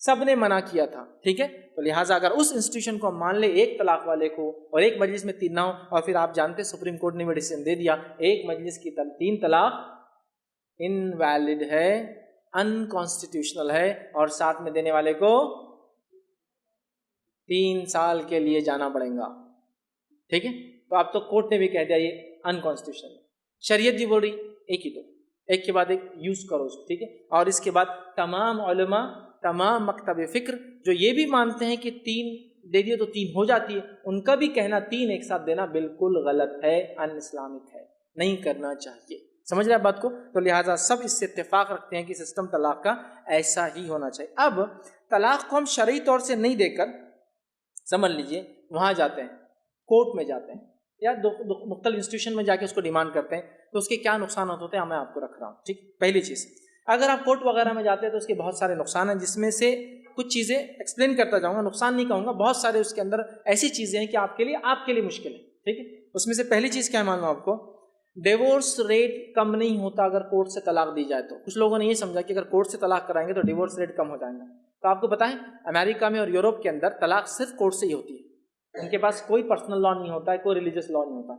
سب نے منع کیا تھا، ٹھیک ہے۔ تو لہٰذا اگر اس انسٹیٹیوشن کو مان لے ایک طلاق والے کو، اور ایک مجلس میں 3 نہ ہو، اور پھر آپ جانتے سپریم کورٹ نے بھی ڈیسیژن دے دیا ایک مجلس کی 3 طلاق انویلڈ ہے، انکانسٹیٹیوشنل ہے، اور ساتھ میں دینے والے کو 3 سال کے لیے جانا پڑے گا، ٹھیک ہے۔ تو اب تو کورٹ نے بھی کہہ دیا یہ انکانسٹیٹیوشنل، شریعت بھی بول رہی ایک ہی دو، ایک کے بعد ایک یوز کرو اس کو، ٹھیک ہے۔ اور اس کے بعد تمام علماء، تمام مکتب فکر جو یہ بھی مانتے ہیں کہ 3 دے دیے تو 3 ہو جاتی ہے، ان کا بھی کہنا 3 ایک ساتھ دینا بالکل غلط ہے، ان اسلامک ہے، نہیں کرنا چاہیے، سمجھ رہے ہیں بات کو۔ تو لہٰذا سب اس سے اتفاق رکھتے ہیں کہ سسٹم طلاق کا ایسا ہی ہونا چاہیے۔ اب طلاق کو ہم شرعی طور سے نہیں دے کر، سمجھ لیجئے وہاں جاتے ہیں، کورٹ میں جاتے ہیں، یا مختلف انسٹیٹیوشن میں جا کے اس کو ڈیمانڈ کرتے ہیں، تو اس کے کیا نقصانات ہوتے ہیں میں آپ کو رکھ رہا ہوں، ٹھیک۔ پہلی چیز، اگر آپ کورٹ وغیرہ میں جاتے ہیں تو اس کے بہت سارے نقصان ہیں، جس میں سے کچھ چیزیں ایکسپلین کرتا جاؤں گا، نقصان نہیں کہوں گا، بہت سارے اس کے اندر ایسی چیزیں ہیں کہ آپ کے لیے مشکل ہے، ٹھیک ہے۔ اس میں سے پہلی چیز کیا معلوم آپ کو، ڈیورس ریٹ کم نہیں ہوتا اگر کورٹ سے طلاق دی جائے تو۔ کچھ لوگوں نے یہ سمجھا کہ اگر کورٹ سے طلاق کرائیں گے تو ڈیورس ریٹ کم ہو جائیں گا، تو آپ کو پتہ ہے امریکہ میں اور یورپ کے اندر طلاق صرف کورٹ سے ہی ہوتی ہے، ان کے پاس کوئی پرسنل لا نہیں ہوتا ہے، کوئی ریلیجیس لا نہیں ہوتا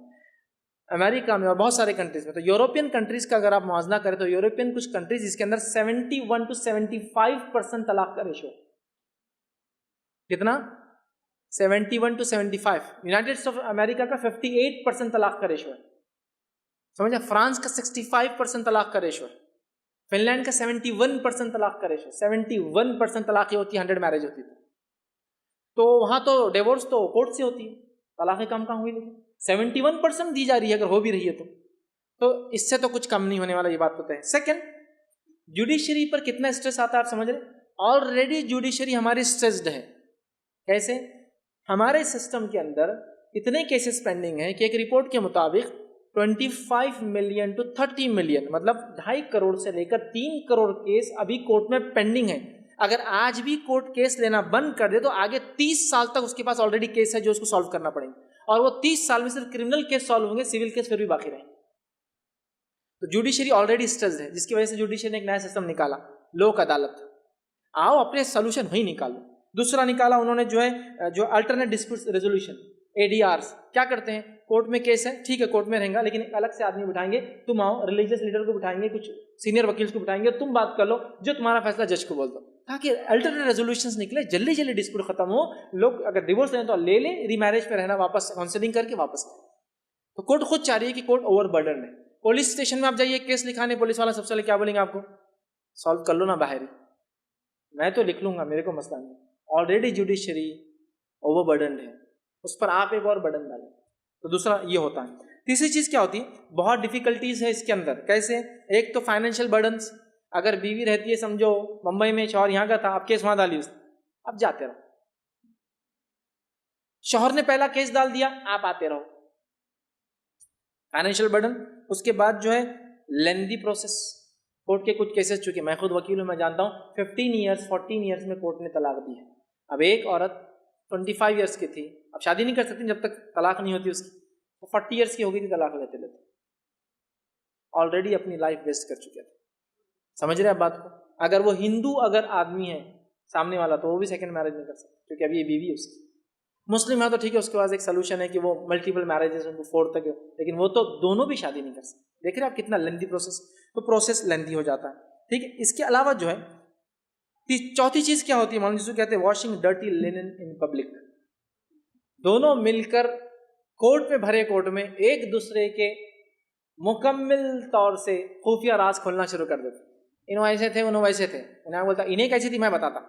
امریکہ میں اور بہت سارے کنٹریز میں۔ تو یورپین کنٹریز کا اگر آپ موازنہ کریں تو یورپین کچھ کنٹریز جس کے اندر 71 to 75% طلاق کا ریشو ہے، کتنا 71 to 75۔ United States of America کا 58% طلاق کا ریشو ہے، سمجھا۔ فرانس کا 65% طلاق کا ریشو ہے، فن لینڈ کا 71% طلاق کا ریشو، 71% طلاقیں ہوتی ہے، 100 میرج ہوتی ہے، تو وہاں تو ڈیورس تو کورٹ سے ہوتی ہے، طلاقیں کم ہوئی، لیکن 71% دی جا رہی ہے اگر ہو بھی رہی ہے تو اس سے تو کچھ کم نہیں ہونے والا، یہ بات پتہ ہے۔ سیکنڈ، جوڈیشری پر کتنا اسٹریس آتا ہے آپ سمجھ رہے، آلریڈی جوڈیشری ہماری اسٹریسڈ ہے۔ کیسے؟ ہمارے سسٹم کے اندر اتنے کیسز پینڈنگ ہیں کہ ایک رپورٹ کے مطابق 25 ملین to 30 ملین، مطلب 2.5 کروڑ سے لے کر 3 کروڑ کیس ابھی کورٹ میں پینڈنگ ہے۔ اگر آج بھی کورٹ کیس لینا بند کر دے تو آگے 30 سال تک اس کے پاس آلریڈی کیس ہے جو اس کو سالو کرنا پڑیں گے، اور وہ 30 سال میں صرف کرمنل کیس سالو ہوں گے، سول کیس پھر بھی باقی رہیں گے۔ تو جوڈیشری آلریڈی اسٹریسڈ ہے، جس کی وجہ سے جوڈیشری نے ایک نیا سسٹم نکالا، لوک عدالت۔ آؤ اپنے سولوشن وہی نکالو۔ دوسرا نکالا انہوں نے جو الٹرنیٹ ڈسپیوٹ ریزولوشن، ADRs۔ کیا کرتے ہیں؟ کورٹ میں کیس ہے, ٹھیک ہے کورٹ میں رہیں گا, لیکن ایک الگ سے آدمی بٹھائیں گے, تم آؤ, ریلیجیس لیڈر کو بٹھائیں گے, کچھ سینئر وکیل کو بٹھائیں گے, تم بات کر لو, جو تمہارا فیصلہ جج کو بول دو, تاکہ الٹرنیٹ ریزولوشنز نکلے, جلدی جلدی ڈسپیوٹ ختم ہو. لوگ اگر ڈیورس لیں تو لے لیں, ری میرج پہ رہنا, واپس کاؤنسلنگ کر کے واپس کریں. تو کورٹ خود چاہ رہی ہے کہ کورٹ اوور برڈن ہے. پولیس اسٹیشن میں آپ جائیے کیس لکھانے, پولیس والا سب سے پہلے کیا بولیں گے آپ کو, سالو کر لو نا باہر ہی, میں تو لکھ لوں گا, میرے کو مسئلہ نہیں, آلریڈی جوڈیشری اوور برڈنڈ ہے, اس پر آپ ایک اور برڈن ڈالیں. تو دوسرا یہ ہوتا ہے. تیسری چیز کیا ہوتی ہے, بہت ڈیفیکلٹیز ہے اس کے اندر. کیسے؟ ایک تو فائنینشیل برڈنس. اگر بیوی رہتی ہے سمجھو ممبئی میں, شوہر یہاں کا تھا, آپ کیس وہاں ڈالی اس, اب جاتے رہو. شوہر نے پہلا کیس ڈال دیا, آپ آتے رہو, فائنینشیل برڈن. اس کے بعد جو ہے لیندی پروسیس. کورٹ کے کچھ کیسز, چونکہ میں خود وکیل ہوں, میں جانتا ہوں 15 ایئرس 14 ایئرس میں کورٹ نے طلاق دی ہے. اب ایک عورت 25 ایئرس کی تھی, اب شادی نہیں کر سکتی جب تک طلاق نہیں ہوتی اس کی, 40 ایئرس کی ہو گئی تھی طلاق لیتے لیتے, آلریڈی اپنی لائف ویسٹ کر چکے تھے. سمجھ رہے ہیں بات کو؟ اگر وہ ہندو اگر آدمی ہے سامنے والا, تو وہ بھی سیکنڈ میرج نہیں کر سکتا, کیونکہ ابھی یہ بیوی ہے اس کی. مسلم ہے تو ٹھیک ہے, اس کے پاس ایک سولوشن ہے کہ وہ ملٹیپل میرجز ان کو 4 تک, لیکن وہ تو دونوں بھی شادی نہیں کر سکتے. دیکھ رہے ہیں آپ کتنا لیندی پروسیس, تو پروسیس لیندی ہو جاتا ہے. ٹھیک ہے, اس کے علاوہ جو ہے چوتھی چیز کیا ہوتی ہے, مان لیجیے کہتے ہیں washing dirty linen in public. دونوں مل کر کورٹ میں بھرے کورٹ میں ایک دوسرے کے مکمل طور سے خفیہ راز کھولنا شروع کر دیتے. انہوں ایسے تھے, انہوں ویسے تھے, انہیں بولتا انہیں کیسی تھی میں بتاتا,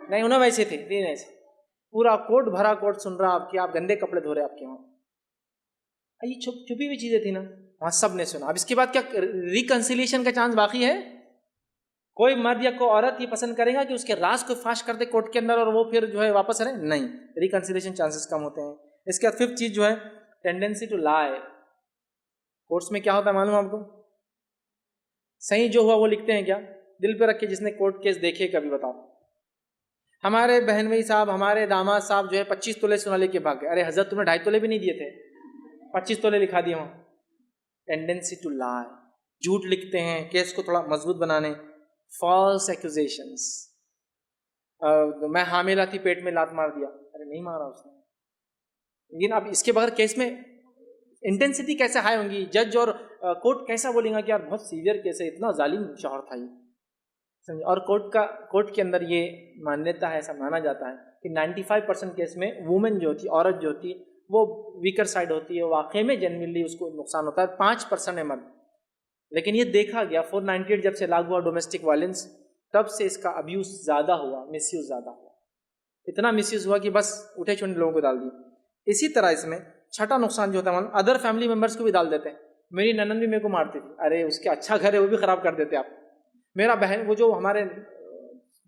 نہیں انہوں ویسے تھے, نہیں ایسے. پورا کورٹ بھرا کورٹ سن رہا آپ کہ آپ گندے کپڑے دھو رہے آپ کے وہاں. یہ چھپی ہوئی چیزیں تھی نا, وہاں سب نے سنا. اب اس کے بعد کیا ریکنسیلیشن کا چانس باقی ہے؟ کوئی مرد یا کوئی عورت یہ پسند کرے گا کہ اس کے راز کو فاش کر دے کورٹ کے اندر اور وہ پھر جو ہے واپس رہے؟ نہیں, ریکنسیلیشن چانسز کم ہوتے ہیں. اس کے بعد 5th چیز جو ہے ٹینڈنسی ٹو لائی. کورٹس میں کیا ہوتا ہے معلوم آپ کو؟ صحیح جو ہوا وہ لکھتے ہیں کیا؟ دل پہ رکھ کے جس نے کورٹ کیس دیکھے کبھی بتاؤ. ہمارے بہن بھائی صاحب, ہمارے داماد صاحب جو ہے 25 تولے سونا لے کے بھاگ گئے. ارے حضرت تم نے 2.5 تولے بھی نہیں دیے تھے, 25 تولے لکھا دیے وہاں. ٹینڈنسی ٹو لائی, جھوٹ لکھتے ہیں کیس کو تھوڑا مضبوط بنانے. فالس ایکوزیشنس, میں حاملہ تھی پیٹ میں لات مار دیا, ارے نہیں مارا اس نے. لیکن اب اس کے بغیر کیس میں انٹینسٹی کیسے ہائی ہوں گی, جج اور کورٹ کیسا بولیں گا کہ یار بہت سیویئر کیس ہے, اتنا ظالم شوہر تھا یہ. اور کورٹ کے اندر یہ مانیتا ہے, ایسا مانا جاتا ہے کہ 95% کیس میں وومن جو ہوتی ہے, عورت جو ہوتی ہے, وہ ویکر سائڈ ہوتی ہے, واقعی میں جنرلی اس کو نقصان ہوتا ہے. 5% ہے مرد. لیکن یہ دیکھا گیا 498 جب سے لاگو ہوا ڈومیسٹک وائلنس, تب سے اس کا ابیوز زیادہ ہوا, مس یوز زیادہ ہوا. اتنا مس یوز ہوا کہ بس اٹھے چھوٹے لوگوں کو ڈال دی. اسی طرح اس میں چھٹا نقصان جو ہوتا ہے, ادر فیملی ممبرس کو بھی ڈال دیتے ہیں. میری ننند بھی میرے کو مارتی تھی, ارے اس کے اچھا گھر ہے وہ بھی خراب کر دیتے آپ. میرا بہن, وہ جو ہمارے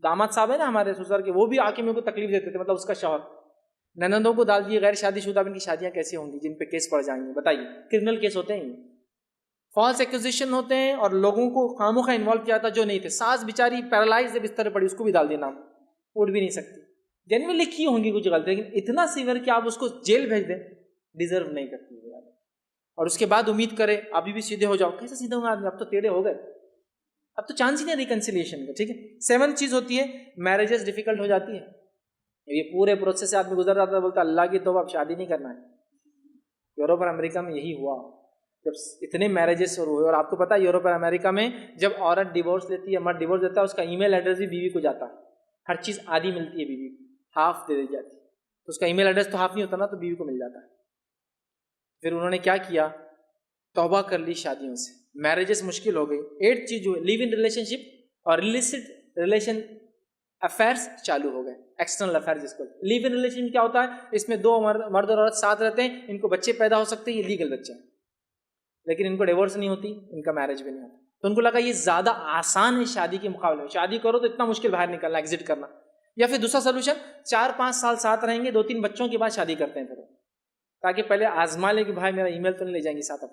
داماد صاحب ہے نا ہمارے سسر کے, وہ بھی آ کے میرے کو تکلیف دیتے تھے, مطلب اس کا شوہر. ننندوں کو ڈال دیے, غیر شادی شدہ, ان کی شادیاں کیسی ہوں گی جن پہ کیس پڑ جائیں گے بتائیے. کرمنل کیس ہوتے ہیں, فالس ایکوزیشن ہوتے ہیں, اور لوگوں کو خاموں کا انوالو کیا تھا جو نہیں تھے. ساس بیچاری پیرالائز ہے, بستر پڑی, اس کو بھی ڈال دینا, اٹھ بھی نہیں سکتی. جنرلی کی ہوں گی کچھ غلطی, لیکن اتنا سیویئر کہ آپ اس کو جیل بھیج دیں, ڈیزرو نہیں کرتی. اور اس کے بعد امید کرے ابھی بھی سیدھے ہو جاؤ. کیسے سیدھے ہوں گے آدمی, اب تو ٹیڑھے ہو گئے, اب تو چانس ہی نہیں ریکنسیلیشن کا. ٹھیک ہے, 7 چیز ہوتی ہے میرجز ڈیفیکلٹ ہو جاتی ہے. یہ پورے پروسیس سے آدمی گزر جاتا ہے, بولتا اللہ کی توبہ اب شادی نہیں کرنا ہے. یوروپ اور امریکہ میں یہی ہوا, جب اتنے میرجز شروع ہوئے. اور آپ کو پتا ہے یوروپ اور امریکہ میں جب عورت ڈیورس لیتی ہے, مرد ڈیورس دیتا ہے, اس کا ای میل ایڈریس بھی بیوی کو جاتا ہے. ہر چیز آدھی ملتی ہے بیوی کو, ہاف دے دی جاتی ہے. تو اس کا ای میل ایڈریس تو ہاف نہیں ہوتا نا, تو بیوی کو مل جاتا ہے. پھر انہوں نے کیا کیا, توبہ کر لی شادیوں سے, میرجز مشکل ہو گئی. 8 چیز جو ہے لیو ان ریلیشن شپ اور ریلیسڈ ریلیشن افیئرس چالو ہو گئے. ایکسٹرنل افیئر جس کو لیو ان ریلیشن کیا ہوتا ہے, اس میں 2 مرد اور عورت ساتھ رہتے ہیں, ان کو بچے پیدا ہو سکتے ہیں, یہ لیگل بچے ہیں, لیکن ان کو ڈیورس نہیں ہوتی, ان کا میرج بھی نہیں ہوتا. تو ان کو لگا یہ زیادہ آسان ہے شادی کے مقابلے میں, شادی کرو تو اتنا مشکل باہر نکلنا, ایگزٹ کرنا. یا پھر دوسرا سولوشن, 4-5 سال ساتھ رہیں گے, 2-3 بچوں کے بعد شادی کرتے ہیں پھر, تاکہ پہلے آزما لے کہ بھائی میرا ای میل تو نہیں لے جائیں گے ساتھ,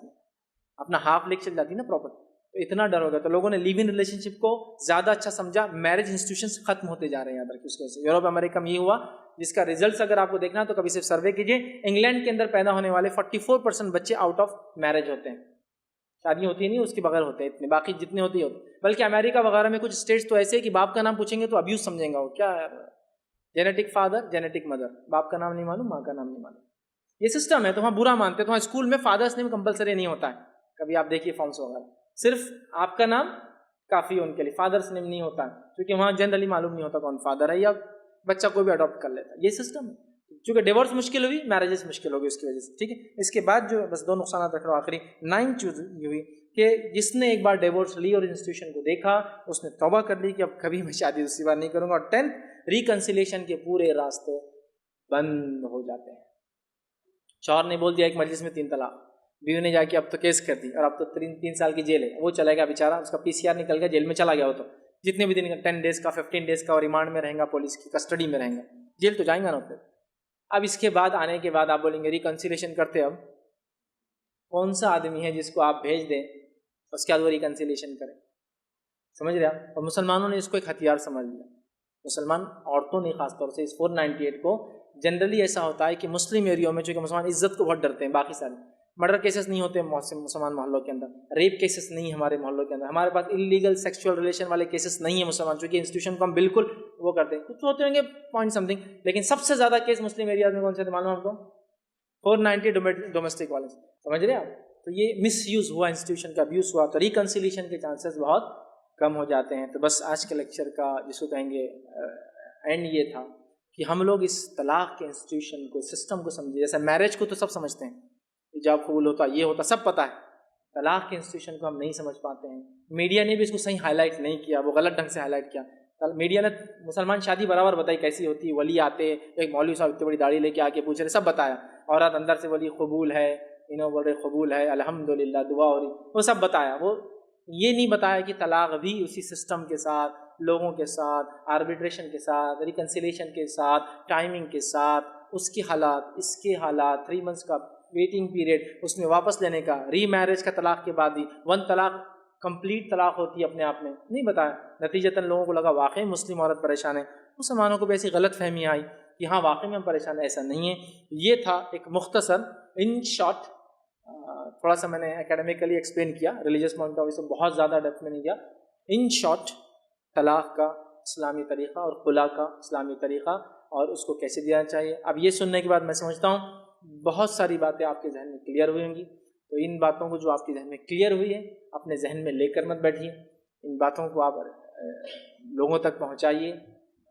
اپنا ہاف لیک چل جاتی نا پراپر. تو اتنا ڈر ہو گیا, تو لوگوں نے لیو ان ریلیشن شپ کو زیادہ اچھا سمجھا. میرج انسٹیٹیوشنس ختم ہوتے جا رہے ہیں ادھر کی اس وجہ سے. یوروپ امریکہ میں یہ ہوا, جس کا ریزلٹس اگر آپ کو دیکھنا تو کبھی صرف سروے کیجیے. انگلینڈ کے اندر پیدا ہونے والے 44% بچے آؤٹ آف میرج ہوتے ہیں, شادی ہوتی نہیں اس کے بغیر ہوتے ہیں اتنے, باقی جتنے ہوتی ہوتے. بلکہ امریکہ وغیرہ میں کچھ اسٹیٹس تو ایسے ہیں کہ باپ کا نام پوچھیں گے تو ابیوز سمجھیں گا, وہ کیا جینیٹک فادر جینیٹک مدر, باپ کا نام نہیں معلوم, ماں کا نام نہیں معلوم. یہ سسٹم ہے. تو وہاں برا مانتے ہیں. تو وہاں اسکول میں فادرس نیم کمپلسری نہیں ہوتا ہے. کبھی آپ دیکھیے فارمس وغیرہ, صرف آپ کا نام کافی ہے ان کے لیے, فادرس نیم نہیں ہوتا ہے, کیونکہ وہاں جنرلی معلوم نہیں ہوتا کون فادر ہے, یا بچہ کوئی بھی اڈاپٹ کر لیتا ہے. یہ سسٹم ہے. چونکہ ڈیورس مشکل ہوئی, میرجز مشکل ہوگی اس کی وجہ سے. ٹھیک ہے, اس کے بعد جو بس 2 نقصانات رکھ رہا ہوں آخری. 9 چیز یہ ہوئی کہ جس نے ایک بار ڈیورس لی اور انسٹیٹیوشن کو دیکھا, اس نے توبہ کر لی کہ اب کبھی میں شادی دوسری بار نہیں کروں گا. اور 10 ریکنسیلیشن کے پورے راستے بند ہو جاتے ہیں. شوہر نے بول دیا ایک مجلس میں 3 طلاق, بیوی نے جا کے اب تو کیس کر دی, اور اب تو 3 سال کی جیل ہے. وہ چلے گا بیچارہ, اس کا PCR نکل گیا, جیل میں چلا گیا. وہ تو جتنے بھی دن کا 10 days کا 15 days کا, اور ریمانڈ میں رہیں گا, پولیس کی کسٹڈی میں رہیں گا, جیل تو جائیں گا نا. اب اس کے بعد آنے کے بعد آپ بولیں گے ریکنسیلیشن کرتے, اب کون سا آدمی ہے جس کو آپ بھیج دیں اس کے بعد وہ ریکنسیلیشن کریں؟ سمجھ رہے آپ؟ اور مسلمانوں نے اس کو ایک ہتھیار سمجھ لیا. مسلمان عورتوں نے خاص طور سے اس 498 کو, جنرلی ایسا ہوتا ہے کہ مسلم ایریوں میں چونکہ مسلمان عزت کو بہت ڈرتے ہیں, باقی سارے مرڈر کیسز نہیں ہوتے مسلمان محلوں کے اندر, ریپ کیسز نہیں ہمارے محلوں کے اندر, ہمارے پاس انلیگل سیکشول ریلیشن والے کیسز نہیں ہیں مسلمان, چونکہ انسٹیٹیوشن کو ہم بالکل وہ کرتے ہیں. کچھ ہوتے ہوں گے پوائنٹ سم تھنگ, لیکن سب سے زیادہ کیس مسلم ایریاز میں کون سے معلوم آپ کو؟ 490 ڈومیسٹک وائلنس. سمجھ رہے آپ؟ تو یہ مس یوز ہوا, انسٹیٹیوشن کا ابیوز ہوا, تو ریکنسیلیشن کے چانسز بہت کم ہو جاتے ہیں. تو بس آج کے لیکچر کا جس کو کہیں گے اینڈ یہ تھا کہ ہم لوگ اس طلاق کے انسٹیٹیوشن کو, سسٹم کو سمجھے. جیسے میرج کو تو سب سمجھتے ہیں, ایجاب قبول ہوتا, یہ ہوتا, سب پتہ ہے. طلاق کے انسٹیٹیوشن کو ہم نہیں سمجھ پاتے ہیں. میڈیا نے بھی اس کو صحیح ہائی لائٹ نہیں کیا, وہ غلط ڈھنگ سے ہائی لائٹ کیا. میڈیا نے مسلمان شادی برابر بتائی کیسی ہوتی, ولی آتے, ایک مولوی صاحب اتنی بڑی داڑھی لے کے آ کے پوچھ رہے, سب بتایا. عورت اندر سے ولی قبول ہے, بول رہے قبول ہے, الحمدللہ دعا ہو رہی, وہ سب بتایا. وہ یہ نہیں بتایا کہ طلاق بھی اسی سسٹم کے ساتھ, لوگوں کے ساتھ, آربیٹریشن کے ساتھ, ریکنسیلیشن کے ساتھ, ٹائمنگ کے ساتھ, اس کے حالات, اس کے حالات, 3 months کا ویٹنگ پیریڈ, اس میں واپس لینے کا, ری میرج کا طلاق کے بعد ہی 1 طلاق کمپلیٹ طلاق ہوتی ہے اپنے آپ میں, نہیں بتایا. نتیجتاً لوگوں کو لگا واقعی مسلم عورت پریشان ہے. مسلمانوں کو بھی ایسی غلط فہمی آئی کہ ہاں واقعی میں ہم پریشان ہیں, ایسا نہیں ہے. یہ تھا ایک مختصر ان شارٹ, تھوڑا سا میں نے اکیڈمیکلی ایکسپلین کیا, ریلیجیس پوائنٹ آف ویو سے بہت زیادہ ڈیپتھ میں نہیں گیا. ان شارٹ طلاق کا اسلامی طریقہ اور خلا کا اسلامی طریقہ, اور اس کو کیسے دیا چاہیے. اب یہ سننے کے بعد میں سمجھتا ہوں بہت ساری باتیں آپ کے ذہن میں کلیئر ہوئی ہوں گی. تو ان باتوں کو جو آپ کے ذہن میں کلیئر ہوئی ہے, اپنے ذہن میں لے کر مت بیٹھیے. ان باتوں کو آپ لوگوں تک پہنچائیے,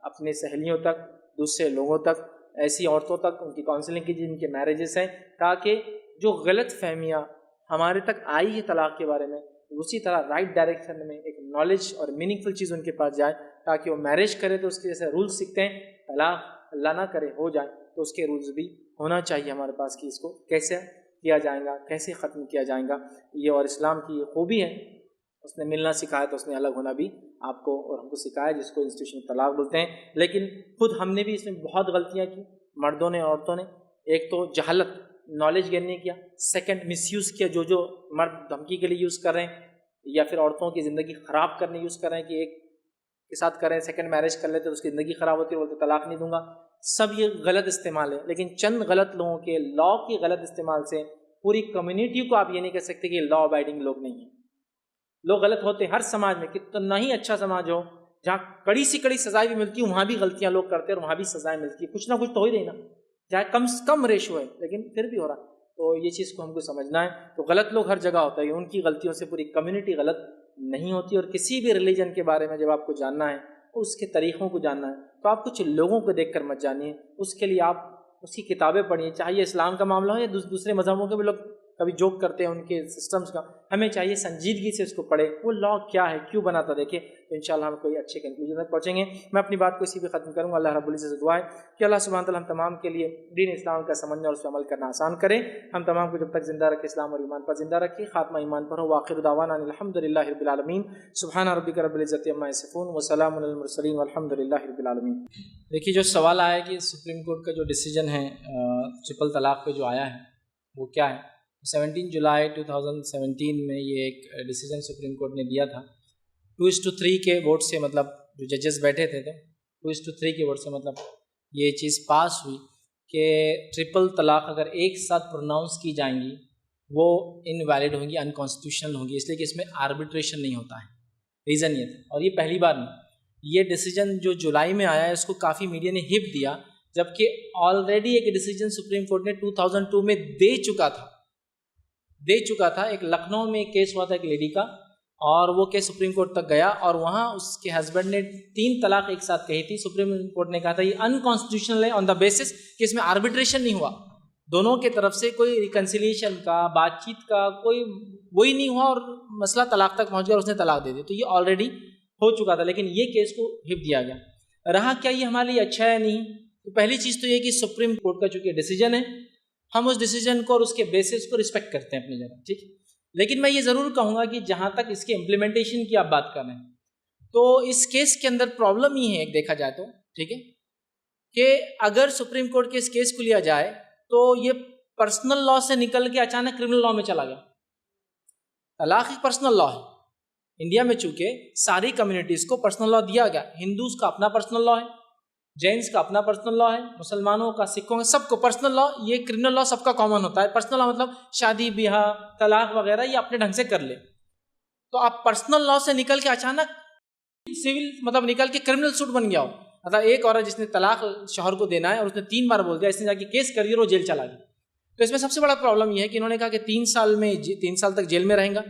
اپنے سہیلیوں تک, دوسرے لوگوں تک, ایسی عورتوں تک, ان کی کاؤنسلنگ کیجیے جن کے میرجز ہیں, تاکہ جو غلط فہمیاں ہمارے تک آئی ہے طلاق کے بارے میں, اسی طرح رائٹ ڈائریکشن میں ایک نالج اور میننگ فل چیز ان کے پاس جائے, تاکہ وہ میرج کرے تو اس کے جیسے رولز سیکھتے ہیں, طلاق اللہ نہ کرے ہو جائے تو اس کے رولز بھی ہونا چاہیے ہمارے پاس کہ اس کو کیسے کیا جائے گا, کیسے ختم کیا جائے گا. یہ اور اسلام کی یہ خوبی ہے, اس نے ملنا سکھایا تو اس نے الگ ہونا بھی آپ کو اور ہم کو سکھایا, جس کو انسٹیٹیوشن طلاق بولتے ہیں. لیکن خود ہم نے بھی اس میں بہت غلطیاں کی, مردوں نے, عورتوں نے. ایک تو جہالت, نالج گین نہیں کیا. سیکنڈ, مس یوز کیا, جو مرد دھمکی کے لیے یوز کر رہے ہیں یا پھر عورتوں کی زندگی خراب کرنے یوز کر رہے ہیں کہ ایک کے ساتھ کریں, سیکنڈ میرج کر لیتے تو اس کی زندگی خراب ہوتی ہے, بولتے طلاق نہیں دوں گا. سب یہ غلط استعمال ہے. لیکن چند غلط لوگوں کے لا کی غلط استعمال سے پوری کمیونٹی کو آپ یہ نہیں کہہ سکتے کہ لا ابائڈنگ لوگ نہیں ہیں. لوگ غلط ہوتے ہیں ہر سماج میں, کتنا ہی اچھا سماج ہو جہاں کڑی سی کڑی سزائیں بھی ملتی ہیں, وہاں بھی غلطیاں لوگ کرتے ہیں اور وہاں بھی سزائیں ملتی ہیں. کچھ نہ کچھ تو ہی رہی نا, چاہے کم ریشو ہے لیکن پھر بھی ہو رہا. تو یہ چیز کو ہم کو سمجھنا ہے. تو غلط لوگ ہر جگہ ہوتا ہے, ان کی غلطیوں سے پوری کمیونٹی غلط نہیں ہوتی. اور کسی بھی ریلیجن کے بارے میں جب آپ کو جاننا ہے, اس کے طریقوں کو جاننا ہے, تو آپ کچھ لوگوں کو دیکھ کر مت جانیے. اس کے لیے آپ اس کی کتابیں پڑھیے, چاہے اسلام کا معاملہ ہو یا دوسرے مذہبوں کے بھی لوگ کبھی جوک کرتے ہیں ان کے سسٹمز کا. ہمیں چاہیے سنجیدگی سے اس کو پڑھے, وہ لا کیا ہے, کیوں بنا تھا, دیکھیں تو انشاءاللہ ہم کوئی اچھے کنکلوژن تک پہنچیں گے. میں اپنی بات کو اسی پہ ختم کروں گا. اللہ رب العزت سے دعا ہے کہ اللہ سبحانہ تعالیٰ ہم تمام کے لیے دین اسلام کا سمجھنا اور اس پہ عمل کرنا آسان کرے. ہم تمام کو جب تک زندہ رکھے اسلام اور ایمان پر زندہ رکھے, خاتمہ ایمان پر ہو. وآخر دعوانا الحمدللہ رب العالمین. سبحان ربک رب العزت عما یصفون وسلام علی المرسلین والحمدللہ رب العالمین. دیکھیے جو سوال آیا کہ سپریم کورٹ کا جو ڈیسیجن ہے ٹرپل طلاق پہ جو آیا ہے وہ کیا ہے. 17 جولائی 2017 میں یہ ایک ڈیسیجن سپریم کورٹ نے دیا تھا 2:3 کے ووٹ سے, مطلب جو ججز بیٹھے تھے 2:3 کے ووٹ سے مطلب یہ چیز پاس ہوئی کہ ٹرپل طلاق اگر ایک ساتھ پروناؤنس کی جائیں گی وہ انویلڈ ہوں گی, انکانسٹیٹیوشنل ہوں گی, اس لیے کہ اس میں آربیٹریشن نہیں ہوتا ہے. ریزن یہ تھا, اور یہ پہلی بار نہیں. یہ ڈیسیجن جو جولائی میں آیا ہے اس کو کافی میڈیا نے ہپ دیا, جبکہ آلریڈی ایک ڈیسیجن سپریم کورٹ نے 2002 میں دے چکا تھا. ایک لکھنؤ میں ایک کیس ہوا تھا ایک لیڈی کا, اور وہ کیس سپریم کورٹ تک گیا, اور وہاں اس کے ہسبینڈ نے 3 طلاق ایک ساتھ کہی تھی. سپریم کورٹ نے کہا تھا یہ انکانسٹیٹیوشنل ہے آن دا بیسس کہ اس میں آربیٹریشن نہیں ہوا, دونوں کی طرف سے کوئی ریکنسیلیشن کا, بات چیت کا کوئی وہی نہیں ہوا, اور مسئلہ طلاق تک پہنچ گیا اور اس نے طلاق دے دی. تو یہ آلریڈی ہو چکا تھا, لیکن یہ کیس کو ہپ دیا گیا. رہا کیا یہ ہمارے لیے اچھا ہے نہیں؟ تو پہلی چیز تو یہ کہ سپریم کورٹ کا چونکہ ڈیسیجن ہے, ہم اس ڈیسیجن کو اور اس کے بیسس کو رسپیکٹ کرتے ہیں اپنی جگہ, ٹھیک. لیکن میں یہ ضرور کہوں گا کہ جہاں تک اس کے امپلیمنٹیشن کی آپ بات کر رہے ہیں, تو اس کیس کے اندر پرابلم یہ ہے, ایک دیکھا جائے تو ٹھیک ہے, کہ اگر سپریم کورٹ کے اس کیس کو لیا جائے تو یہ پرسنل لا سے نکل کے اچانک کرمنل لا میں چلا گیا. طلاق ایک پرسنل لا ہے انڈیا میں, چونکہ ساری کمیونٹیز کو پرسنل لا دیا گیا. ہندوز کا اپنا پرسنل لا ہے, جینس کا اپنا پرسنل لا ہے, مسلمانوں کا, سکھوں کا, سب کو پرسنل لا. یہ کرمنل لا سب کا کامن ہوتا ہے. پرسنل لا مطلب شادی بیاہ طلاق وغیرہ یہ اپنے ڈھنگ سے کر لے. تو آپ پرسنل لا سے نکل کے اچانک سول مطلب نکل کے کرمنل سوٹ بن گیا ہو. مطلب ایک عورت جس نے طلاق شوہر کو دینا ہے اور اس نے 3 بار بول دیا, اس نے جا کے کیس کر دیا اور وہ جیل چلا گیا. تو اس میں سب سے بڑا پرابلم یہ ہے کہ انہوں نے کہا کہ 3 سال تک جیل میں رہیں گا,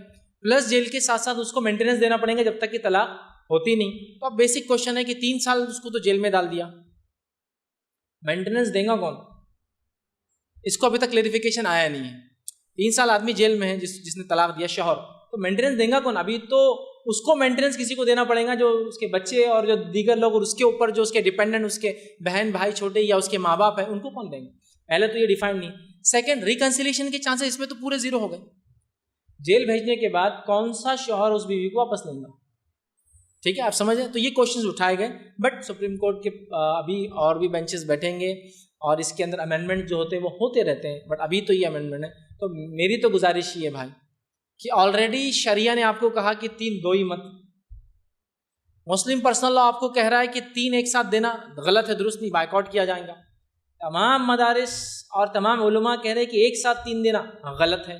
پلس جیل کے ساتھ ساتھ اس کو مینٹیننس دینا پڑے گا جب تک کہ طلاق ہوتی نہیں. تو اب بیسک کوشچن ہے کہ 3 سال اس کو تو جیل میں ڈال دیا, مینٹیننس دے گا کون؟ اس کو ابھی تک کلیریفیکیشن آیا نہیں ہے. 3 سال آدمی جیل میں ہے جس نے طلاق دیا شوہر, تو مینٹیننس دے گا کون؟ ابھی تو اس کو مینٹیننس کسی کو دینا پڑے گا, جو اس کے بچے اور جو دیگر لوگ, اور اس کے اوپر جو اس کے ڈیپینڈنٹ, اس کے بہن بھائی چھوٹے یا اس کے ماں باپ ہیں, ان کو کون دیں گے؟ پہلے تو یہ ڈیفائن نہیں. سیکنڈ, ریکنسیلیشن کے چانسز اس میں تو پورے 0 ہو گئے. جیل بھیجنے کے بعد کون سا شوہر اس بیوی کو واپس لیں گا؟ ٹھیک ہے, آپ سمجھیں. تو یہ کوشچنز اٹھائے گئے, بٹ سپریم کورٹ کے ابھی اور بھی بینچز بیٹھیں گے اور اس کے اندر امینڈمنٹ جو ہوتے ہیں وہ ہوتے رہتے ہیں, بٹ ابھی تو یہ امینڈمنٹ ہے. تو میری تو گزارش یہ ہے بھائی کہ آلریڈی شریعہ نے آپ کو کہا کہ 3 دو ہی مت. مسلم پرسنل لا آپ کو کہہ رہا ہے کہ 3 ایک ساتھ دینا غلط ہے, درست نہیں, بائیکاٹ کیا جائے گا. تمام مدارس اور تمام علماء کہہ رہے ہیں کہ ایک ساتھ 3 دینا غلط ہے.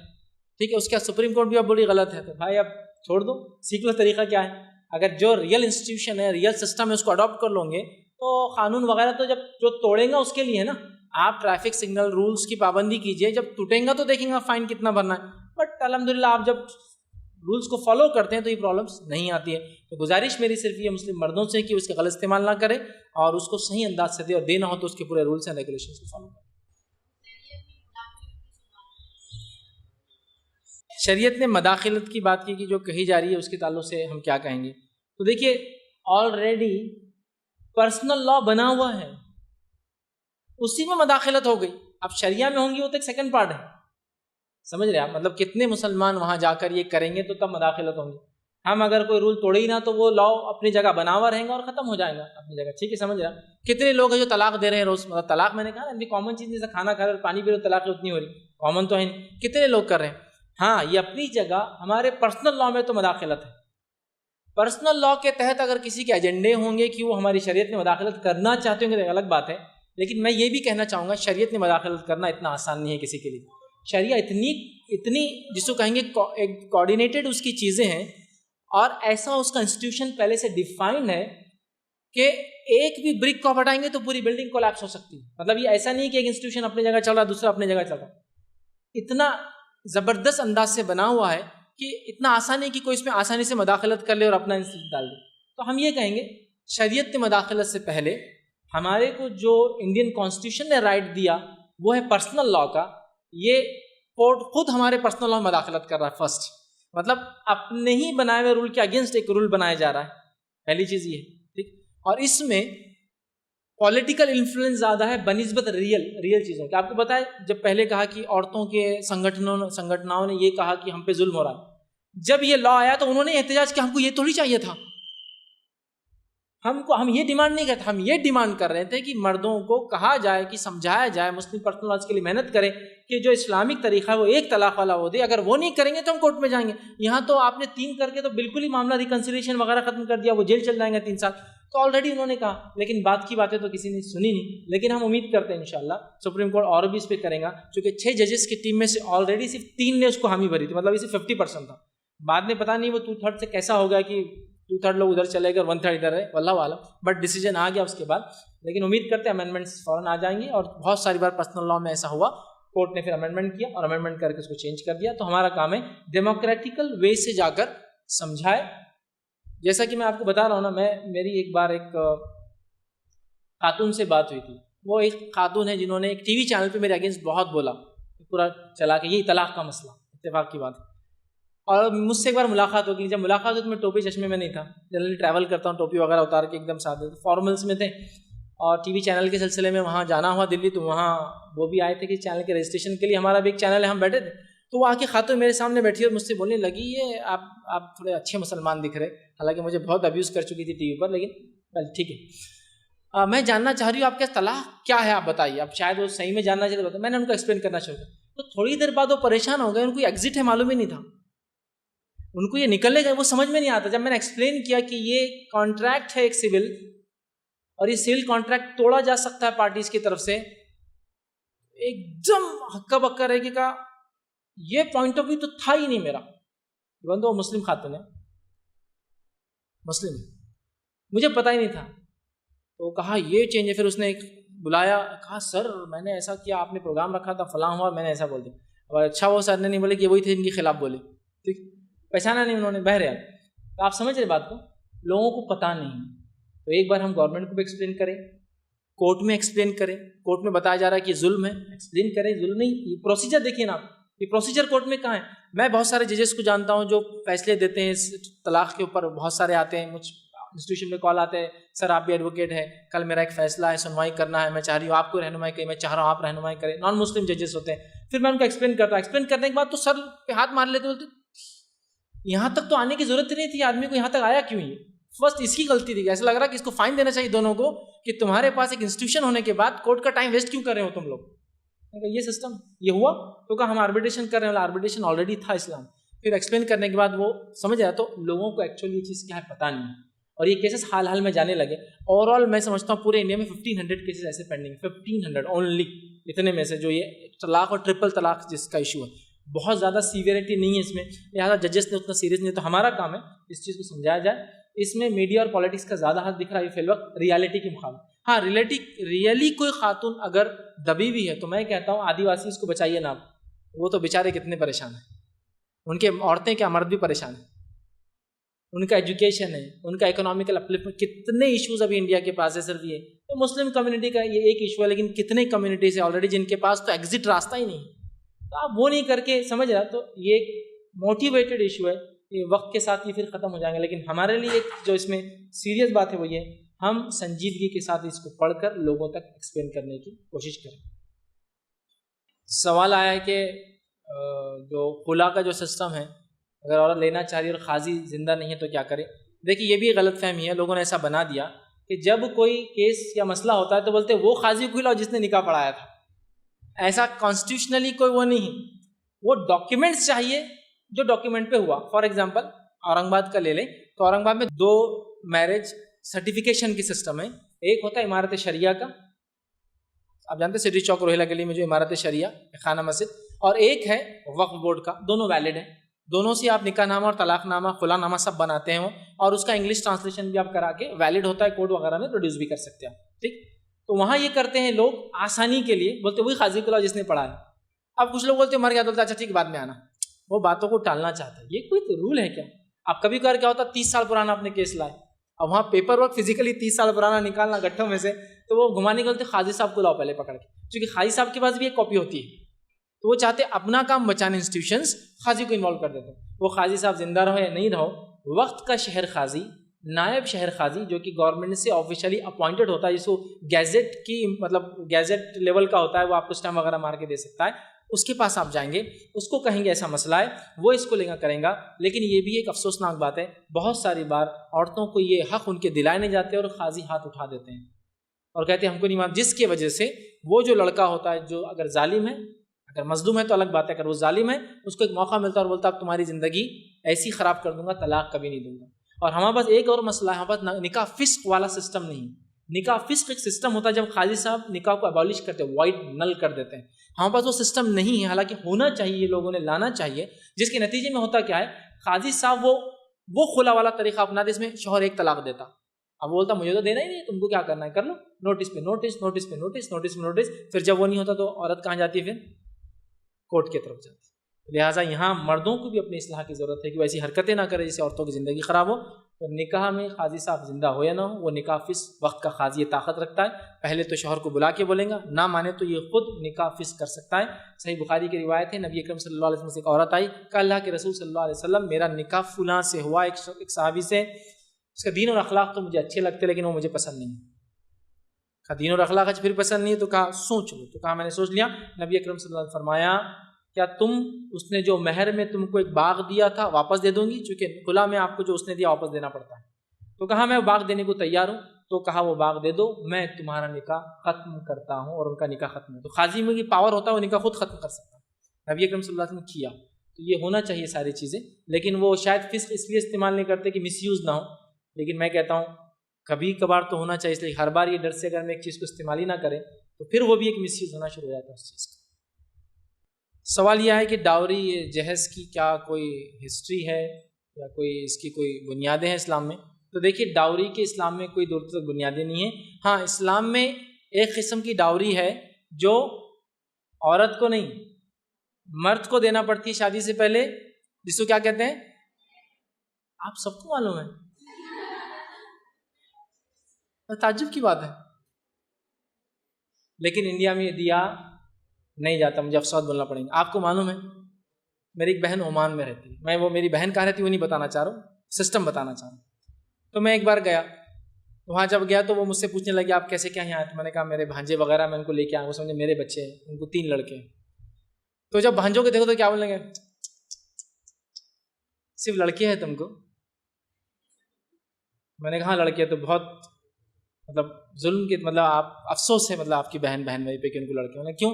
ٹھیک ہے, اس کے سپریم کورٹ بھی اب بولی غلط ہے. تو بھائی اب چھوڑ دو, سیکھ لو طریقہ کیا ہے. اگر جو ریئل انسٹیٹیوشن ہے, ریئل سسٹم ہے, اس کو اڈاپٹ کر لوں گے تو قانون وغیرہ تو جب جو توڑیں گا اس کے لیے نا. آپ ٹریفک سگنل رولز کی پابندی کیجئے, جب ٹوٹیں گا تو دیکھیں گا فائن کتنا بھرنا ہے. بٹ الحمدللہ آپ جب رولز کو فالو کرتے ہیں تو یہ پرابلمس نہیں آتی ہے. تو گزارش میری صرف یہ مسلم مردوں سے کہ اس کا غلط استعمال نہ کریں اور اس کو صحیح انداز سے دے, اور دینا ہو تو اس کے پورے رولس اینڈ ریگولیشنس کو فالو کریں. شریعت نے مداخلت کی بات کی کہ جو کہی جا رہی ہے اس کے تعلق سے ہم کیا کہیں گے. تو دیکھیے آلریڈی پرسنل لا بنا ہوا ہے, اسی میں مداخلت ہو گئی. اب شریعہ میں ہوں گی وہ تو ایک سیکنڈ پارٹ ہے, سمجھ رہے آپ. مطلب کتنے مسلمان وہاں جا کر یہ کریں گے تو تب مداخلت ہوں گی. ہم اگر کوئی رول توڑے ہی نہ تو وہ لا اپنی جگہ بنا ہوا رہیں گا اور ختم ہو جائے گا اپنی جگہ. ٹھیک ہے, سمجھ رہے آپ. کتنے لوگ ہیں جو طلاق دے رہے ہیں روز, مطلب طلاق میں نے کہا نا کامن چیز, جیسے کھانا کھا رہے پانی پی رہے طلاق اتنی ہو رہی, کامن تو ہے نہیں. کتنے لوگ کر رہے ہیں. ہاں یہ اپنی جگہ ہمارے پرسنل لا میں تو مداخلت ہے. پرسنل لا کے تحت اگر کسی کے ایجنڈے ہوں گے کہ وہ ہماری شریعت میں مداخلت کرنا چاہتے ہوں گے تو الگ بات ہے. لیکن میں یہ بھی کہنا چاہوں گا شریعت میں مداخلت کرنا اتنا آسان نہیں ہے کسی کے لیے. شریعہ اتنی جس کو کہیں گے ایک کوآرڈینیٹڈ اس کی چیزیں ہیں, اور ایسا اس کا انسٹیٹیوشن پہلے سے ڈیفائنڈ ہے کہ ایک بھی برک کو ہٹائیں گے تو پوری بلڈنگ کولیپس ہو سکتی ہے. مطلب یہ ایسا نہیں کہ ایک انسٹیٹیوشن اپنی جگہ چل رہا دوسرا اپنی جگہ چل رہا. اتنا زبردست انداز سے بنا ہوا ہے کہ اتنا آسان ہے کہ کوئی اس میں آسانی سے مداخلت کر لے اور اپنا انسٹیٹیوٹ ڈال دے. تو ہم یہ کہیں گے شریعت کی مداخلت سے پہلے ہمارے کو جو انڈین کانسٹیٹیوشن نے رائٹ دیا وہ ہے پرسنل لا کا. یہ کورٹ خود ہمارے پرسنل لا میں مداخلت کر رہا ہے. فرسٹ مطلب اپنے ہی بنائے ہوئے رول کے اگینسٹ ایک رول بنایا جا رہا ہے. پہلی چیز یہ ہے, ٹھیک. اور اس میں پولیٹیکل انفلوئنس زیادہ ہے بنسبت ریئل چیزوں کے. آپ کو بتائے جب پہلے کہا کہ عورتوں کے سنگٹھنوں نے یہ کہا کہ ہم پہ ظلم ہو رہا ہے, جب یہ لا آیا تو انہوں نے احتجاج کیا, ہم کو یہ تھوڑی چاہیے تھا, ہم یہ ڈیمانڈ نہیں کرتے, ہم یہ ڈیمانڈ کر رہے تھے کہ مردوں کو کہا جائے کہ سمجھایا جائے مسلم پرسنل لاز کے لیے محنت کریں کہ جو اسلامک طریقہ ہے وہ ایک طلاق والا وہ دے. اگر وہ نہیں کریں گے تو ہم کورٹ میں جائیں گے. یہاں تو آپ نے 3 کر کے تو بالکل ہی معاملہ ریکنسیلیشن وغیرہ ختم کر دیا, وہ جیل چل جائیں گے 3 سال. تو آلریڈی انہوں نے کہا, لیکن بات کی باتیں تو کسی نے سنی نہیں. لیکن ہم امید کرتے ہیں انشاءاللہ سپریم کورٹ اور بھی اس پہ کرے گا, چونکہ 6 ججز کی ٹیم میں سے آلریڈی صرف 3 نے اس کو حامی بھری تھی, مطلب اسے 50% تھا. بعد میں پتہ نہیں وہ 2/3 سے کیسا ہو گیا کہ 2/3 لوگ ادھر چلے گئے اور 1/3 ادھر ہے، واللہ عالم، بٹ ڈیسیجن آ گیا اس کے بعد. لیکن امید کرتے ہیں امینڈمنٹس فوراً آ جائیں گے. اور بہت ساری بار پرسنل لاء میں ایسا ہوا، کورٹ نے پھر امینڈمنٹ کیا اور امینڈمنٹ کر کے اس کو چینج کر دیا. تو ہمارا کام ہے ڈیموکریٹیکل وے سے جا کر سمجھائے. جیسا کہ میں آپ کو بتا رہا ہوں نا، میری ایک بار ایک خاتون سے بات ہوئی تھی. وہ ایک خاتون ہے جنہوں نے ایک ٹی وی چینل پہ میرے اگینسٹ بہت بولا، پورا چلا کہ یہی طلاق کا مسئلہ، اتفاق کی بات. اور مجھ سے ایک بار ملاقات ہوگی. جب ملاقات ہوئی تو میں ٹوپی چشمے میں نہیں تھا، جنرلی ٹریول کرتا ہوں ٹوپی وغیرہ اتار کے ایک دم سادے فارملس میں تھے. اور ٹی وی چینل کے سلسلے میں وہاں جانا ہوا دلی، تو وہاں وہ بھی آئے تھے کہ چینل کے رجسٹریشن کے لیے. ہمارا بھی ایک چینل ہے، ہم بیٹھے تھے. تو وہ آ کے خاتون میرے سامنے بیٹھی اور مجھ سے بولنے لگی، یہ آپ تھوڑے اچھے مسلمان دکھ رہے. حالانکہ مجھے بہت ابیوز کر چکی تھی ٹی وی پر، لیکن ٹھیک ہے. میں جاننا چاہ رہی ہوں آپ کے طلاق کیا ہے، آپ بتائیے. اب شاید وہ صحیح میں جاننا چاہتے بتائیں. میں نے ان کو ایکسپلین کرنا شروع کیا. تو تھوڑی دیر بعد وہ پریشان ہو گئے. ان کو ایگزٹ ہے معلوم ہی نہیں تھا، ان کو یہ نکلنے گئے وہ سمجھ میں نہیں آتا. جب میں نے ایکسپلین کیا کہ یہ کانٹریکٹ ہے ایک سول، اور یہ سول کانٹریکٹ توڑا جا سکتا ہے پارٹیز کی طرف سے، ایک دم ہکا بکا رہ گا. یہ پوائنٹ آف ویو تو تھا ہی نہیں میرا. بندو مسلم خاتون ہے، مسلم، مجھے پتا ہی نہیں تھا. تو کہا یہ چینج ہے. پھر اس نے ایک بلایا، کہا سر میں نے ایسا کیا، آپ نے پروگرام رکھا تھا فلاں ہوا، میں نے ایسا بول دیا. اور اچھا وہ سر نے نہیں بولے کہ وہی تھے ان کے خلاف بولے، ٹھیک پہچانا نہیں انہوں نے. بہرحال تو آپ سمجھ رہے بات کو، لوگوں کو پتہ نہیں. تو ایک بار ہم گورنمنٹ کو بھی ایکسپلین کریں، کورٹ میں ایکسپلین کریں. کورٹ میں بتایا جا رہا ہے کہ یہ ظلم ہے، ایکسپلین کریں. ظلم نہیں، یہ پروسیجر دیکھیے نا، یہ پروسیجر کورٹ میں کہاں ہے. میں بہت سارے ججز کو جانتا ہوں جو فیصلے دیتے ہیں اس طلاق کے اوپر. بہت سارے آتے ہیں مجھ انسٹیٹیوشن میں کال آتے ہیں، سر آپ بھی ایڈوکیٹ ہے، کل میرا ایک فیصلہ ہے، سنوائی کرنا ہے، میں چاہ رہی ہوں آپ کو رہنمائی کریں، میں چاہ رہا ہوں آپ رہنمائی کریں. نان مسلم ججز ہوتے ہیں. پھر میں ان کو ایکسپلین کرتا ہوں. ایکسپلین کرنے کے بعد تو سر پہ ہاتھ مار لیتے، بولتے یہاں تک تو آنے کی ضرورت نہیں تھی، آدمی کو یہاں تک آیا کیوں؟ یہ فرسٹ اس کی غلطی تھی. ایسا لگ رہا کہ اس کو فائن دینا چاہیے دونوں کو، کہ تمہارے پاس ایک انسٹیٹیوشن ہونے کے بعد کورٹ کا ٹائم ویسٹ کیوں کر رہے ہو تم لوگ. یہ سسٹم یہ ہوا تو کہا ہم آربیٹریشن کر رہے ہیں. آربیٹریشن آلریڈی تھا اسلام. پھر ایکسپلین کرنے کے بعد وہ سمجھ آیا. تو لوگوں کو ایکچولی یہ چیز کیا ہے پتہ نہیں ہے، اور یہ کیسز حال حال میں جانے لگے. اوور آل میں سمجھتا ہوں پورے انڈیا میں 1500 کیسز ایسے پینڈنگ، 1500 اونلی اتنے میں سے، جو یہ طلاق اور ٹرپل طلاق جس کا ایشو ہے. بہت زیادہ سیویرٹی نہیں ہے اس میں، لہٰذا ججز نے اتنا سیریس نہیں. تو ہمارا کام ہے اس چیز کو سمجھایا جائے. اس میں میڈیا اور پالیٹکس کا زیادہ ہاتھ دکھ رہا ہے فی الوقت ریالٹی کے مقابلے. ہاں ریئلی کوئی خاتون اگر دبی ہوئی ہے تو میں کہتا ہوں آدی واسی اس کو بچائیے نا. وہ تو بیچارے کتنے پریشان ہیں، ان کے عورتیں کیا مرد بھی پریشان ہیں. ان کا ایجوکیشن ہے، ان کا اکنامیکل اپلفمنٹ، کتنے ایشوز ابھی انڈیا کے پاس ہے. صرف یہ تو مسلم کمیونٹی کا یہ ایک ایشو ہے، لیکن کتنے کمیونٹیز ہیں آلریڈی جن کے پاس تو ایگزٹ راستہ ہی نہیں. تو آپ وہ نہیں کر کے سمجھ رہا. تو یہ ایک موٹیویٹڈ ایشو ہے. یہ وقت کے ساتھ یہ پھر ختم ہو جائیں گے. لیکن ہمارے لیے ایک جو اس میں سیریس بات ہے وہ یہ، ہم سنجیدگی کے ساتھ اس کو پڑھ کر لوگوں تک ایکسپلین کرنے کی کوشش کریں. سوال آیا ہے کہ جو خلا کا جو سسٹم ہے، اگر عورت لینا چاہ رہی ہے اور قاضی زندہ نہیں ہے تو کیا کرے. دیکھیے یہ بھی غلط فہمی ہے، لوگوں نے ایسا بنا دیا کہ جب کوئی کیس یا مسئلہ ہوتا ہے تو بولتے وہ قاضی کو کھلاؤ جس نے نکاح پڑھایا تھا. ایسا کانسٹیٹیوشنلی کوئی وہ نہیں ہے. وہ ڈاکیومنٹس چاہیے جو ڈاکیومنٹ پہ ہوا. فار ایگزامپل اورنگ آباد کا لے لیں تو اورنگ آباد میں 2 میرج سرٹیفکیشن کی سسٹم ہے. ایک ہوتا ہے عمارت شریعہ کا، آپ جانتے سٹی چوک روہیلا گلی میں جو عمارت شریعہ خانہ مسجد، اور ایک ہے وقف بورڈ کا. دونوں ویلڈ ہیں، دونوں سے آپ نکاح نامہ اور طلاق نامہ خلا نامہ سب بناتے ہیں، اور اس کا انگلش ٹرانسلیشن بھی آپ کرا کے ویلڈ ہوتا ہے، کورٹ وغیرہ میں پروڈیوس بھی کر سکتے ہیں. ٹھیک، تو وہاں یہ کرتے ہیں لوگ آسانی کے لیے، بولتے وہی قاضی کو لاؤ جس نے پڑھا ہے. اب کچھ لوگ بولتے مر گیا تو اچھا ٹھیک بعد میں آنا. وہ باتوں کو ٹالنا چاہتے ہیں. یہ کوئی تو رول ہے کیا؟ آپ کبھی کبھار کیا ہوتا 30 سال پرانا اپنے کیس لائے، اب وہاں پیپر ورک فزیکلی 30 سال پرانا نکالنا گٹھوں میں سے، تو وہ گھمانے کے بولتے قاضی صاحب کو لاؤ پہلے پکڑ کے، کیونکہ قاضی صاحب کے پاس بھی ایک کاپی ہوتی ہے. تو وہ چاہتے اپنا کام بچانے، انسٹیٹیوشنز قاضی کو انوالو کر دیتے ہیں. وہ قاضی صاحب زندہ رہو یا نہیں رہو، وقت کا شہر قاضی، نائب شہر قاضی جو کہ گورنمنٹ سے آفیشلی اپوائنٹڈ ہوتا ہے، جس کو گیزٹ کی مطلب گیزٹ لیول کا ہوتا ہے، وہ آپ کو اسٹمپ وغیرہ مار کے دے سکتا ہے. اس کے پاس آپ جائیں گے، اس کو کہیں گے ایسا مسئلہ ہے، وہ اس کو لے کر کریں گا. لیکن یہ بھی ایک افسوسناک بات ہے، بہت ساری بار عورتوں کو یہ حق ان کے دلائے نہیں جاتے اور قاضی ہاتھ اٹھا دیتے ہیں اور کہتے ہیں ہم کو نہیں مان، جس کی وجہ سے وہ جو لڑکا ہوتا ہے جو اگر ظالم ہے، اگر مظلوم ہے تو الگ بات ہے، اگر وہ ظالم ہے اس کو ایک موقع ملتا ہے اور بولتا ہے اب تمہاری زندگی ایسی خراب کر دوں گا، طلاق کبھی نہیں دوں گا. اور ہمارے پاس ایک اور مسئلہ ہے، ہمارے پاس نکاح فسق والا سسٹم نہیں. نکاح فسق ایک سسٹم ہوتا ہے جب قاضی صاحب نکاح کو ابالش کرتے ہیں، وائڈ نل کر دیتے ہیں. ہمارے پاس وہ سسٹم نہیں ہے، حالانکہ ہونا چاہیے، لوگوں نے لانا چاہیے، جس کے نتیجے میں ہوتا کیا ہے، قاضی صاحب وہ وہ خلا والا طریقہ اپناتے، اس میں شوہر ایک طلاق دیتا، اب بولتا مجھے تو دینا ہی نہیں، تم کو کیا کرنا ہے کر لو، نوٹس پہ نوٹس، نوٹس پہ نوٹس، نوٹس پہ نوٹس، پھر جب وہ نہیں ہوتا تو عورت کہاں جاتی ہے؟ پھر کورٹ کی طرف جاتی ہے۔ لہٰذا یہاں مردوں کو بھی اپنی اصلاح کی ضرورت ہے کہ وہ ایسی حرکتیں نہ کرے جس سے عورتوں کی زندگی خراب ہو۔ تو نکاح میں قاضی صاحب زندہ ہو یا نہ ہو، وہ نکاح فسخ وقت کا قاضی طاقت رکھتا ہے، پہلے تو شوہر کو بلا کے بولیں گا، نہ مانے تو یہ خود نکاح فسخ کر سکتا ہے۔ صحیح بخاری کی روایت ہے، نبی اکرم صلی اللہ علیہ وسلم سے ایک عورت آئی کہ اللہ کے رسول صلی اللہ علیہ وسلم میرا نکاح فلاں سے ہوا، ایک صحابی سے، اس کا دین اور اخلاق تو مجھے اچھے لگتے لیکن وہ مجھے پسند نہیں ہے۔ کہا دین اور اخلاق پھر پسند نہیں ہے تو کہا سوچ لو، تو کہا میں نے سوچ لیا۔ نبی اکرم صلی اللہ علیہ وسلم فرمایا کیا تم اس نے جو مہر میں تم کو ایک باغ دیا تھا واپس دے دوں گی؟ چونکہ کھلا میں آپ کو جو اس نے دیا واپس دینا پڑتا ہے۔ تو کہا میں باغ دینے کو تیار ہوں، تو کہا وہ باغ دے دو، میں تمہارا نکاح ختم کرتا ہوں، اور ان کا نکاح ختم ہو۔ تو قاضی میں کی پاور ہوتا ہے، وہ نکاح خود ختم کر سکتا ہے، نبی اکرم صلی اللہ علیہ وسلم نے کیا۔ تو یہ ہونا چاہیے ساری چیزیں، لیکن وہ شاید فسق اس لیے استعمال نہیں کرتے کہ مس یوز نہ ہو، لیکن میں کہتا ہوں کبھی کبھار تو ہونا چاہیے، اس لیے ہر بار یہ ڈر سے اگر میں ایک چیز کو استعمال ہی نہ کریں تو پھر وہ بھی ایک مس یوز ہونا شروع ہو جاتا ہے اس چیز کا۔ سوال یہ ہے کہ ڈاوری جہیز کی کیا کوئی ہسٹری ہے یا کوئی اس کی کوئی بنیادیں ہیں اسلام میں؟ تو دیکھیے ڈاوری کے اسلام میں کوئی دور تک بنیادیں نہیں ہیں۔ ہاں اسلام میں ایک قسم کی ڈاوری ہے جو عورت کو نہیں مرد کو دینا پڑتی ہے شادی سے پہلے، جس کو کیا کہتے ہیں؟ آپ سب کو معلوم ہے، تعجب کی بات ہے، لیکن انڈیا میں یہ دیا نہیں جاتا، مجھے افسوس بولنا پڑیں گا۔ آپ کو معلوم ہے میری ایک بہن عمان میں رہتی ہے، میں وہ میری بہن کہاں رہتی ہے وہ نہیں بتانا چاہ رہا ہوں، سسٹم بتانا چاہ رہا ہوں۔ تو میں ایک بار گیا، وہاں جب گیا تو وہ مجھ سے پوچھنے لگے آپ کیسے کیا یہاں آئے؟ تو میں نے کہا میرے بھانجے وغیرہ میں ان کو لے کے آیا، وہ سمجھے میرے بچے ہیں، ان کو 3 لڑکے ہیں۔ تو جب بھانجوں کو دیکھو تو کیا بولیں گے؟ صرف لڑکے ہیں تم کو؟ میں نے کہا ہاں لڑکے، تو بہت مطلب ظلم کے مطلب آپ افسوس ہے مطلب آپ کی بہن بھائی پہ کہ ان کو لڑکے ہونا کیوں؟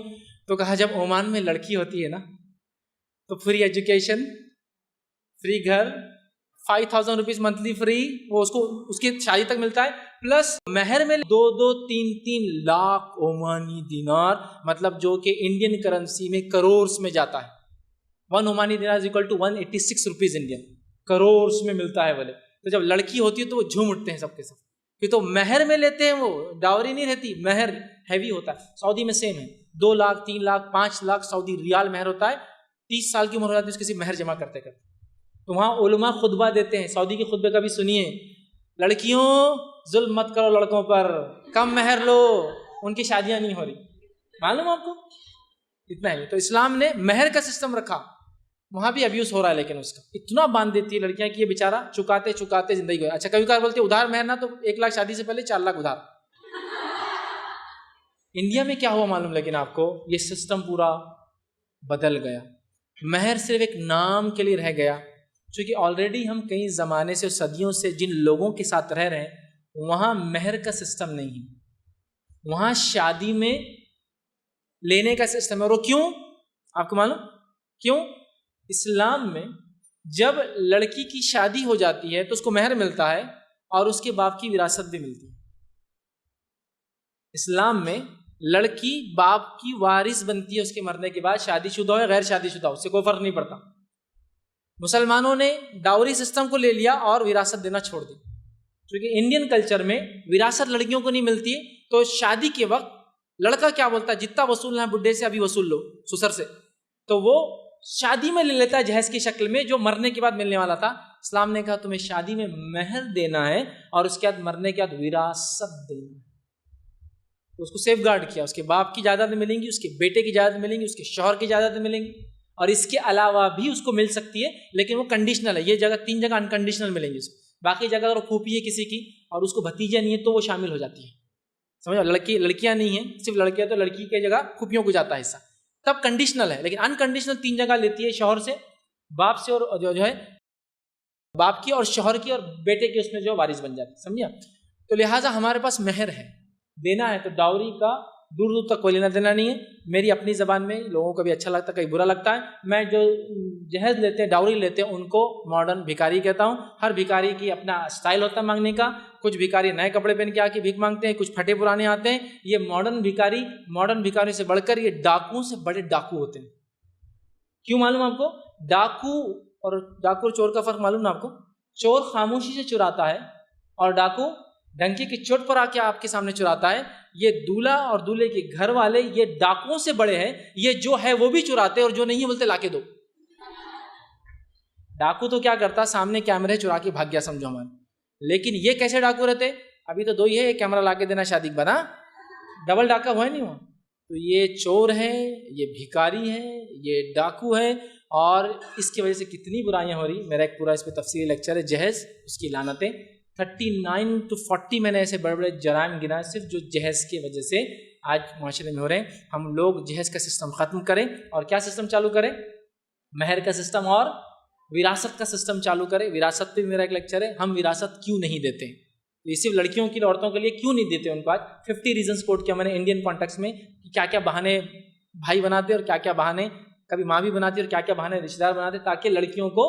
تو کہا جب عمان میں لڑکی ہوتی ہے نا تو فری ایجوکیشن، فری گھر، 5000 روپیز منتھلی فری، وہ اس کی شادی تک ملتا ہے، پلس مہر میں 2-3 لاکھ عمانی دینار، مطلب جو کہ انڈین کرنسی میں کروڑس میں جاتا ہے۔ 1 Omani dinar is equal to 186 rupees Indian, crores میں ملتا ہے بولے۔ تو جب لڑکی ہوتی ہے تو وہ جھوم اٹھتے ہیں سب کے سب، کہ تو مہر میں لیتے ہیں، وہ ڈاوری نہیں رہتی، مہر ہیوی ہوتا ہے۔ سعودی میں سیم ہے، 2 لاکھ 3 لاکھ 5 لاکھ سعودی ریال مہر ہوتا ہے۔ 30 سال کی عمر ہو جاتی ہے اس کسی مہر جمع کرتے کرتے۔ تو وہاں علماء خطبہ دیتے ہیں، سعودی کے خطبے کبھی سنیے، لڑکیوں ظلم مت کرو لڑکوں پر، کم مہر لو، ان کی شادیاں نہیں ہو رہی، معلوم آپ کو اتنا ہے۔ تو اسلام نے مہر کا سسٹم رکھا، وہاں بھی ابیوز ہو رہا ہے، لیکن اس کا اتنا باندھ دیتی ہے لڑکیاں کہ یہ بیچارہ چکاتے چکاتے زندگی کو۔ اچھا کبھی کبھار بولتے ادھار مہر نہ، تو 1 لاکھ شادی سے پہلے 4 لاکھ ادھار۔ انڈیا میں کیا ہوا معلوم، لیکن آپ کو یہ سسٹم پورا بدل گیا، مہر صرف ایک نام کے لیے رہ گیا، چونکہ آلریڈی ہم کئی زمانے سے صدیوں سے جن لوگوں کے ساتھ رہ رہے ہیں وہاں مہر کا سسٹم نہیں ہے، وہاں شادی میں لینے کا سسٹم ہے۔ اور وہ کیوں آپ کو معلوم کیوں؟ اسلام میں جب لڑکی کی شادی ہو جاتی ہے تو اس کو مہر ملتا ہے اور اس کے باپ کی وراثت بھی ملتی ہے۔ اسلام میں لڑکی باپ کی وارث بنتی ہے اس کے مرنے کے بعد، شادی شدہ ہو یا غیر شادی شدہ ہو، اس سے کوئی فرق نہیں پڑتا۔ مسلمانوں نے ڈاوری سسٹم کو لے لیا اور وراثت دینا چھوڑ دی، کیونکہ انڈین کلچر میں وراثت لڑکیوں کو نہیں ملتی، تو شادی کے وقت لڑکا کیا بولتا ہے جتنا وصولنا ہے بڈھے سے ابھی وصول لو، سسر سے، تو وہ شادی میں لے لیتا ہے جہیز کی شکل میں جو مرنے کے بعد ملنے والا تھا۔ اسلام نے کہا تمہیں شادی میں مہر دینا ہے اور اس کے بعد مرنے کے بعد وراثت دینا ہے، تو اس کو سیف گارڈ کیا، اس کے باپ کی جائیداد ملیں گی، اس کے بیٹے کی جائیداد ملیں گی، اس کے شوہر کی جائیداد ملیں گی، اور اس کے علاوہ بھی اس کو مل سکتی ہے، لیکن وہ کنڈیشنل ہے۔ یہ جگہ 3 جگہ انکنڈیشنل ملیں گی اس کو، باقی جگہ اگر پھوپھی ہے کسی کی اور اس کو بھتیجا نہیں ہے تو وہ شامل ہو جاتی ہے، سمجھو، لڑکیاں نہیں ہیں، صرف لڑکیاں، تو لڑکی کی جگہ پھوپھیوں کو جاتا ہے حصہ، تب کنڈیشنل ہے، لیکن انکنڈیشنل 3 جگہ لیتی ہے، شوہر سے، باپ سے، اور جو ہے باپ کی اور شوہر کی اور بیٹے کی، اس میں جو وارث بن جاتی، سمجھا؟ تو لہٰذا ہمارے پاس مہر ہے، دینا ہے، تو ڈاوری کا دور دور تک کوئی لینا دینا نہیں ہے۔ میری اپنی زبان میں لوگوں کو بھی اچھا لگتا ہے، کہیں برا لگتا ہے، میں جو جہیز لیتے ہیں، ڈاوری لیتے ہیں، ان کو ماڈرن بھکاری کہتا ہوں۔ ہر بھکاری کی اپنا سٹائل ہوتا ہے مانگنے کا، کچھ بھکاری نئے کپڑے پہن کے آ کے بھیک مانگتے ہیں، کچھ پھٹے پرانے آتے ہیں۔ یہ ماڈرن بھکاری سے بڑھ کر یہ ڈاکوؤں سے بڑے ڈاکو ہوتے ہیں۔ کیوں معلوم آپ کو؟ ڈاکو اور چور کا فرق معلوم نا آپ کو؟ چور خاموشی سے چراتا ہے اور ڈاکو ڈنکی کی چوٹ پر آ کے آپ کے سامنے چراتا ہے. یہ دولہا اور دولہے کے گھر والے یہ ڈاکوؤں سے بڑے ہیں. یہ جو ہے وہ بھی چراتے اور جو نہیں ہے بولتے لا کے دو. ڈاکو تو کیا کرتا, سامنے کیمرے چرا کے بھاگ گیا سمجھو ہمارے. لیکن یہ کیسے ڈاکو رہتے؟ ابھی تو 2 ہی ہے, ایک کیمرہ لا کے دینا شادی کے بعد, ہاں ڈبل ڈاکہ ہوا نہیں ہوا. تو یہ چور ہے, یہ بھکاری ہے, یہ ڈاکو ہے, اور اس کی وجہ سے کتنی برائیاں ہو رہی. میرا ایک پورا اس پہ تفصیلی لیکچر ہے, جہیز, اس کی لعنتیں. 39 to 40 میں نے ایسے بڑے بڑے جرائم گنائے صرف جو جہیز کی وجہ سے آج معاشرے میں ہو رہے ہیں. ہم لوگ جہیز کا سسٹم ختم کریں اور کیا سسٹم چالو کریں؟ مہر کا سسٹم اور وراثت کا سسٹم چالو کریں. وراثت پہ میرا ایک لیکچر ہے, ہم وراثت کیوں نہیں دیتے. یہ صرف لڑکیوں کی, عورتوں کے لیے کیوں نہیں دیتے ان کو. آج 50 ریزنس کوٹ کیا میں نے انڈین کانٹیکس میں, کہ کیا کیا بہانے بھائی بناتے اور کیا کیا بہانے کبھی ماں بھی بناتی اور کیا کیا بہانے رشتہ دار بناتے, تاکہ لڑکیوں کو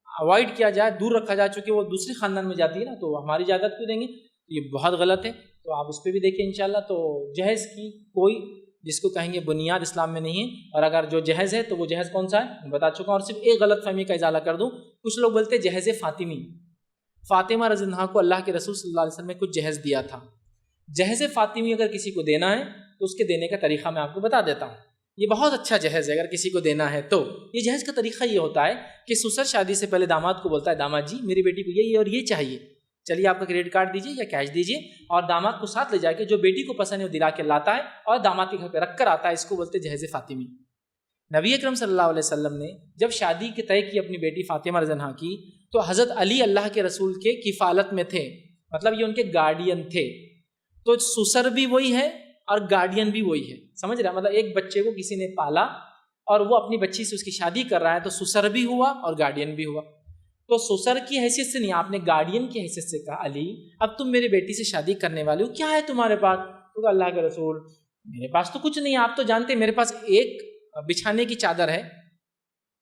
اوائڈ کیا جائے, دور رکھا جائے. چونکہ وہ دوسرے خاندان میں جاتی ہے نا, تو ہماری جائیداد کیوں دیں گے. یہ بہت غلط ہے. تو آپ اس پہ بھی دیکھیں انشاءاللہ. تو جہیز کی کوئی جس کو کہیں گے بنیاد اسلام میں نہیں ہے, اور اگر جو جہیز ہے تو وہ جہیز کون سا ہے میں بتا چکا ہوں. اور صرف ایک غلط فہمی کا ازالہ کر دوں, کچھ لوگ بولتے ہیں جہیز فاطمی. فاطمہ رضی اللہ عنہا کو اللہ کے رسول صلی اللہ علیہ وسلم نے کچھ جہیز دیا تھا. جہیز فاطمی اگر کسی کو دینا ہے تو اس کے دینے کا طریقہ میں آپ کو بتا دیتا ہوں. یہ بہت اچھا جہیز ہے اگر کسی کو دینا ہے تو. یہ جہیز کا طریقہ یہ ہوتا ہے کہ سسر شادی سے پہلے داماد کو بولتا ہے, داماد جی میری بیٹی کو یہ اور یہ چاہیے, چلیے آپ کا کریڈٹ کارڈ دیجیے یا کیش دیجیے, اور داماد کو ساتھ لے جا کے جو بیٹی کو پسند ہے وہ دلا کے لاتا ہے اور داماد کے گھر پہ رکھ کر آتا ہے. اس کو بولتے ہیں جہیز فاطمی. نبی اکرم صلی اللہ علیہ وسلم نے جب شادی کے طے کی اپنی بیٹی فاطمہ رضی اللہ عنہا کی, تو حضرت علی اللہ کے رسول کے کفالت میں تھے, مطلب یہ ان کے گارڈین تھے. تو سسر بھی وہی ہے اور گارڈین بھی وہی ہے, سمجھ رہے ہیں. مطلب ایک بچے کو کسی نے پالا اور وہ اپنی بچی سے اس کی شادی کر رہا ہے, تو سسر بھی ہوا اور گارڈین بھی ہوا. تو سسر کی حیثیت سے نہیں, آپ نے گارڈین کی حیثیت سے کہا, علی اب تم میری بیٹی سے شادی کرنے والے ہو, کیا ہے تمہارے پاس؟ تو کہا اللہ کے رسول میرے پاس تو کچھ نہیں, آپ تو جانتے میرے پاس ایک بچھانے کی چادر ہے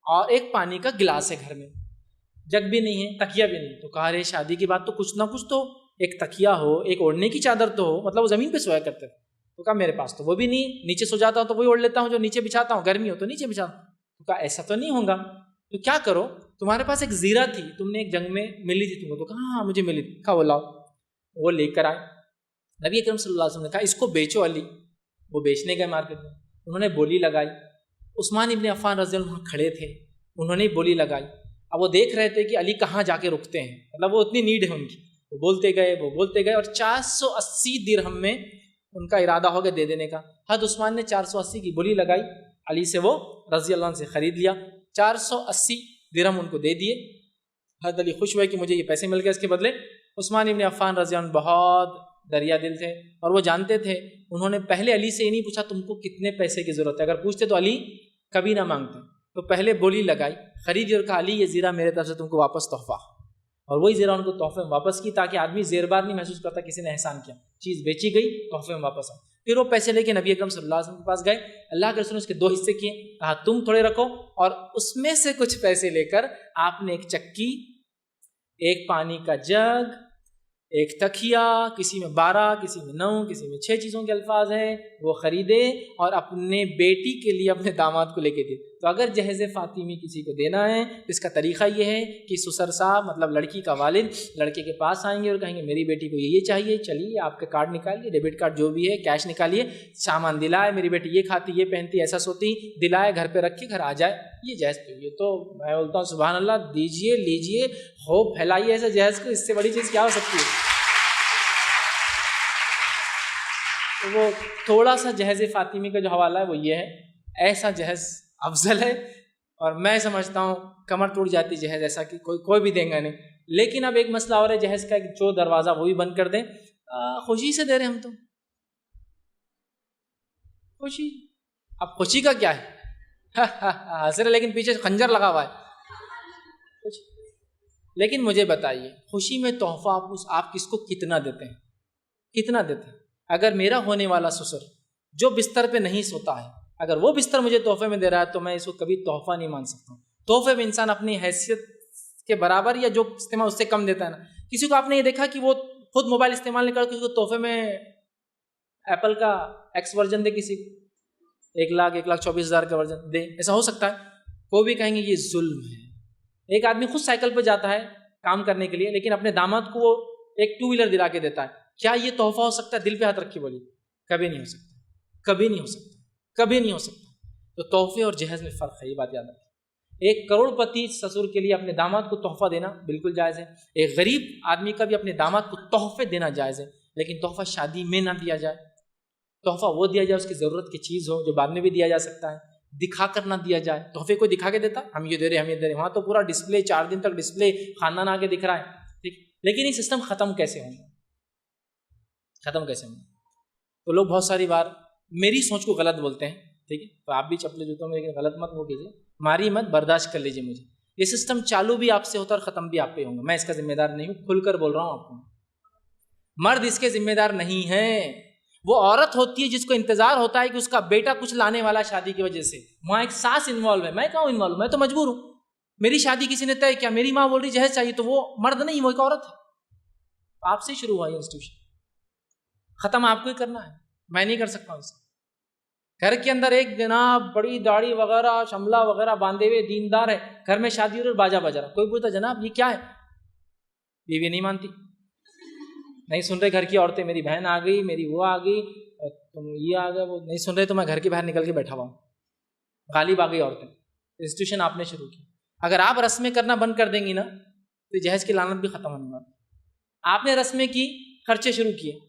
اور ایک پانی کا گلاس ہے, گھر میں جگ بھی نہیں ہے, تکیہ بھی نہیں. تو کہا ارے شادی کی بات تو کچھ نہ کچھ تو, ایک تکیہ ہو, ایک اوڑھنے کی چادر تو ہو. مطلب وہ زمین پہ سویا کرتے تھے. تو کہا میرے پاس تو وہ بھی نہیں, نیچے سو جاتا ہوں تو وہی اوڑھ لیتا ہوں جو نیچے بچھاتا ہوں, گرمی ہو تو نیچے بچھاتا ہوں. تو کہا ایسا تو نہیں ہوگا, تو کیا کرو, تمہارے پاس ایک زیرہ تھی, تم نے ایک جنگ میں ملی تھی تم کو. تو کہا ہاں مجھے ملی تھی. کہا وہ لاؤ. وہ لے کر آئے. نبی اکرم صلی اللہ علیہ وسلم نے کہا اس کو بیچو علی. وہ بیچنے گئے مارکیٹ میں, انہوں نے بولی لگائی. عثمان ابن عفان رضی اللہ عنہ کھڑے تھے, انہوں نے بولی لگائی. اب وہ دیکھ رہے تھے کہ علی کہاں جا کے رکتے ہیں, مطلب وہ اتنی نیڈ ہے ان کی. وہ بولتے گئے اور 480 درہم میں ان کا ارادہ ہو گیا دے دینے کا. حضرت عثمان نے 480 کی بولی لگائی, علی سے وہ رضی اللہ عنہ سے خرید لیا. 480 درہم ان کو دے دیے. حضرت علی خوش ہوئے کہ مجھے یہ پیسے مل گئے اس کے بدلے. عثمان ابن عفان رضی اللہ عنہ بہت دریا دل تھے اور وہ جانتے تھے, انہوں نے پہلے علی سے یہ نہیں پوچھا تم کو کتنے پیسے کی ضرورت ہے, اگر پوچھتے تو علی کبھی نہ مانگتے. تو پہلے بولی لگائی, خریدی اور کہا علی یہ زیرہ میرے طرف سے تم کو واپس تحفہ. اور وہی زیرہ ان کو تحفے میں واپس کی, تاکہ آدمی زیر بار نہیں محسوس کرتا کسی نے احسان کیا. چیز بیچی گئی, تحفے میں واپس آئی. پھر وہ پیسے لے کے نبی اکرم صلی اللہ علیہ وسلم کے پاس گئے. اللہ کے رسول نے اس کے 2 حصے کیے, کہا تم تھوڑے رکھو, اور اس میں سے کچھ پیسے لے کر آپ نے ایک چکی, ایک پانی کا جگ, ایک تکیہ, کسی میں 12, کسی میں 9, کسی میں 6 چیزوں کے الفاظ ہیں, وہ خریدے اور اپنے بیٹی کے لیے اپنے داماد کو لے کے دیے. تو اگر جہیز فاطمی کسی کو دینا ہے تو اس کا طریقہ یہ ہے کہ سسر صاحب مطلب لڑکی کا والد لڑکے کے پاس آئیں گے اور کہیں گے میری بیٹی کو یہ چاہیے, چلیے آپ کا کارڈ نکالیے, ڈیبٹ کارڈ جو بھی ہے, کیش نکالیے, سامان دلائے, میری بیٹی یہ کھاتی, یہ پہنتی, ایسا سوتی, دلائے, گھر پہ رکھے, گھر آ جائے. یہ جہیز تو یہ تو میں بولتا ہوں سبحان اللہ, دیجیے, لیجیے, خوب پھیلائیے ایسے جہیز کو, اس سے بڑی چیز کیا ہو سکتی ہے. وہ تھوڑا سا جہیز فاطمی کا جو حوالہ ہے وہ یہ ہے, ایسا جہیز افضل ہے, اور میں سمجھتا ہوں کمر ٹوٹ جاتی جہیز ایسا کہ کوئی بھی دیں گا نہیں. لیکن اب ایک مسئلہ اور ہے جہیز کا, جو دروازہ وہ بھی بند کر دیں. خوشی سے دے رہے ہم تو خوشی, اب خوشی کا کیا ہے, ہنس رہے لیکن پیچھے خنجر لگا ہوا ہے. لیکن مجھے بتائیے خوشی میں تحفہ آپ کس کو کتنا دیتے ہیں, کتنا دیتے ہیں؟ اگر میرا ہونے والا سسر جو بستر پہ نہیں سوتا ہے, اگر وہ بستر مجھے تحفے میں دے رہا ہے تو میں اس کو کبھی تحفہ نہیں مان سکتا ہوں. تحفے میں انسان اپنی حیثیت کے برابر یا جو استعمال اس سے کم دیتا ہے نا. کسی کو آپ نے یہ دیکھا کہ وہ خود موبائل استعمال نہیں کرتا, کسی کو تحفے میں ایپل کا ایکس ورژن دے, کسی کو 1,24,000 کا ورژن دے, ایسا ہو سکتا ہے؟ وہ بھی کہیں گے یہ ظلم ہے. ایک آدمی خود سائیکل پہ جاتا ہے, کام کرنے کے لیے, لیکن اپنے داماد کو وہ ایک 2 ویلر دلا کے دیتا ہے. کیا یہ تحفہ ہو سکتا ہے؟ دل پہ ہاتھ رکھیے بولیے. کبھی نہیں ہو سکتا, کبھی نہیں ہو سکتا, کبھی نہیں ہو سکتا. تو تحفے اور جہیز میں فرق ہے, یہ بات یاد رکھیں. ایک کروڑ پتی سسر کے لیے اپنے داماد کو تحفہ دینا بالکل جائز ہے. ایک غریب آدمی کا بھی اپنے داماد کو تحفے دینا جائز ہے, لیکن تحفہ شادی میں نہ دیا جائے. تحفہ وہ دیا جائے اس کی ضرورت کی چیز ہو, جو بعد میں بھی دیا جا سکتا ہے. دکھا کر نہ دیا جائے. تحفے کو دکھا کے دیتا ہم یہ دے رہے, ہم یہ دے رہے, وہاں تو پورا ڈسپلے 4 دن تک ڈسپلے خاندان آ کے دکھ رہا ہے. ٹھیک, لیکن یہ سسٹم ختم کیسے ہوگا؟ ختم کیسے ہوگا؟ تو لوگ بہت ساری بار میری سوچ کو غلط بولتے ہیں. ٹھیک ہے, تو آپ بھی چپلے جوتوں میں, لیکن غلط مت وہ کیجیے, ماری مت, برداشت کر لیجیے مجھے. یہ سسٹم چالو بھی آپ سے ہوتا ہے اور ختم بھی آپ پہ ہوگا. میں اس کا ذمہ دار نہیں ہوں, کھل کر بول رہا ہوں آپ کو. مرد اس کے ذمہ دار نہیں ہے. وہ عورت ہوتی ہے جس کو انتظار ہوتا ہے کہ اس کا بیٹا کچھ لانے والا شادی کی وجہ سے. وہاں ایک ساس انوالو ہے. میں کہاں انوالو, میں تو مجبور ہوں. میری شادی کسی نے طے کیا, میری ماں بول رہی جہیز چاہیے, تو وہ مرد نہیں, وہ ایک عورت ہے. آپ سے شروع ہوا یہ انسٹیٹیوشن, ختم آپ کو ہی کرنا ہے, میں نہیں کر سکتا ہوں اسے. گھر کے اندر ایک جناب بڑی داڑھی وغیرہ شملہ وغیرہ باندھے ہوئے دیندار ہے, گھر میں شادی ہو رہی, باجا بجا رہا. کوئی پوچھتا جناب یہ کیا ہے؟ بیوی نہیں مانتی, نہیں سن رہے گھر کی عورتیں, میری بہن آ گئی, میری وہ آ گئی, تم یہ آ گئے, وہ نہیں سن رہے, تو میں گھر کے باہر نکل کے بیٹھا ہوا ہوں. غالب آ گئی عورتیں. انسٹیٹیوشن آپ نے شروع کی. اگر آپ رسمیں کرنا بند کر دیں گی نا تو جہیز کی لعنت بھی ختم ہونے والی. آپ نے رسمیں کی, خرچے شروع کیے,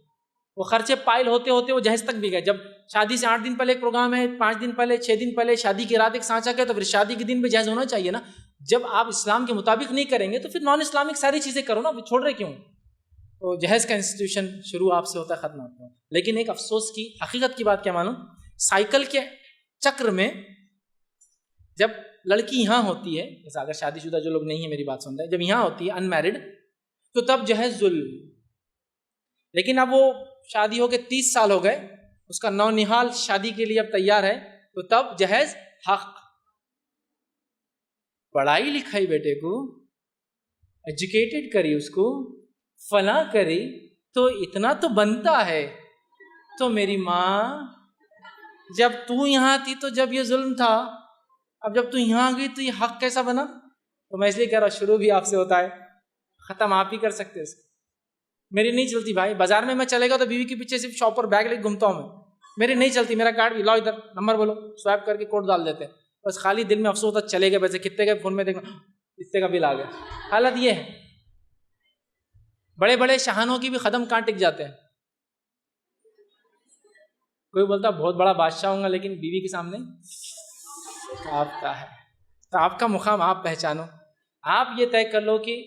وہ خرچے پائل ہوتے ہوتے وہ جہیز تک بھی گئے. جب شادی سے 8 دن پہلے ایک پروگرام ہے, 5 دن پہلے, 6 دن پہلے, شادی کی رات ایک سانچہ کیا, تو پھر شادی کے دن بھی جہیز ہونا چاہیے نا. جب آپ اسلام کے مطابق نہیں کریں گے تو پھر نان اسلامک ساری چیزیں کرو نا, چھوڑ رہے کیوں؟ تو جہیز کا انسٹیٹیوشن شروع آپ سے ہوتا ہے, ختم ہوتا ہے. لیکن ایک افسوس کی حقیقت کی بات کیا معلوم, سائیکل کے چکر میں جب لڑکی یہاں ہوتی ہے, جیسا اگر شادی شدہ جو لوگ نہیں ہیں میری بات سن رہے ہیں, جب یہاں ہوتی ہے انمیرڈ, تو تب جہیز ظلم. لیکن اب وہ شادی ہو کے 30 سال ہو گئے, اس کا نونہال شادی کے لیے اب تیار ہے, تو تب جہیز حق. پڑھائی لکھائی بیٹے کو, ایجوکیٹڈ کری, اس کو فلاں کری, تو اتنا تو بنتا ہے. تو میری ماں جب تو یہاں تھی تو جب یہ ظلم تھا, اب جب تو یہاں گئی تو یہ حق کیسا بنا؟ تو میں اس لیے کہہ رہا ہوں شروع بھی آپ سے ہوتا ہے, ختم آپ ہی کر سکتے ہیں. میری نہیں چلتی بھائی, بازار میں چلے گا تو بیوی کے پیچھے صرف شاپ پر بیگ لے کے گھومتا ہوں میں. میری نہیں چلتی, میرا کارڈ لاؤ ادھر, نمبر بولو, سوائپ کر کے کوڈ ڈال دیتے ہیں. بس خالی دل میں افسوس ہوتا چلے گئے پیسے, کتنے گئے فون میں دیکھو, اتنے کا بل آ گیا. حالت یہ ہے. بڑے بڑے شاہانوں کی بھی قدم کہاں ٹک جاتے ہیں. کوئی بولتا بہت بڑا بادشاہ ہوں گا, لیکن بیوی کے سامنے آپ کا ہے. تو آپ کا مقام آپ پہچانو. آپ یہ طے کر لو کہ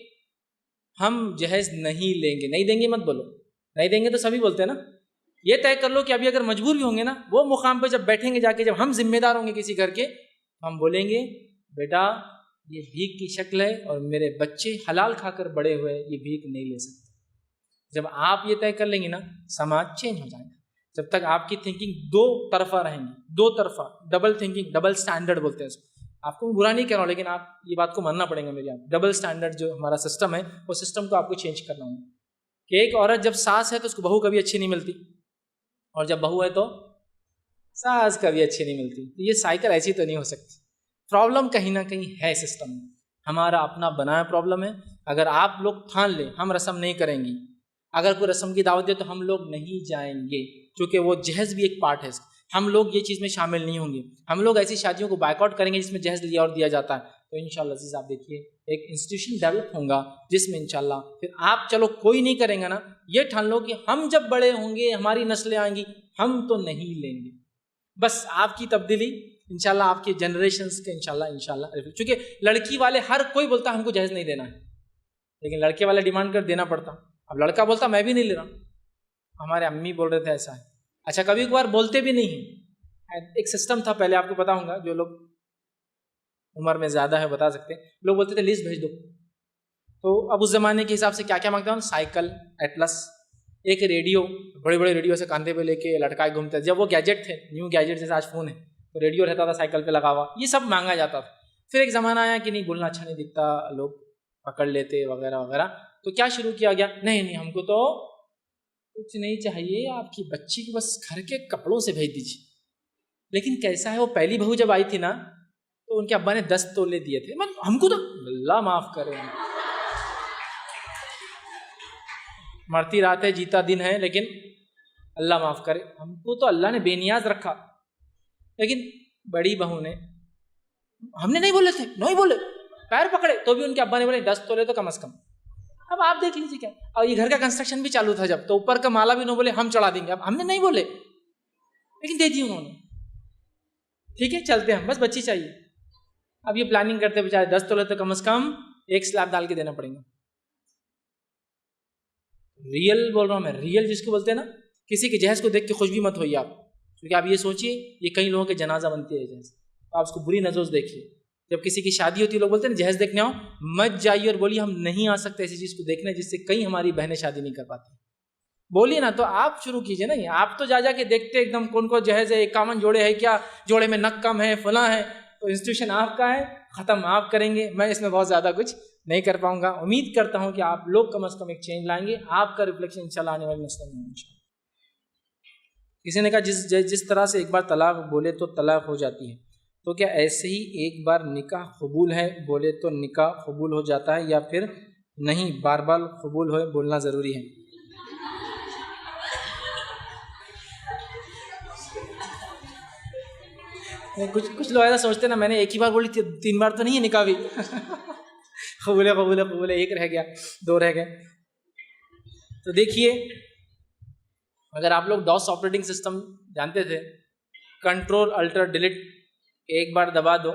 ہم جہیز نہیں لیں گے. نہیں دیں گے مت بولو, نہیں دیں گے تو سبھی بولتے ہیں نا. یہ طے کر لو کہ ابھی اگر مجبور بھی ہوں گے نا, وہ مقام پہ جب بیٹھیں گے جا کے, جب ہم ذمہ دار ہوں گے کسی گھر کے, ہم بولیں گے بیٹا یہ بھیک کی شکل ہے, اور میرے بچے حلال کھا کر بڑے ہوئے, یہ بھیک نہیں لے سکتے. جب آپ یہ طے کر لیں گے نا, سماج چینج ہو جائے گا. جب تک آپ کی تھنکنگ 2 طرفہ رہیں گی, 2 طرفہ, ڈبل تھنکنگ, ڈبل سٹینڈرڈ بولتے ہیں اس کو. آپ کو برا نہیں کہہ رہا ہوں, لیکن آپ یہ بات کو ماننا پڑے گا میری. آپ ڈبل سٹینڈرڈ جو ہمارا سسٹم ہے, وہ سسٹم کو آپ کو چینج کرنا ہوگا. کہ ایک عورت جب ساس ہے تو اس کو بہو کبھی اچھی نہیں ملتی, اور جب بہو ہے تو ساس کبھی اچھی نہیں ملتی. یہ سائیکل ایسی تو نہیں ہو سکتی. پرابلم کہیں نہ کہیں ہے سسٹم میں, ہمارا اپنا بنایا پرابلم ہے. اگر آپ لوگ ٹھان لیں ہم رسم نہیں کریں گی, اگر کوئی رسم کی دعوت دے تو ہم لوگ نہیں جائیں گے, کیونکہ وہ جہیز بھی ایک پارٹ ہے. ہم لوگ یہ چیز میں شامل نہیں ہوں گے. ہم لوگ ایسی شادیوں کو بائیکاٹ کریں گے جس میں جہیز لیا اور دیا جاتا ہے. تو انشاءاللہ عزیز آپ دیکھیے ایک انسٹیٹیوشن ڈیولپ ہوگا جس میں انشاءاللہ پھر آپ, چلو کوئی نہیں کریں گا نا, یہ ٹھان لو کہ ہم جب بڑے ہوں گے, ہماری نسلیں آئیں گی, ہم تو نہیں لیں گے. بس آپ کی تبدیلی انشاءاللہ آپ کے جنریشنز کے انشاءاللہ. چونکہ لڑکی والے ہر کوئی بولتا ہم کو جہیز نہیں دینا ہے, لیکن لڑکے والے ڈیمانڈ کر دینا پڑتا. اب لڑکا بولتا میں بھی نہیں لے رہا, ہمارے امی بول رہے تھے ایسا ہے. اچھا کبھی کبھار بولتے بھی نہیں ہیں. ایک سسٹم تھا پہلے, آپ کو پتا ہوگا, جو لوگ عمر میں زیادہ ہے بتا سکتے ہیں. لوگ بولتے تھے لیسٹ بھیج دو. تو اب اس زمانے کے حساب سے کیا کیا مانگتا ہوں, سائیکل, ایٹلس, ایک ریڈیو, بڑے بڑے ریڈیو سے کاندھے پہ لے کے لٹکائے گھومتے. جب وہ گیجٹ تھے, نیو گیجٹ جیسے آج فون ہے, تو ریڈیو رہتا تھا سائیکل پہ لگا ہوا, یہ سب مانگا جاتا تھا. پھر ایک زمانہ آیا کہ نہیں بولنا اچھا نہیں دکھتا, لوگ پکڑ لیتے وغیرہ وغیرہ. تو کیا شروع کیا گیا, نہیں ہم کو تو کچھ نہیں چاہیے, آپ کی بچی کو بس گھر کے کپڑوں سے بھیج دیجیے. لیکن کیسا ہے, وہ پہلی بہو جب آئی تھی نا تو ان کے ابا نے 10 تولے دیے تھے. ہم کو تو اللہ معاف کرے, مرتی رات ہے جیتا دن ہے، لیکن اللہ معاف کرے ہم کو تو اللہ نے بے نیاز رکھا، لیکن بڑی بہو نے، ہم نے نہیں بولے تھے، نہیں بولے، پیر پکڑے تو بھی ان کے ابا نے بولے 10 تولے تو کم از کم۔ اب آپ دیکھ لیجیے کیا، اور یہ گھر کا کنسٹرکشن بھی چالو تھا جب، تو اوپر کا مالا بھی نہ بولے ہم چڑھا دیں گے، اب ہم نے نہیں بولے لیکن دے دی انہوں نے، ٹھیک ہے چلتے ہیں ہم، بس بچی چاہیے۔ اب یہ پلاننگ کرتے بےچارے 10 تولے تو کم از کم 1 سلیب ڈال کے دینا پڑیں گا۔ ریئل بول رہا ہوں میں، ریئل جس کو بولتے ہیں نا، کسی کے جہیز کو دیکھ کے خوش بھی مت ہوئیے آپ، کیونکہ آپ یہ سوچیے یہ کئی لوگوں کے جنازہ بنتی ہے جہیز، آپ اس کو بری نظروں سے دیکھیے۔ جب کسی کی شادی ہوتی ہے لوگ بولتے ہیں نا جہیز دیکھنے آؤ، مت جائیے اور بولیے ہم نہیں آ سکتے ایسی چیز کو دیکھنے جس سے کئی ہماری بہنیں شادی نہیں کر پاتی، بولیے نا، تو آپ شروع کیجیے نا، آپ تو جا کے دیکھتے ایک دم کون کو جہیز ہے، 51 جوڑے ہے کیا، جوڑے میں نک کم ہے فلاں ہے، تو انسٹیٹیوشن آپ کا ہے، ختم آپ کریں گے، میں اس میں بہت زیادہ کچھ نہیں کر پاؤں گا۔ امید کرتا ہوں کہ آپ لوگ کم از کم ایک چینج لائیں گے، آپ کا ریفلیکشن انشاءاللہ آنے والے نسلوں میں انشاءاللہ۔ کسی نے کہا جس طرح سے ایک بار طلاق بولے تو طلاق ہو جاتی ہے، تو کیا ایسے ہی ایک بار نکاح قبول ہے بولے تو نکاح قبول ہو جاتا ہے، یا پھر نہیں بار بار قبول ہوئے بولنا ضروری ہے؟ کچھ لوگ ایسا سوچتے ہیں نا، میں نے ایک ہی بار بولی 3 بار تو نہیں ہے نکاح بھی قبول ہے قبول ہے قبول ہے، 1 رہ گیا 2 رہ گئے۔ تو دیکھیے، اگر آپ لوگ ڈاس آپریٹنگ سسٹم جانتے تھے، کنٹرول الٹر ڈیلیٹ ایک بار دبا دو،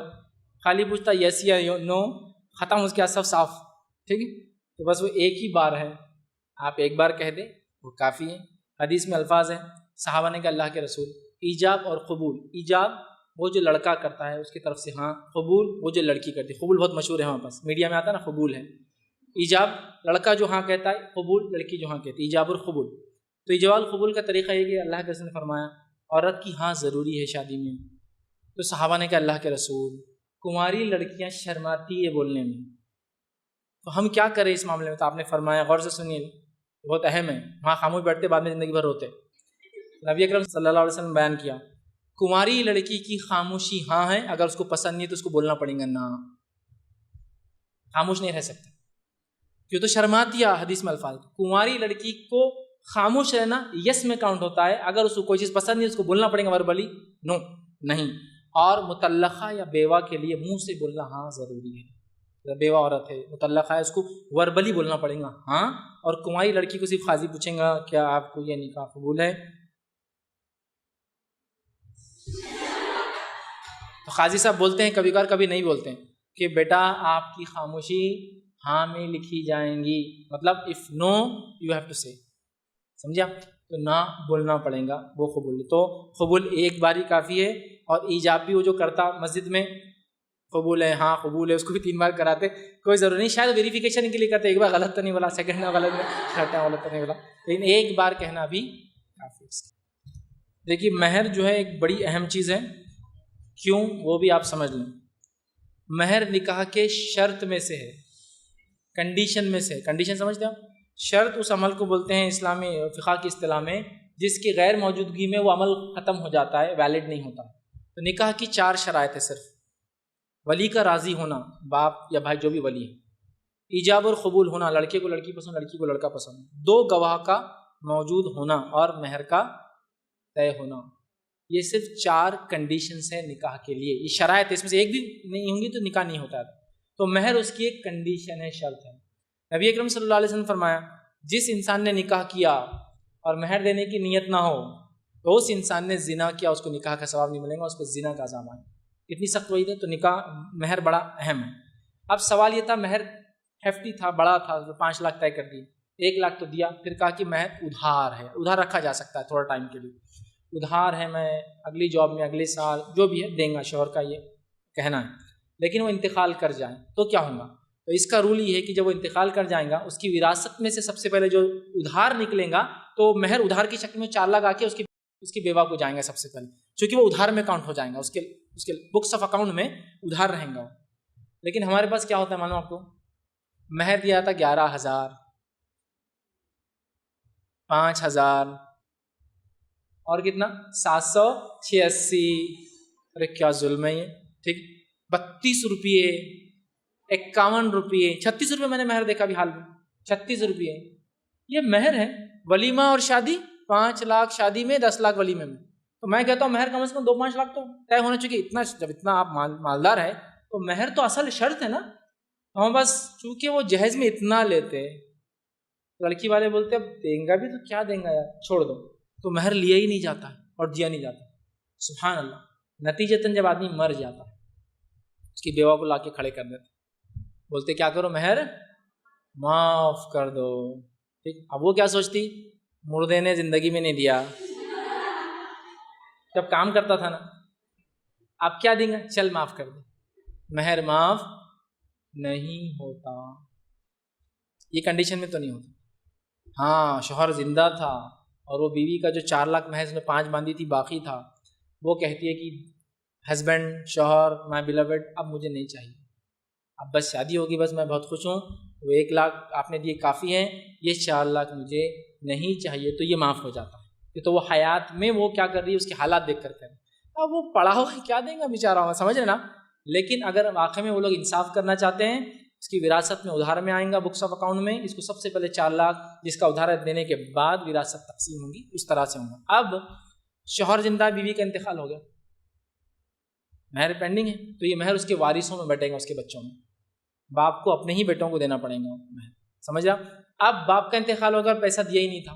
خالی پوچھتا یس یا نو، ختم، اس کے بعد سب صاف، ٹھیک ہے، تو بس وہ ایک ہی بار ہے، آپ ایک بار کہہ دیں وہ کافی ہے۔ حدیث میں الفاظ ہیں، صحابہ نے کہا اللہ کے رسول، ایجاب اور قبول، ایجاب وہ جو لڑکا کرتا ہے اس کی طرف سے ہاں، قبول وہ جو لڑکی کرتی ہے، قبول بہت مشہور ہے ہمارے پاس، میڈیا میں آتا ہے نا قبول ہے، ایجاب لڑکا جو ہاں کہتا ہے، قبول لڑکی جو ہاں کہتی ہے، ایجاب اور قبول۔ تو ایجاب القبول کا طریقہ یہ کہ اللہ کے رسول نے فرمایا عورت کی ہاں ضروری ہے شادی میں، تو صحابہ نے کہا اللہ کے رسول کنواری لڑکیاں شرماتی ہے بولنے میں، تو ہم کیا کریں اس معاملے میں؟ تو آپ نے فرمایا، غور سے سنیے بہت اہم ہے، وہاں خاموش بیٹھتے بعد میں زندگی بھر روتے۔ نبی اکرم صلی اللہ علیہ وسلم بیان کیا کنواری لڑکی کی خاموشی ہاں ہے، اگر اس کو پسند نہیں تو اس کو بولنا پڑے گا نا، خاموش نہیں رہ سکتے، کیوں تو شرماتی ہے، حدیث میں الفاظ، کنواری لڑکی کو خاموش رہنا یس میں کاؤنٹ ہوتا ہے، اگر اس کو کوئی چیز پسند نہیں اس کو بولنا پڑے گا وربلی نو نہیں، اور مطلقہ یا بیوہ کے لیے منہ سے بولنا ہاں ضروری ہے، بیوہ عورت ہے مطلقہ ہے اس کو وربلی بولنا پڑے گا ہاں، اور کنواری لڑکی کو صرف قاضی پوچھیں گا کیا آپ کو یہ نکاح قبول ہے، تو قاضی صاحب بولتے ہیں کبھی کبھار، کبھی نہیں بولتے ہیں کہ بیٹا آپ کی خاموشی ہاں میں لکھی جائیں گی، مطلب if no you have to say, سمجھا، تو نہ بولنا پڑے گا وہ قبول، تو قبول ایک باری کافی ہے، اور ایجاب بھی وہ جو کرتا مسجد میں قبول ہے ہاں قبول ہے اس کو بھی 3 بار کراتے، کوئی ضرورت نہیں، شاید ویریفیکیشن کے لیے کرتے، ایک بار غلط تو نہیں بولا، سیکنڈ میں غلط تو نہیں بولا، لیکن ایک بار کہنا بھی کافی ہے۔ دیکھیے مہر جو ہے ایک بڑی اہم چیز ہے، کیوں وہ بھی آپ سمجھ لیں، مہر نکاح کے شرط میں سے ہے، کنڈیشن میں سے، کنڈیشن سمجھتے ہیں آپ، شرط اس عمل کو بولتے ہیں اسلامی فقہ کی اصطلاح میں جس کی غیر موجودگی میں وہ عمل ختم ہو جاتا ہے، ویلڈ نہیں ہوتا۔ تو نکاح کی 4 شرائط ہے صرف، ولی کا راضی ہونا، باپ یا بھائی جو بھی ولی ہے، ایجاب اور قبول ہونا، لڑکے کو لڑکی پسند لڑکی کو لڑکا پسند، 2 گواہ کا موجود ہونا، اور مہر کا طے ہونا، یہ صرف 4 کنڈیشنز ہیں نکاح کے لیے، یہ شرائط، اس میں سے ایک بھی نہیں ہوں گی تو نکاح نہیں ہوتا ہے، تو مہر اس کی ایک کنڈیشن ہے، شرط ہے۔ نبی اکرم صلی اللہ علیہ وسلم فرمایا جس انسان نے نکاح کیا اور مہر دینے کی نیت نہ ہو تو اس انسان نے زنا کیا، اس کو نکاح کا ثواب نہیں ملے گا، اس کو زنا کا عذاب آئے، اتنی سخت وعید ہے، تو نکاح مہر بڑا اہم ہے۔ اب سوال یہ تھا، مہر ہیفٹی تھا، بڑا تھا، 5 لاکھ طے کر دی، 1 لاکھ تو دیا، پھر کہا کہ مہر ادھار ہے، ادھار رکھا جا سکتا ہے تھوڑا ٹائم کے لیے، ادھار ہے، میں اگلی جاب میں اگلے سال جو بھی ہے دیں گا، شوہر کا یہ کہنا ہے، لیکن وہ انتقال کر جائیں تو کیا ہوگا؟ تو اس کا رول یہ ہے کہ جب وہ انتقال کر جائیں گا اس کی وراثت میں سے سب سے پہلے جو ادھار نکلیں گا تو مہر ادھار کی شکل میں 4 لاکھ آ کے اس کی بیوہ کو جائیں گا سب سے پہلے، چونکہ وہ ادھار میں کاؤنٹ ہو جائیں گا، اس کے بکس آف اکاؤنٹ میں ادھار رہیں گا۔ لیکن ہمارے پاس کیا ہوتا ہے معلوم آپ کو، مہر دیا تھا 11,000 5,000 اور کتنا 786، ارے کیا ظلم ہے یہ، ٹھیک، 32 روپئے 51 روپئے 36 روپئے میں نے مہر دیکھا ابھی حال میں، 36 روپئے یہ مہر ہے، ولیمہ اور شادی 5 لاکھ شادی میں، 10 لاکھ ولیمے میں. تو میں کہتا ہوں مہر کم از کم 2-5 لاکھ تو طے ہونا چاہیے. اتنا جب اتنا آپ مالدار ہے تو مہر تو اصل شرط ہے نا. ہم بس چونکہ وہ جہیز میں اتنا لیتے، لڑکی والے بولتے اب دیں گا بھی تو کیا دیں گا یار، چھوڑ دو. تو مہر لیا ہی نہیں جاتا اور دیا نہیں جاتا. سبحان اللہ. نتیجتاً جب آدمی مر جاتا اس کی بیوہ کو لا کے کھڑے کر دیتے، بولتے کیا کرو، مہر معاف کر دو. ٹھیک. اب وہ کیا سوچتی، مردے نے زندگی میں نہیں دیا، جب کام کرتا تھا نا، آپ کیا دیں گے، چل معاف کر دو. مہر معاف نہیں ہوتا. یہ کنڈیشن میں تو نہیں ہوتا. ہاں شوہر زندہ تھا اور وہ بیوی کا جو 4 لاکھ محض نے 5 باندھی تھی باقی تھا، وہ کہتی ہے کہ ہسبینڈ، شوہر، مائی بیلوڈ، اب مجھے نہیں چاہیے، اب بس شادی ہوگی، بس میں بہت خوش ہوں، وہ 1 لاکھ آپ نے دیے کافی ہیں، یہ 4 لاکھ مجھے نہیں چاہیے. تو یہ معاف ہو جاتا ہے. تو وہ حیات میں وہ کیا کر رہی ہے، اس کے حالات دیکھ کر کریں. اب وہ پڑا ہوا کیا دیں گا بیچارہ ہوا، سمجھ رہے نا. لیکن اگر واقعی میں وہ لوگ انصاف کرنا چاہتے ہیں، اس کی وراثت میں ادھار میں آئیں گا بکس آف اکاؤنٹ میں، اس کو سب سے پہلے 4 لاکھ جس کا ادھار دینے کے بعد وراثت تقسیم ہوگی، اس طرح سے ہوگا. اب شوہر زندہ، بیوی کا انتقال ہو گیا، مہر پینڈنگ ہے، تو یہ مہر اس کے وارثوں میں بیٹھے گا، اس کے بچوں میں. باپ کو اپنے ہی بیٹوں کو دینا پڑے گا مہر، سمجھ رہا. اب باپ کا انتقال ہوگا، پیسہ دیا ہی نہیں تھا،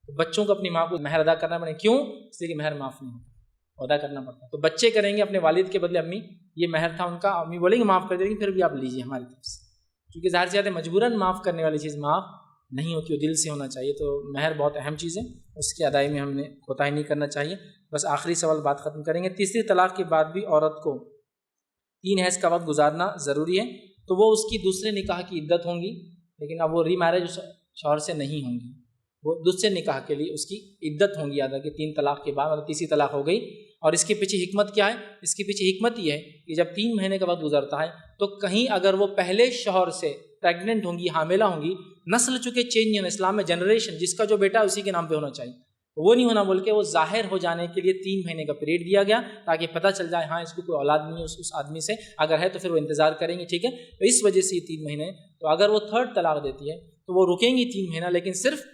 تو بچوں کو اپنی ماں کو مہر ادا کرنا پڑے گا. کیوں؟ اس لیے کہ مہر معاف نہیں ہوتا، ادا کرنا پڑتا ہے. تو بچے کریں گے اپنے والد کے بدلے، امی یہ مہر تھا ان کا، امی بولیں گے معاف کر دیں گے، پھر بھی آپ لیجیے ہماری طرف سے، کیونکہ ظاہر سی بات ہے مجبوراً معاف کرنے والی چیز معاف نہیں ہوتی، وہ دل سے ہونا چاہیے. تو مہر بہت اہم چیز ہے، اس کی ادائی میں ہم نے کوتاہی نہیں کرنا چاہیے. بس آخری سوال بات ختم کریں گے. تیسری طلاق کے بعد بھی عورت کو 3 حیض کا وقت گزارنا ضروری ہے. تو وہ اس کی دوسرے نکاح کی عدت ہوں گی، لیکن اب وہ ری میرج شوہر سے نہیں ہوں گی، وہ دوسرے نکاح کے لیے اس کی عدت ہوں گی. یاد ہے کہ 3 طلاق کے بعد مطلب تیسری طلاق ہو گئی. اور اس کے پیچھے حکمت کیا ہے؟ اس کے پیچھے حکمت یہ ہے کہ جب 3 مہینے کا وقت گزرتا ہے تو کہیں اگر وہ پہلے شوہر سے پریگننٹ ہوں گی، حاملہ ہوں گی، نسل چونکہ چینج نہیں ہے اسلام میں، جنریشن جس کا جو بیٹا ہے اسی کے نام پہ ہونا چاہیے، وہ نہیں ہونا بول کے وہ ظاہر ہو جانے کے لیے 3 مہینے کا پیریڈ دیا گیا، تاکہ پتہ چل جائے ہاں اس کو کوئی اولاد نہیں ہے اس آدمی سے، اگر ہے تو پھر وہ انتظار کریں گے. ٹھیک ہے. تو اس وجہ سے یہ 3 مہینے. تو اگر وہ 3rd طلاق دیتی ہے تو وہ رکیں گی 3 مہینہ، لیکن صرف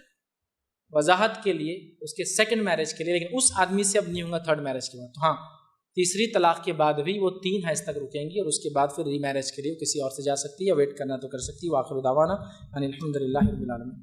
وضاحت کے لیے اس کے 2nd میرج کے لیے، لیکن اس آدمی سے اب نہیں ہوگا 3rd میرج کے بعد. تو ہاں تیسری طلاق کے بعد بھی وہ 3 حیض تک رکیں گی، اور اس کے بعد پھر ری میرج کے لیے کسی اور سے جا سکتی ہے، یا ویٹ کرنا تو کر سکتی ہے. وآخر دعوانا ان الحمد للہ رب العالمین.